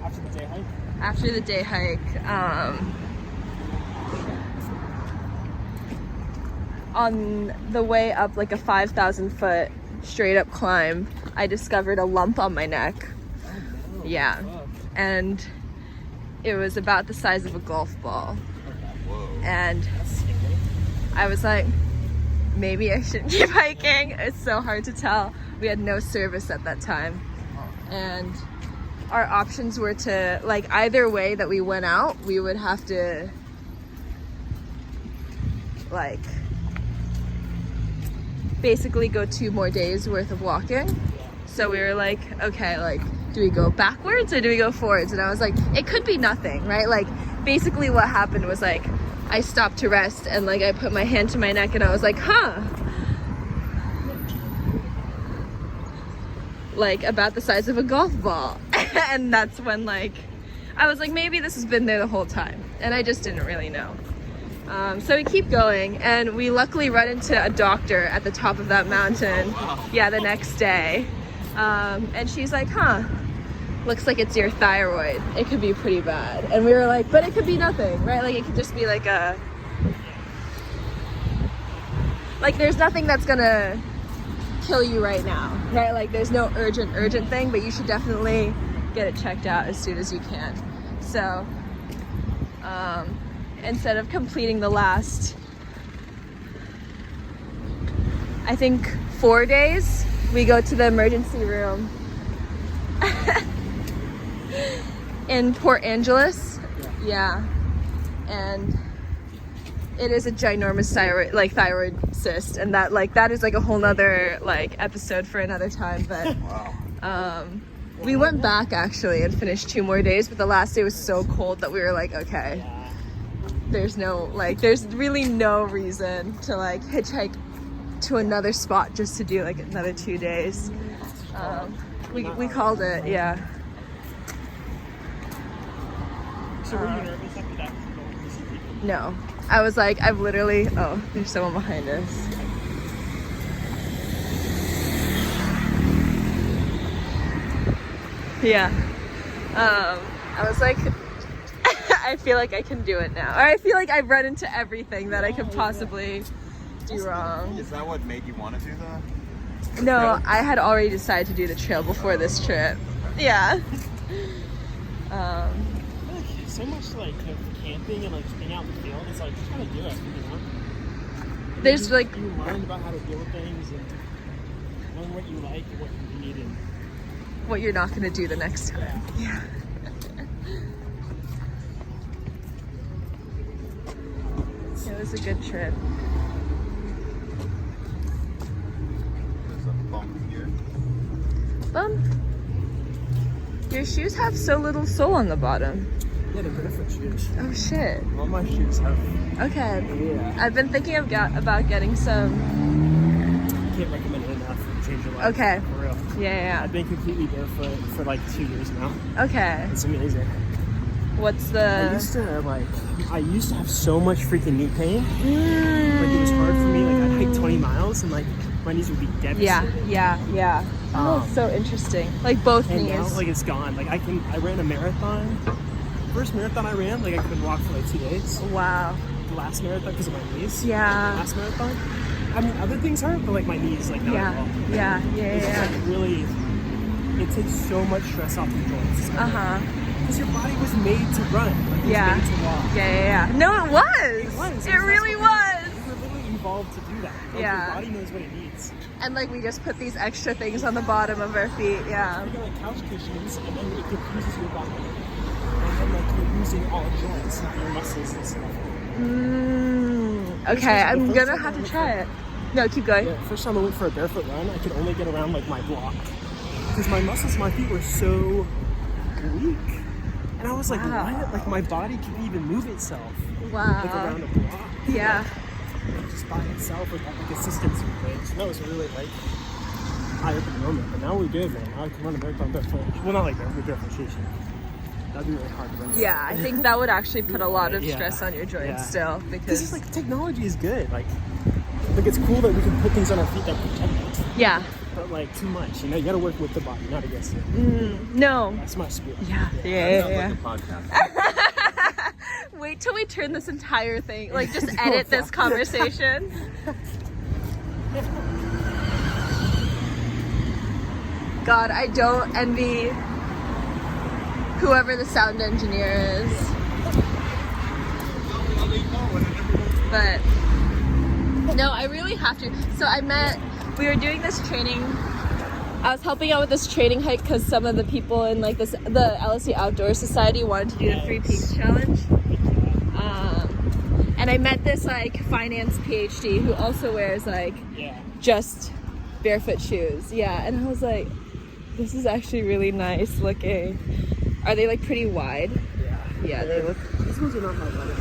After the day hike, after the day hike, on the way up like a 5,000-foot straight up climb, I discovered a lump on my neck. Yeah. And it was about the size of a golf ball. And I was like, maybe I shouldn't keep hiking. It's so hard to tell. We had no service at that time. And our options were to, like, either way that we went out, we would have to, like, basically go 2 more days worth of walking. So we were like, okay, like, do we go backwards or do we go forwards? And I was like, it could be nothing, right? Like, basically what happened was, like, I stopped to rest and, like, I put my hand to my neck and I was like, huh, like, about the size of a golf ball. And that's when, like, I was like, maybe this has been there the whole time, and I just didn't really know. So we keep going, and we luckily run into a doctor at the top of that mountain. Yeah, the next day. And she's like, huh, looks like it's your thyroid. It could be pretty bad. And we were like, but it could be nothing, right? Like, it could just be like a, like, there's nothing that's gonna kill you right now, right? Like, there's no urgent thing, but you should definitely get it checked out as soon as you can. So instead of completing the last, I think 4 days, we go to the emergency room in Port Angeles. Yeah. And it is a ginormous thyroid cyst, and that is like a whole nother like episode for another time. But we went back actually and finished 2 more days, but the last day was so cold that we were like, okay, there's really no reason to like hitchhike to another spot just to do like another 2 days. We called it, yeah. So were you nervous after that? No. I was like, I've literally, oh, there's someone behind us. Yeah. I was like, I feel like I can do it now. Or I feel like I've run into everything that I could possibly do wrong. Is that what made you want to do that? No, I had already decided to do the trail before this trip. Yeah. So much like camping and like just being out in the field, it's like just gotta do it, you know? There's like, you learn about how to deal with things and learn what you like and what you need and what you're not going to do the next time. Yeah. It was a good trip. There's a bump here. Bump. Your shoes have so little sole on the bottom. yeah, they're Deptford shoes. Oh shit. All my shoes have. Okay. Yeah. I've been thinking about getting some. Can't recommend it enough. Change your life. Okay. For real. Yeah, I've been completely barefoot for like 2 years now. yeah. Okay. It's amazing. What's I the? used to have so much freaking knee pain. Like it was hard for me. Like I'd hike 20 miles and like my knees would be devastated. Yeah. Oh, so interesting. Like both And knees. now like it's gone. Like I ran a marathon. First marathon I ran, like I couldn't walk for like 2 days. Wow. The last marathon because of my knees. Yeah. Last marathon. I mean, other things hurt, but like my knees, like not at all. Yeah. It's just, like really, it takes so much stress off your joints. Because your body was made to run. Like, it was Yeah. made to walk. Yeah. No, it was. It was. It really was. You were literally evolved to do that. Like, Yeah. Your body knows what it needs. And like we just put these extra things on the bottom of our feet. Yeah. You get like couch cushions, and then it confuses your body. And then like you're using all joints, not your muscles and stuff. Okay, I'm gonna have to try it. No, keep going. Yeah, first time I went for a barefoot run, I could only get around like my block. Because my muscles, my feet were so weak. And I was like, Wow. what? Like my body can even move itself. Like Wow. around a block. Yeah. Just by itself without like assistance and things. So that was really like eye-opening moment. But now we're good, man. Now I can run a marathon barefoot. Well, not like barefoot shoes. That'd be really hard to run. Yeah, I think that would actually put a lot of Yeah. stress on your joints Yeah. still Because it's because like technology is good. Like it's cool that we can put things on our feet that protect us. yeah. But like too much, you know, you gotta work with the body, not against it. No. That's my spirit. Yeah. Podcast. Wait till we turn this entire thing, like just edit this conversation. God, I don't envy whoever the sound engineer is. But no, I really have to. So we were doing this training I was helping out with this training hike because some of the people in like the LSE Outdoor Society wanted to do the 3 Peaks Challenge. And I met this like finance PhD who also wears like just barefoot shoes. Yeah, and I was like, this is actually really nice looking. Are they like pretty wide? Yeah, they look. These ones are not my leather.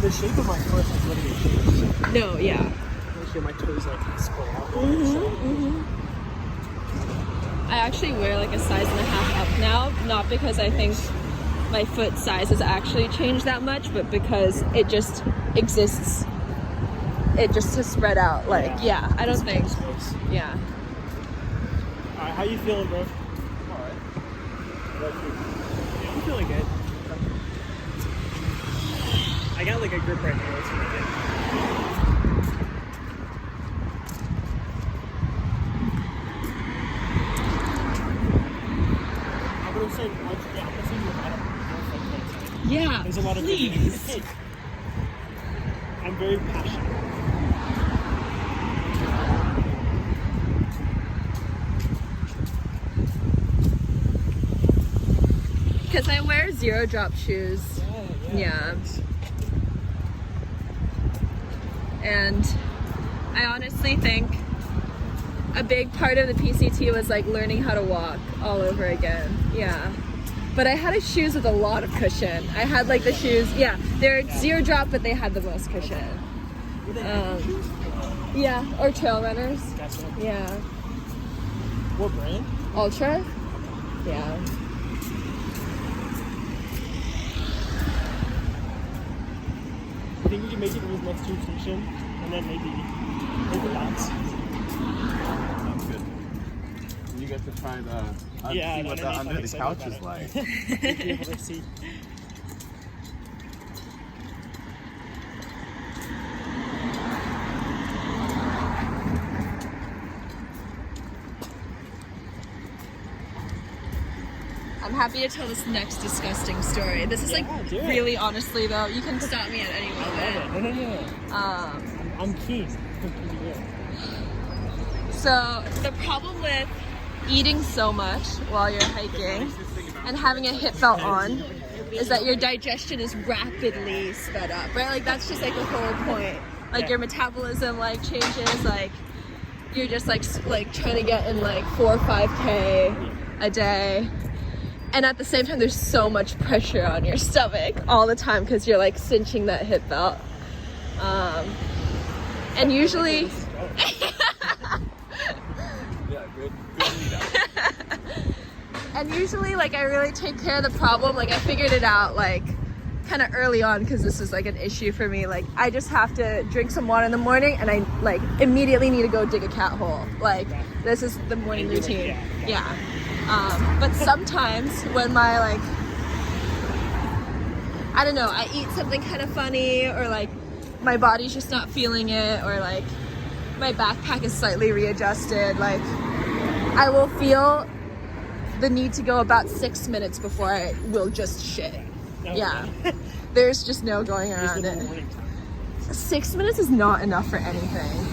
The shape of my foot is literally changed. No, yeah. Actually, my toes like spread out. I actually wear like a size and a half up now, not because I think my foot size has actually changed that much, but because it just exists. It just has spread out. Like, yeah, I don't think. Yeah. Alright, how you feeling, bro? Alright. I'm feeling good. I got like a grip right now. It's really good. I would have said, I'm saying you had a Yeah. There's a lot of please. I'm very passionate. Because I wear 0 drop shoes. Yeah. And I honestly think a big part of the PCT was like learning how to walk all over again. Yeah. But I had shoes with a lot of cushion. I had like the shoes, they're 0 drop, but they had the most cushion. Yeah, or trail runners. Yeah. What brand? Ultra? Yeah. I think we can make it to this next tube station and then maybe bounce. Sounds good. You get to try the see what the under the couch is like. Be able to see. I'm happy to tell this next disgusting story. This is really honestly though, you can stop me at any moment. No. I'm keen. So the problem with eating so much while you're hiking and having a hip belt on is that your digestion is rapidly sped up, right? Like that's just like the whole point. Like your metabolism like changes, like you're just like trying to get in like 4 or 5K a day. And at the same time, there's so much pressure on your stomach all the time because you're like cinching that hip belt. And usually, and usually like I really take care of the problem. Like I figured it out like kind of early on because this was like an issue for me. Like I just have to drink some water in the morning and I like immediately need to go dig a cat hole. Like this is the morning routine. Yeah. But sometimes when my like, I don't know, I eat something kind of funny or like my body's just not feeling it or like my backpack is slightly readjusted, like I will feel the need to go about 6 minutes before I will just shit. Yeah. There's just no going around it. 6 minutes is not enough for anything.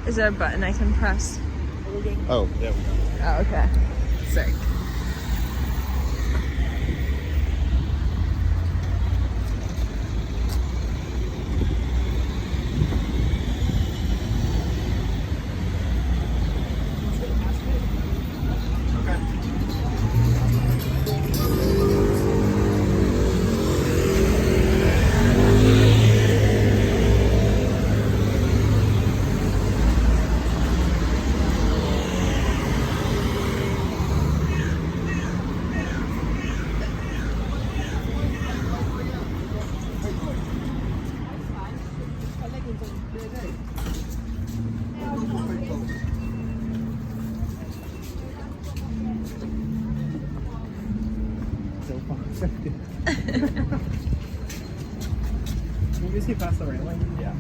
Is there a button I can press? Oh, there we go. Oh, okay. Sick. Can you see past the railing? Yeah.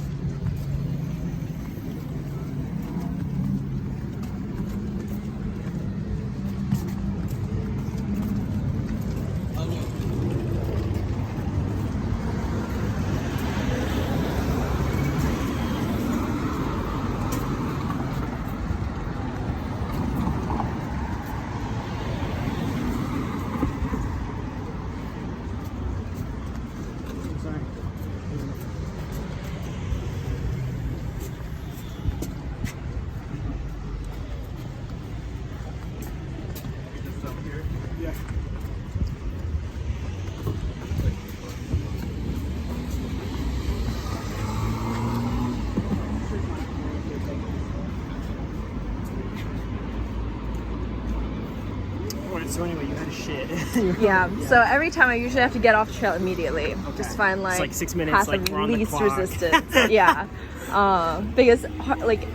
Sorry. Yeah. Alright, so anyway, you had a shit. Yeah. So every time I usually have to get off the trail immediately. Just find It's like, like 6 minutes, path like, of we're on the least clock. resistance. Yeah. Because like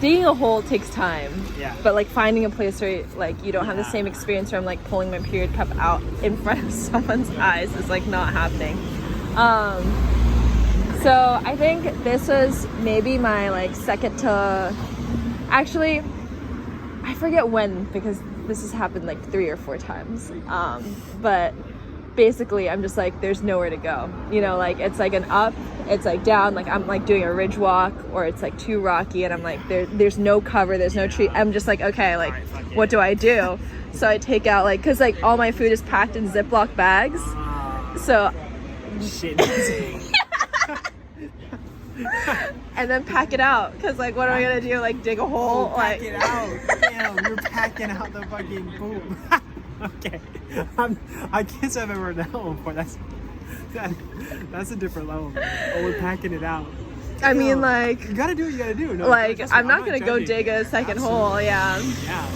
digging a hole takes time. Yeah. But like finding a place where like you don't have the same experience where I'm like pulling my period cup out in front of someone's eyes is like not happening. So I think this was maybe my like second to, actually I forget when, because this has happened like 3 or 4 times. But basically I'm just like, there's nowhere to go. You know, like it's like an up, it's like down, like I'm like doing a ridge walk, or it's like too rocky and I'm like, there's no cover, there's no tree. I'm just like, okay, like what do I do? So I take out like, cause like all my food is packed in Ziploc bags. So Shit. and then pack it out, because like what am I gonna do, like dig a hole? Pack Like it out. Damn, you're packing out the fucking poop. Okay. I guess I've ever heard that one before. That's a different level. Oh, we're packing it out. I mean, like You gotta do what you gotta do. No, like trust me, I'm not gonna go judging. dig a second Absolutely. hole. Yeah, Yeah.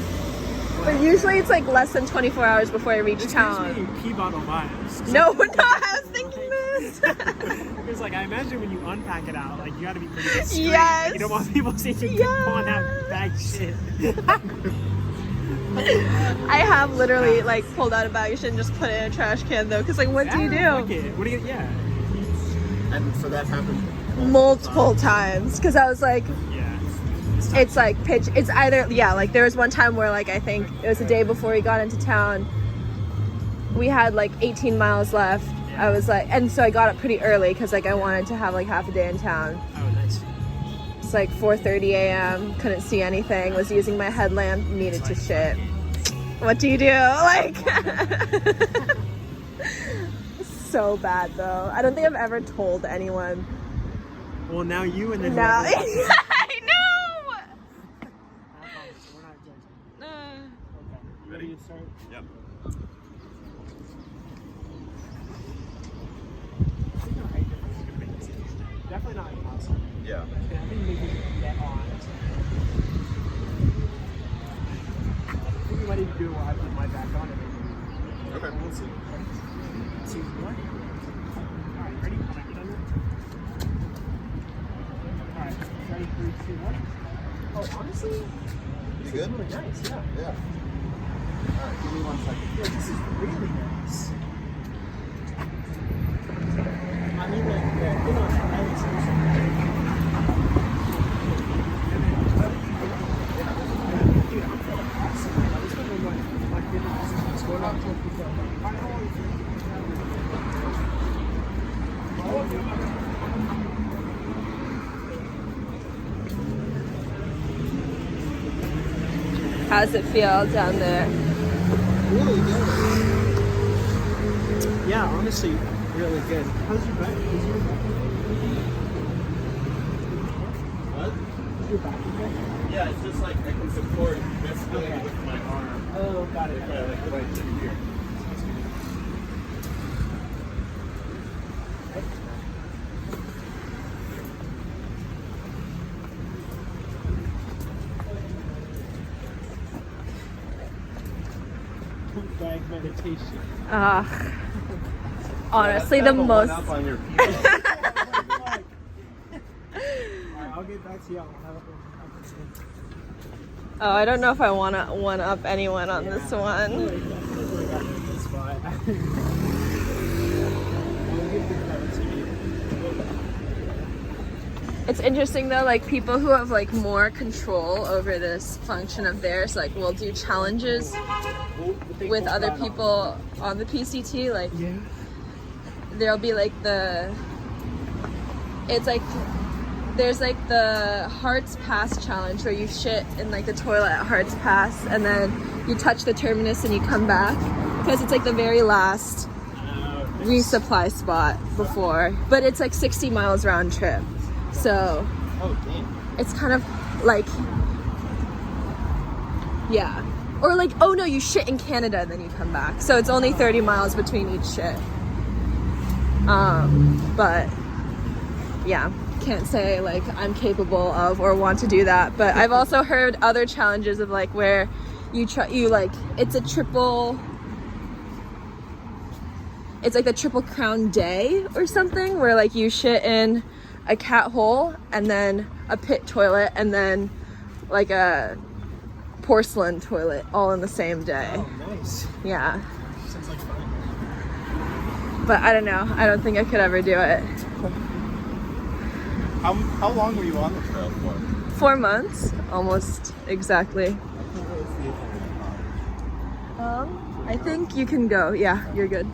but usually it's like less than 24 hours before I reach This town. gives me pea bottle vibes. No, no, I was thinking this. Because like I imagine when you unpack it out, like you gotta be pretty discreet. Yes. Like, you don't want people seeing you Yes. pulling out bag shit. I have literally like pulled out a bag of shit and just put it in a trash can though, because like what do you Fuck do? it. What do you? Yeah. And so that happened Multiple times, because I was like, Yeah. it's like pitch. It's either like there was one time where like I think it was the day before we got into town. We had like 18 miles left. I was like, and so I got up pretty early because like I wanted to have like half a day in town. Oh, nice. It's like 4:30 a.m. Couldn't see anything. Was using my headlamp. Needed to shit. What do you do? Like, so bad though. I don't think I've ever told anyone. Well, now you and then Now whoever else. I know. We're not judging. Okay. Ready to start? Yep. Definitely not impossible. Yeah. I think maybe get on. I think we might need to do it while I put my back on it. Okay, we'll see. See what? Alright, ready? Can I get under it? Alright, ready? 3, 2, 1. Oh, honestly, You this good? is really nice, yeah. Yeah. Alright, give me 1 second. Yeah, this is really nice. I mean, like, yeah, you know, I would say How's it feel down there? Really good. yeah, honestly, really good. How's your back? Is your back What? Is your back okay? Yeah, it's just like I can support this thing with my arm. Oh, got it. If I like right through here. Bag meditation. Honestly, That's the kind of a most. one-up on your feet. Alright, I'll get back to y'all. Oh, I don't know if I want to one up anyone on this one. I feel like I got this spot. It's interesting though, like people who have like more control over this function of theirs, like will do challenges with other people on the PCT. Like there'll be like there's like the Hearts Pass challenge where you shit in like the toilet at Hearts Pass and then you touch the terminus and you come back because it's like the very last resupply spot before, but it's like 60 miles round trip, so it's kind of like, yeah, or like, oh no, you shit in Canada and then you come back, so it's only 30 miles between each shit. But yeah, can't say like I'm capable of or want to do that, but I've also heard other challenges of like where it's like the Triple Crown Day or something, where like you shit in a cat hole and then a pit toilet and then like a porcelain toilet all in the same day. Oh, nice. Yeah. Sounds like fun. But I don't know. I don't think I could ever do it. How long were you on the trail for? 4 months, almost exactly. I think you can go. Yeah, you're good.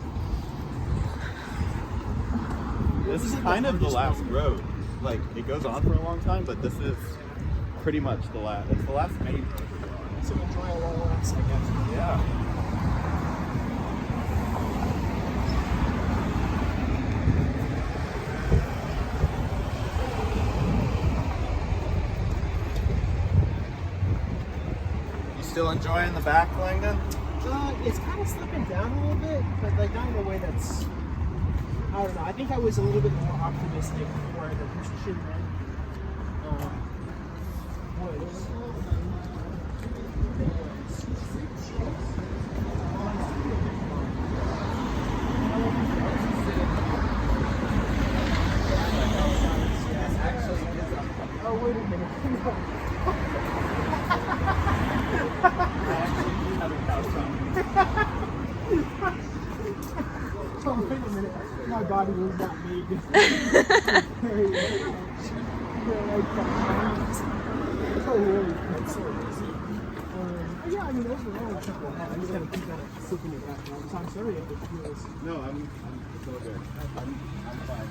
This is kind of the last road. Like, it goes on for a long time, but this is pretty much the last. It's the last main road. So enjoy a long rest, I guess. Yeah. You still enjoying the back, Langdon? It's kind of slipping down a little bit, but like not in a way that's, I don't know. I think I was a little bit more optimistic before the position then. Oh, wait a minute. Oh, wait a minute. My body was not made to carry it. Oh, really? That's so easy. Yeah, I mean, overall, it's not bad. I just gotta keep that slipping it back down. So I'm sorry if it feels. No, it's all good. I'm fine.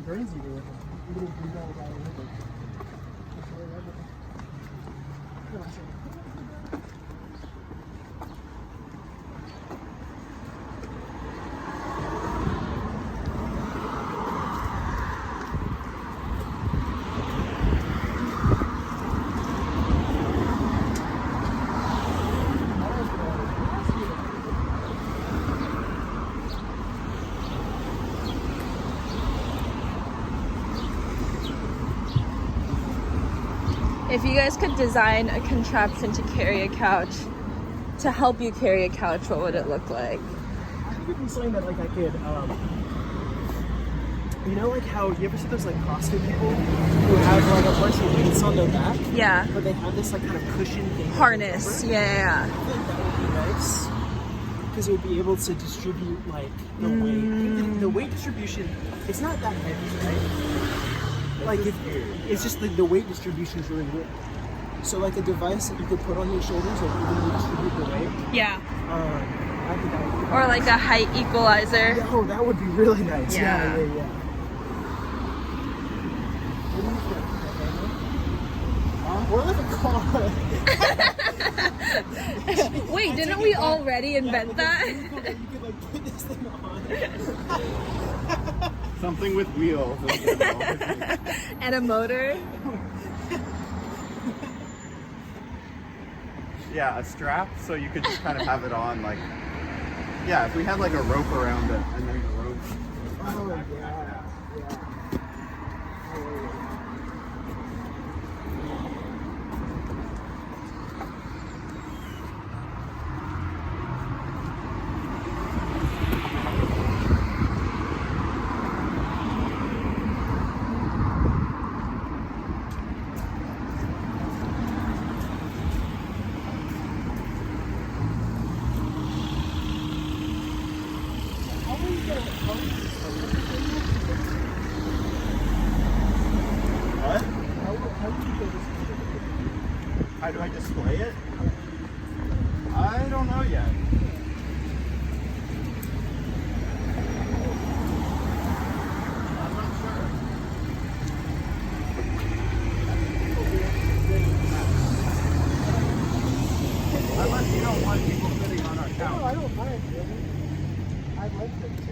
Crazy, dude. Little blue ball by the river. If you guys could design a contraption to carry a couch, to help you carry a couch, what would it look like? I think it'd be something that like I could, you know, like how you ever see those like CrossFit people who have like a bunch of weights on their back, Yeah. but they have this like kind of cushion thing. Harness. Yeah. I think that would be nice because it would be able to distribute like the weight. I think the weight distribution, it's not that heavy, right? Like it's just the weight distribution is really weird. So like a device that you could put on your shoulders that even distribute the weight. Yeah. I think that would be Or like a height equalizer. Yeah, oh, that would be really nice. Yeah. Yeah. Or like a car. Wait, didn't we already invent that? You could like put this thing on. Something with wheels. And a motor? Yeah, a strap, so you could just kind of have it on, like, yeah, if we had like a rope around it, and then the rope. Oh, yeah. How do I display it? I don't know yet. I'm not sure. Unless you don't want people sitting on our couch. No, I don't mind, really. I'd like them to.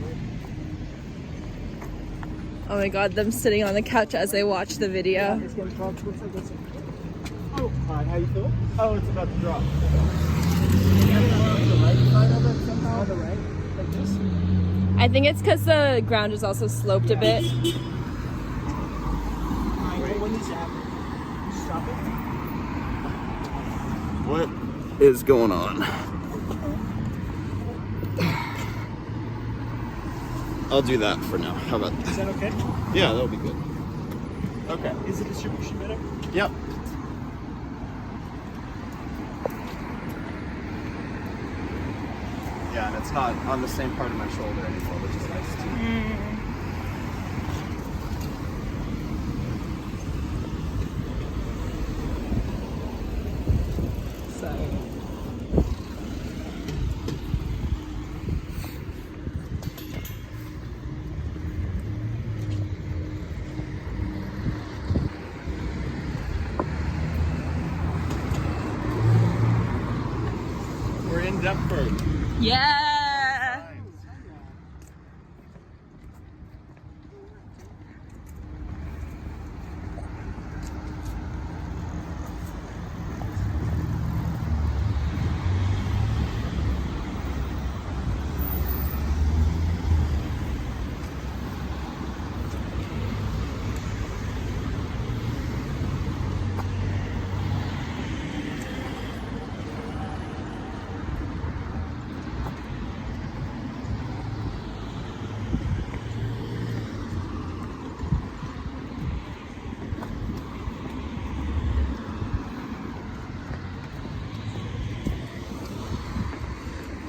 Oh my god, them sitting on the couch as they watch the video. It's getting bumped. Looks like it's... Oh, hi, how you feel? Oh, it's about to drop. On the right side of it somehow? On the right? Like this? I think it's because the ground is also sloped a bit. Alright, when does that stop it? What is going on? I'll do that for now. How about Is that? that okay? Yeah, that'll be good. Okay. Is the distribution better? Yep. Yeah, and it's not on the same part of my shoulder anymore, which is nice too. We're in Deptford. Yeah!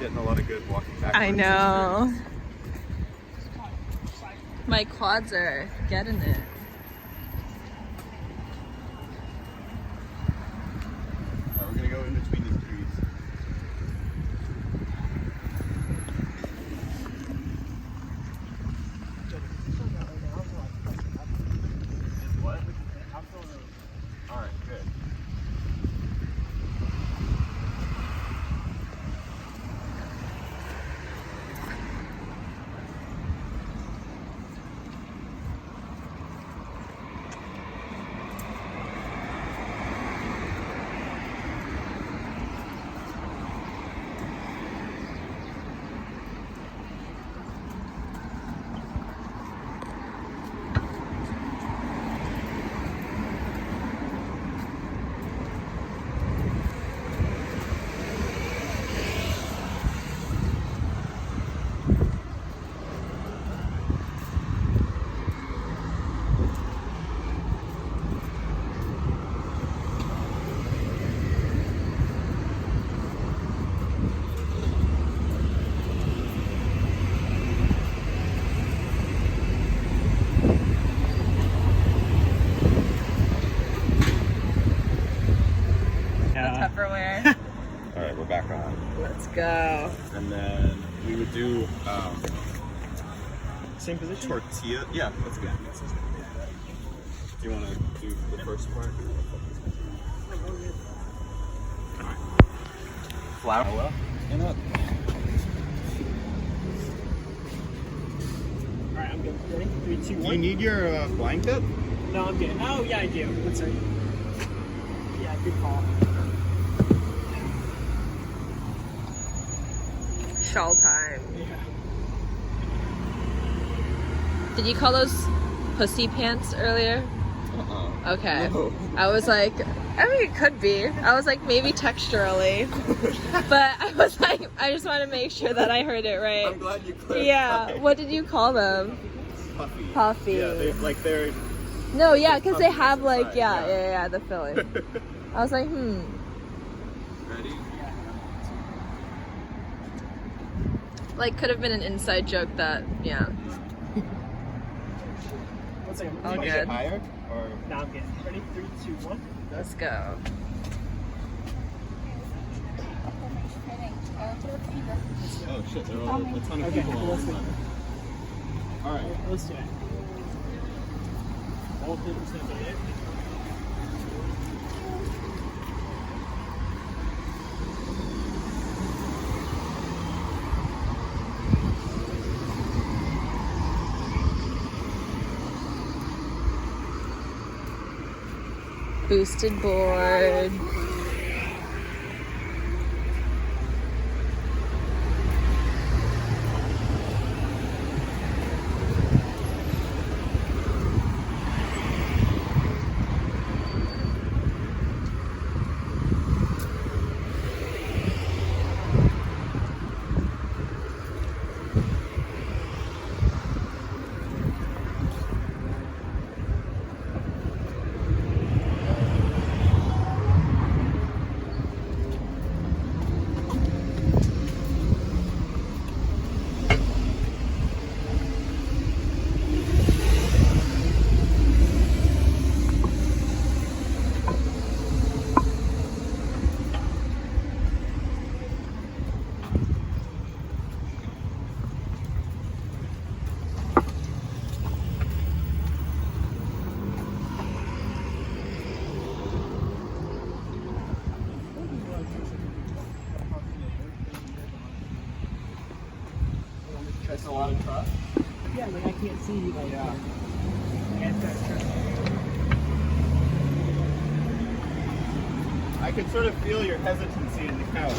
Getting a lot of good walking back. I know. My quads are getting it. We're gonna go in between these trees. What? All right, good. Tupperware. All right, we're back on. Let's go. And then we would do Same position? tortilla. Yeah, that's good. Do you want to do the first part? Flour in it. Alright, I'm good. Ready? 3, 2, 1. Do you need your blanket? No, I'm good. Oh, yeah, I do. One second. Yeah, good call. Shawl time. Yeah. Did you call those pussy pants earlier? Okay. No. I was like, I mean, it could be. I was like, maybe texturally. But I was like, I just want to make sure that I heard it right. I'm glad you clarified. Yeah. What did you call them? Puffy. Puffy. Yeah, they're No, yeah, because they puffy have like, inside, yeah, the filling. I was like, Ready? Like, could have been an inside joke that, yeah. One second. All Wanna good. get higher? Or Now I'm good. Ready? 3, 2, 1. Let's go. oh shit, there are a ton of Okay, people all let's the do it. time. All right. Let's do it. All 50% of it. Boosted board. That's a lot of trust. Yeah, like I can't see like at that trust. I can sort of feel your hesitancy in the couch.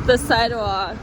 The sidewalk.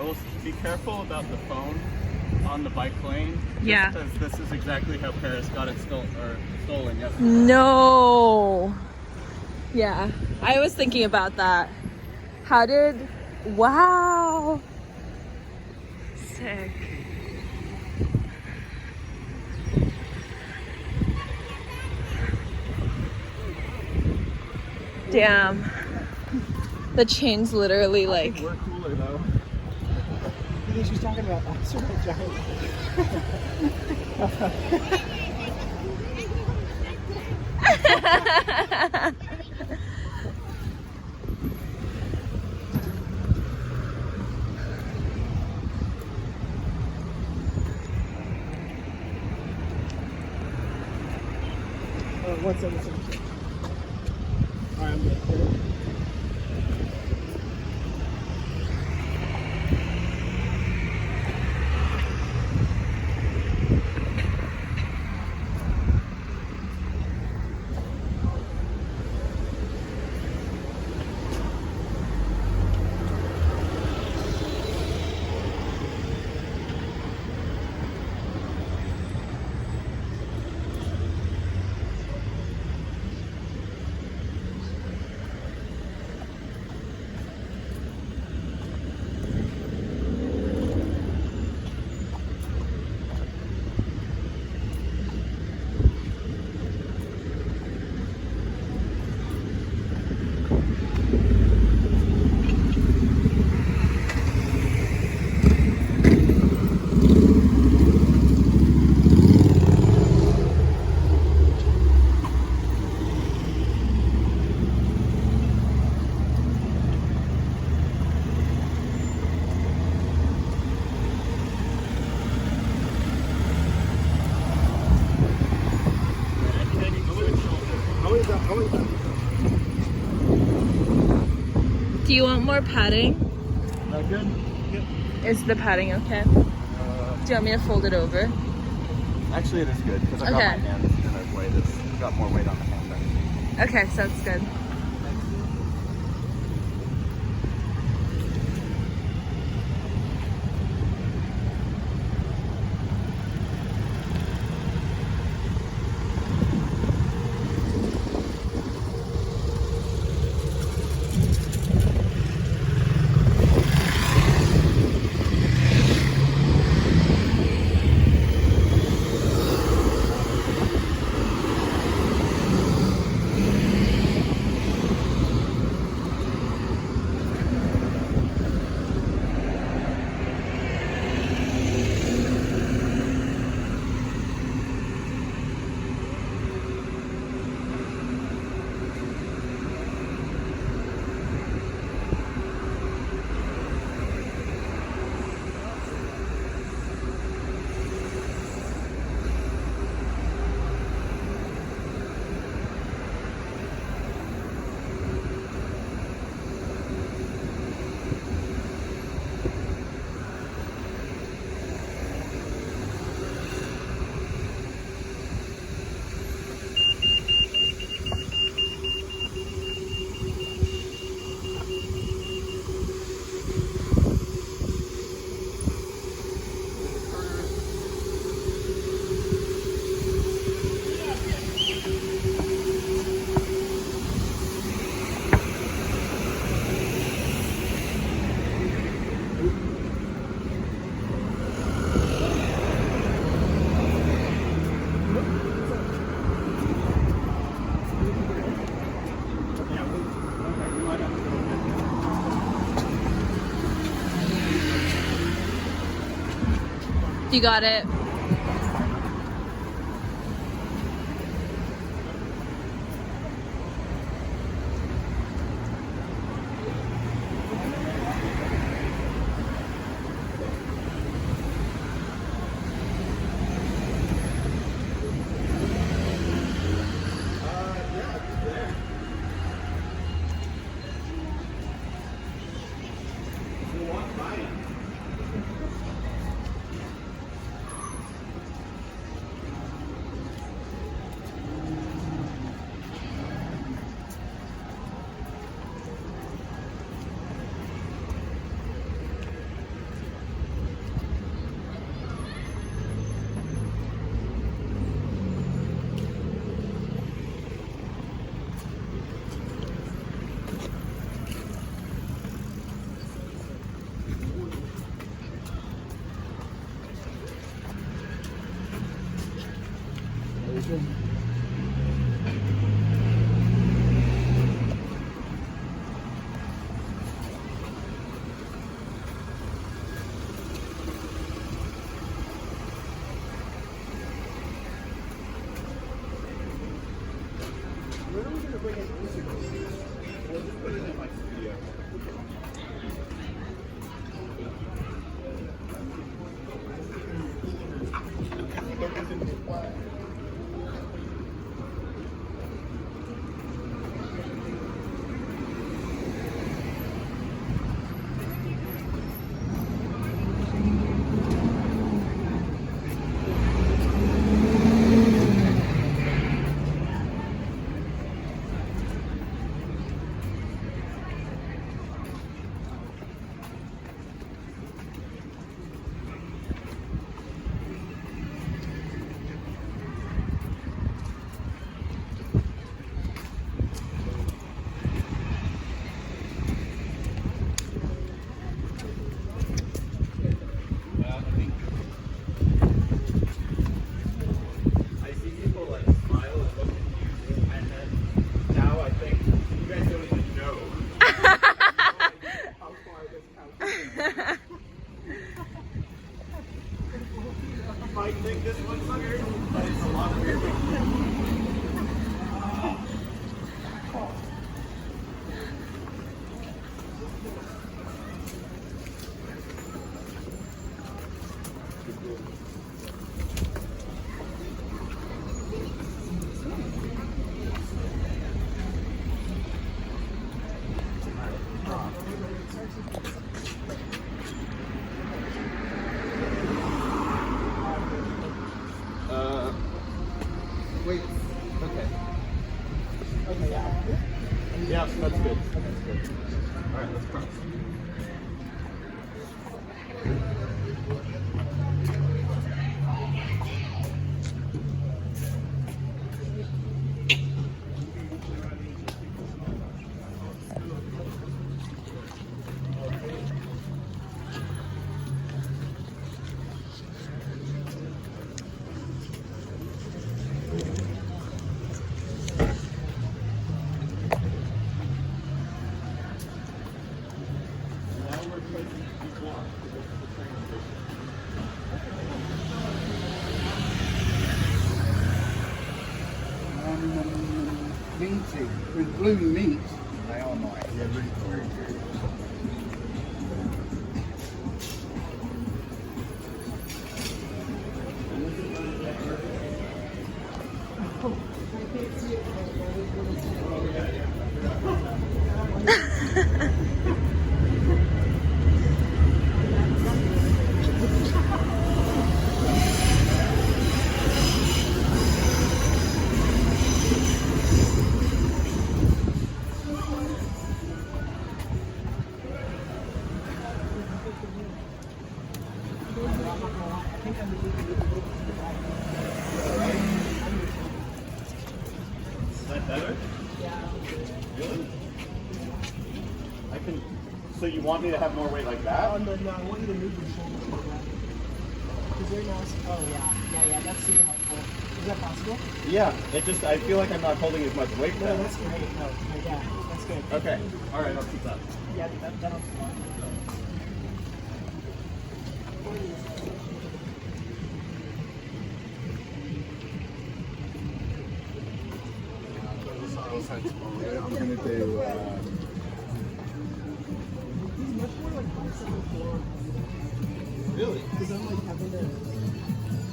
I will be careful about the phone on the bike lane. Yeah. Because this is exactly how Paris got it stolen yesterday. No. Yeah, I was thinking about that. Wow. Sick. Damn. The chain's literally like. We're cooler though. I think she's talking about Officer Giant. What's up? Alright, I'm good. Do you want more padding? That good? Is the padding okay? Do you want me to fold it over? Actually, it is good because I got Okay. my hand in a way that's got more weight on the hand. Okay, sounds good. You got it. question. Where are we gonna bring it? We'll just put it in my studio. I see people like smile and look at you, and then now I think you guys don't even know how far this couch is. I think this one's weird, but it's a lot of weird. Wait. Okay. Okay, yeah. Yeah, that's good. That's good. All right, let's cross. Meaty, with blue meat. They are nice. Yeah, very good. Is that better? Yeah. Really? I can. So you want me to have more weight like that? Oh, no, I want you to move your shoulders like that. Because right now, oh yeah, that's super helpful. Is that possible? Yeah. It just. I feel like I'm not holding as much weight No, then. that's great. No, yeah, that's good. Okay. All right. I'll keep that. Yeah, that'll fine. I'm going to do. He's much more like bicycle forward. Really? Because I'm like having to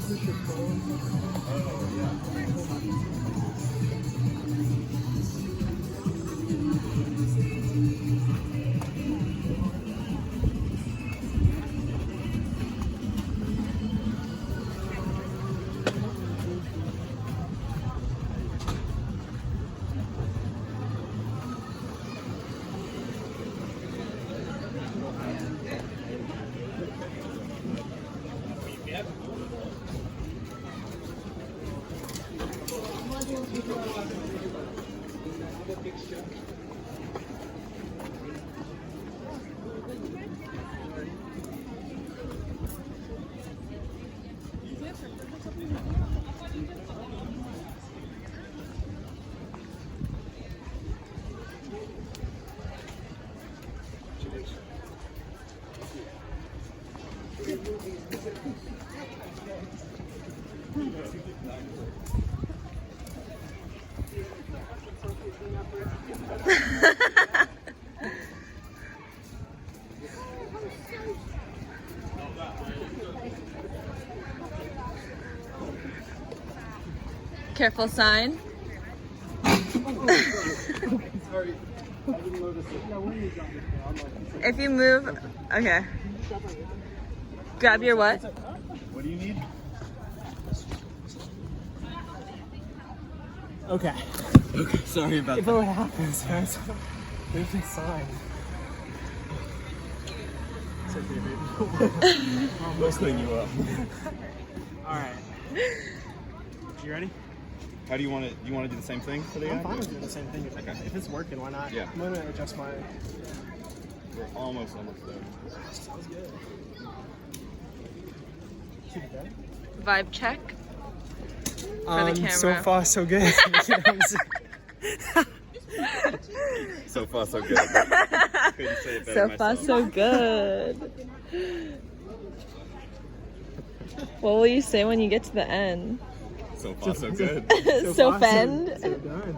push your phone. Oh yeah. Careful sign. Sorry, I didn't notice it. If you move, okay. Grab your what? What do you need? Okay. Okay, sorry about If it happens, there's a sign. It's okay, baby. I'll clean you up. All right. You ready? How do you want to? You want to do the same thing for the I'm ad? fine with doing the same thing. Okay. If it's working, why not? Yeah. I'm gonna adjust my. We're almost there. Sounds good. Should be good. Vibe check. For the camera. So far, so good. You know what I'm saying? So far, so good. Couldn't say it better So far, myself. so good. What will you say when you get to the end? So far, so good. So far, fend. So done.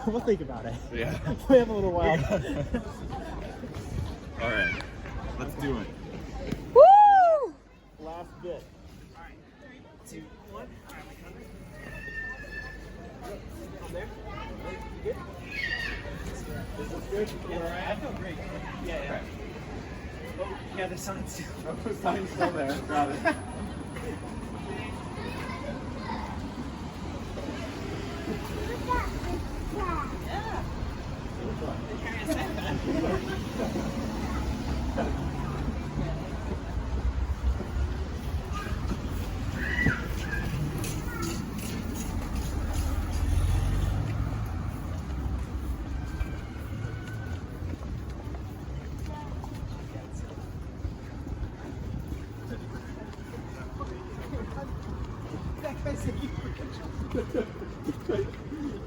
So, We'll think about it. yeah. We have a little while. All right. Let's do it. Woo! Last bit. 3, 2, 1. On there. You good? Is this good? Yeah, I feel great. Yeah. Oh, yeah, the sign's still. Oh, the sign's still there. Got it.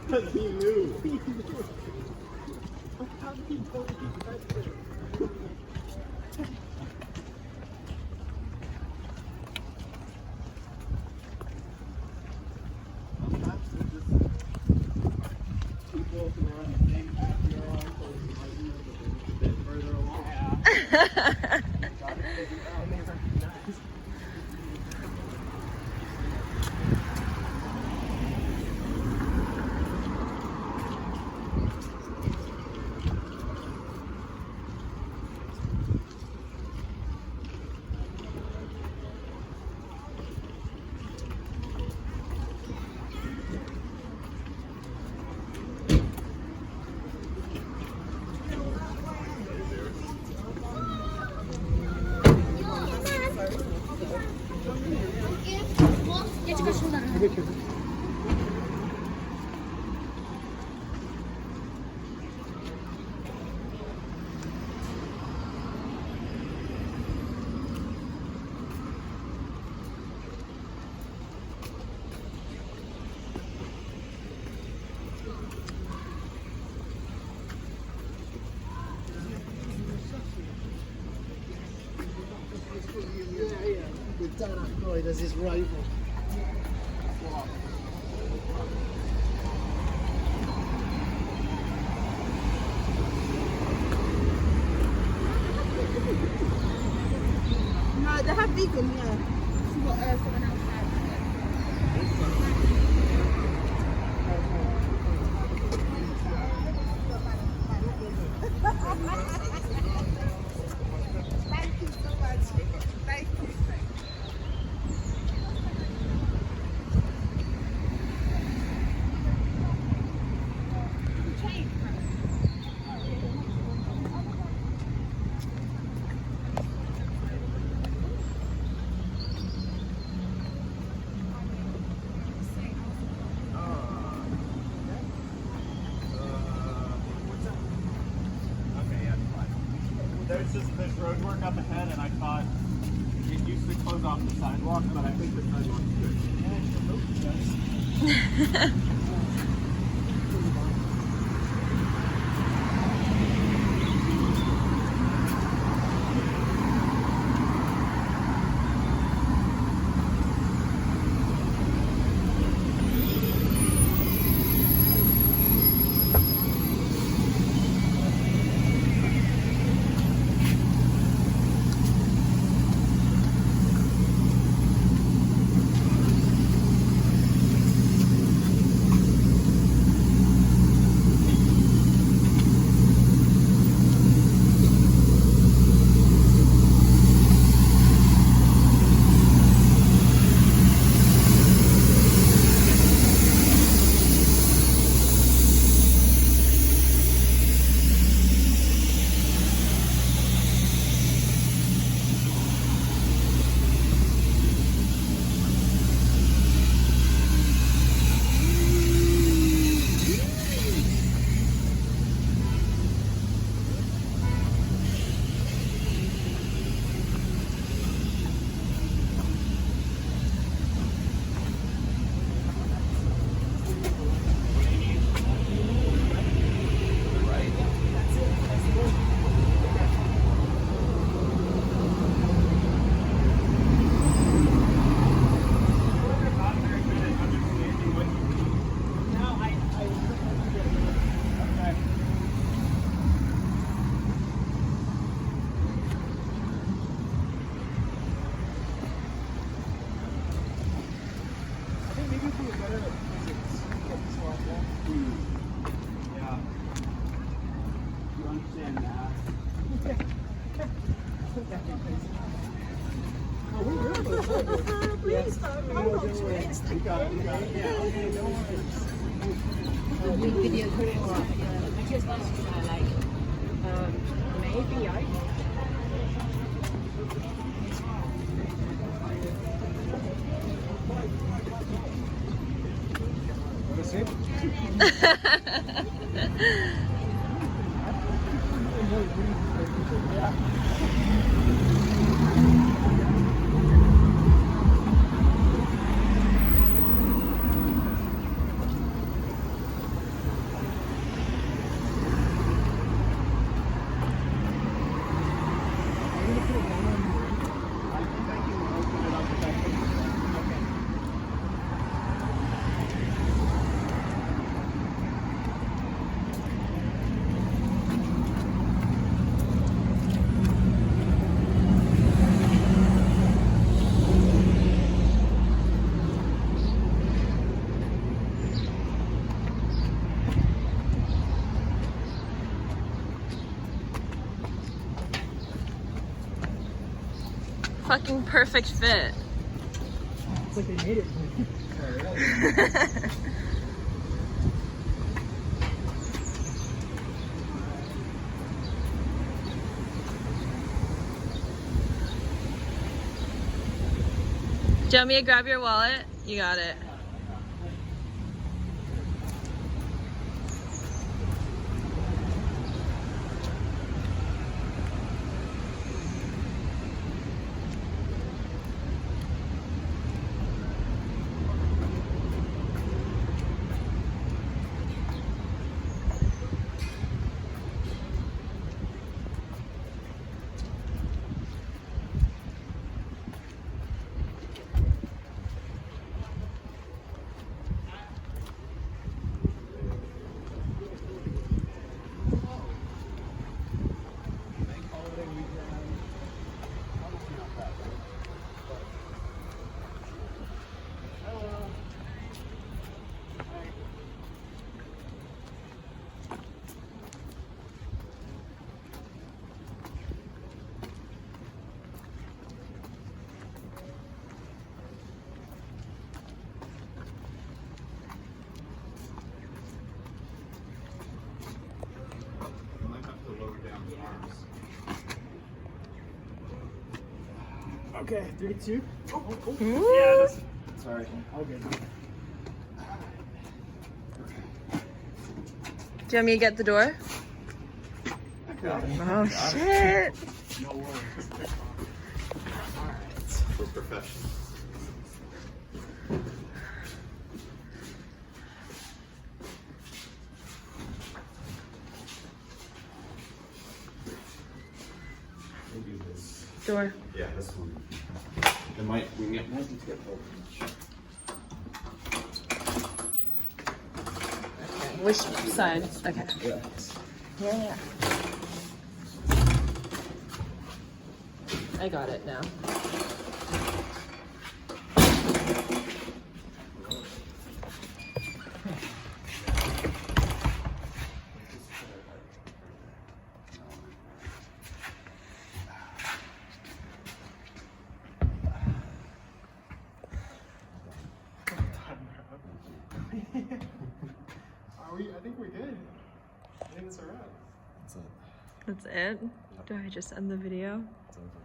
Because he knew. People from around the same path you're on, so you might be a bit further along. Does his rifle. No, they have vegan, yeah. See what someone else Thank you so much. Thank you. There's road work up ahead, and I thought it used to close off the sidewalk, but I think the sidewalk's good. Please stop. I'm not stressed. You got it. Yeah, okay, no worries. Video I just want to like maybe I Fucking perfect fit. It's like they made it. Do you want me to grab your wallet? You got it. Okay, 3, 2. Ooh. Yeah, that's, sorry. All good. Do you want me to get the door? Oh shit! No worries. We're professional. Maybe this. Door. Yeah, this one. It might need to get both. Which side? Okay. Yeah. Yeah. I got it now. I think we're good. I think it's alright. That's it? Do I just end the video? It's over.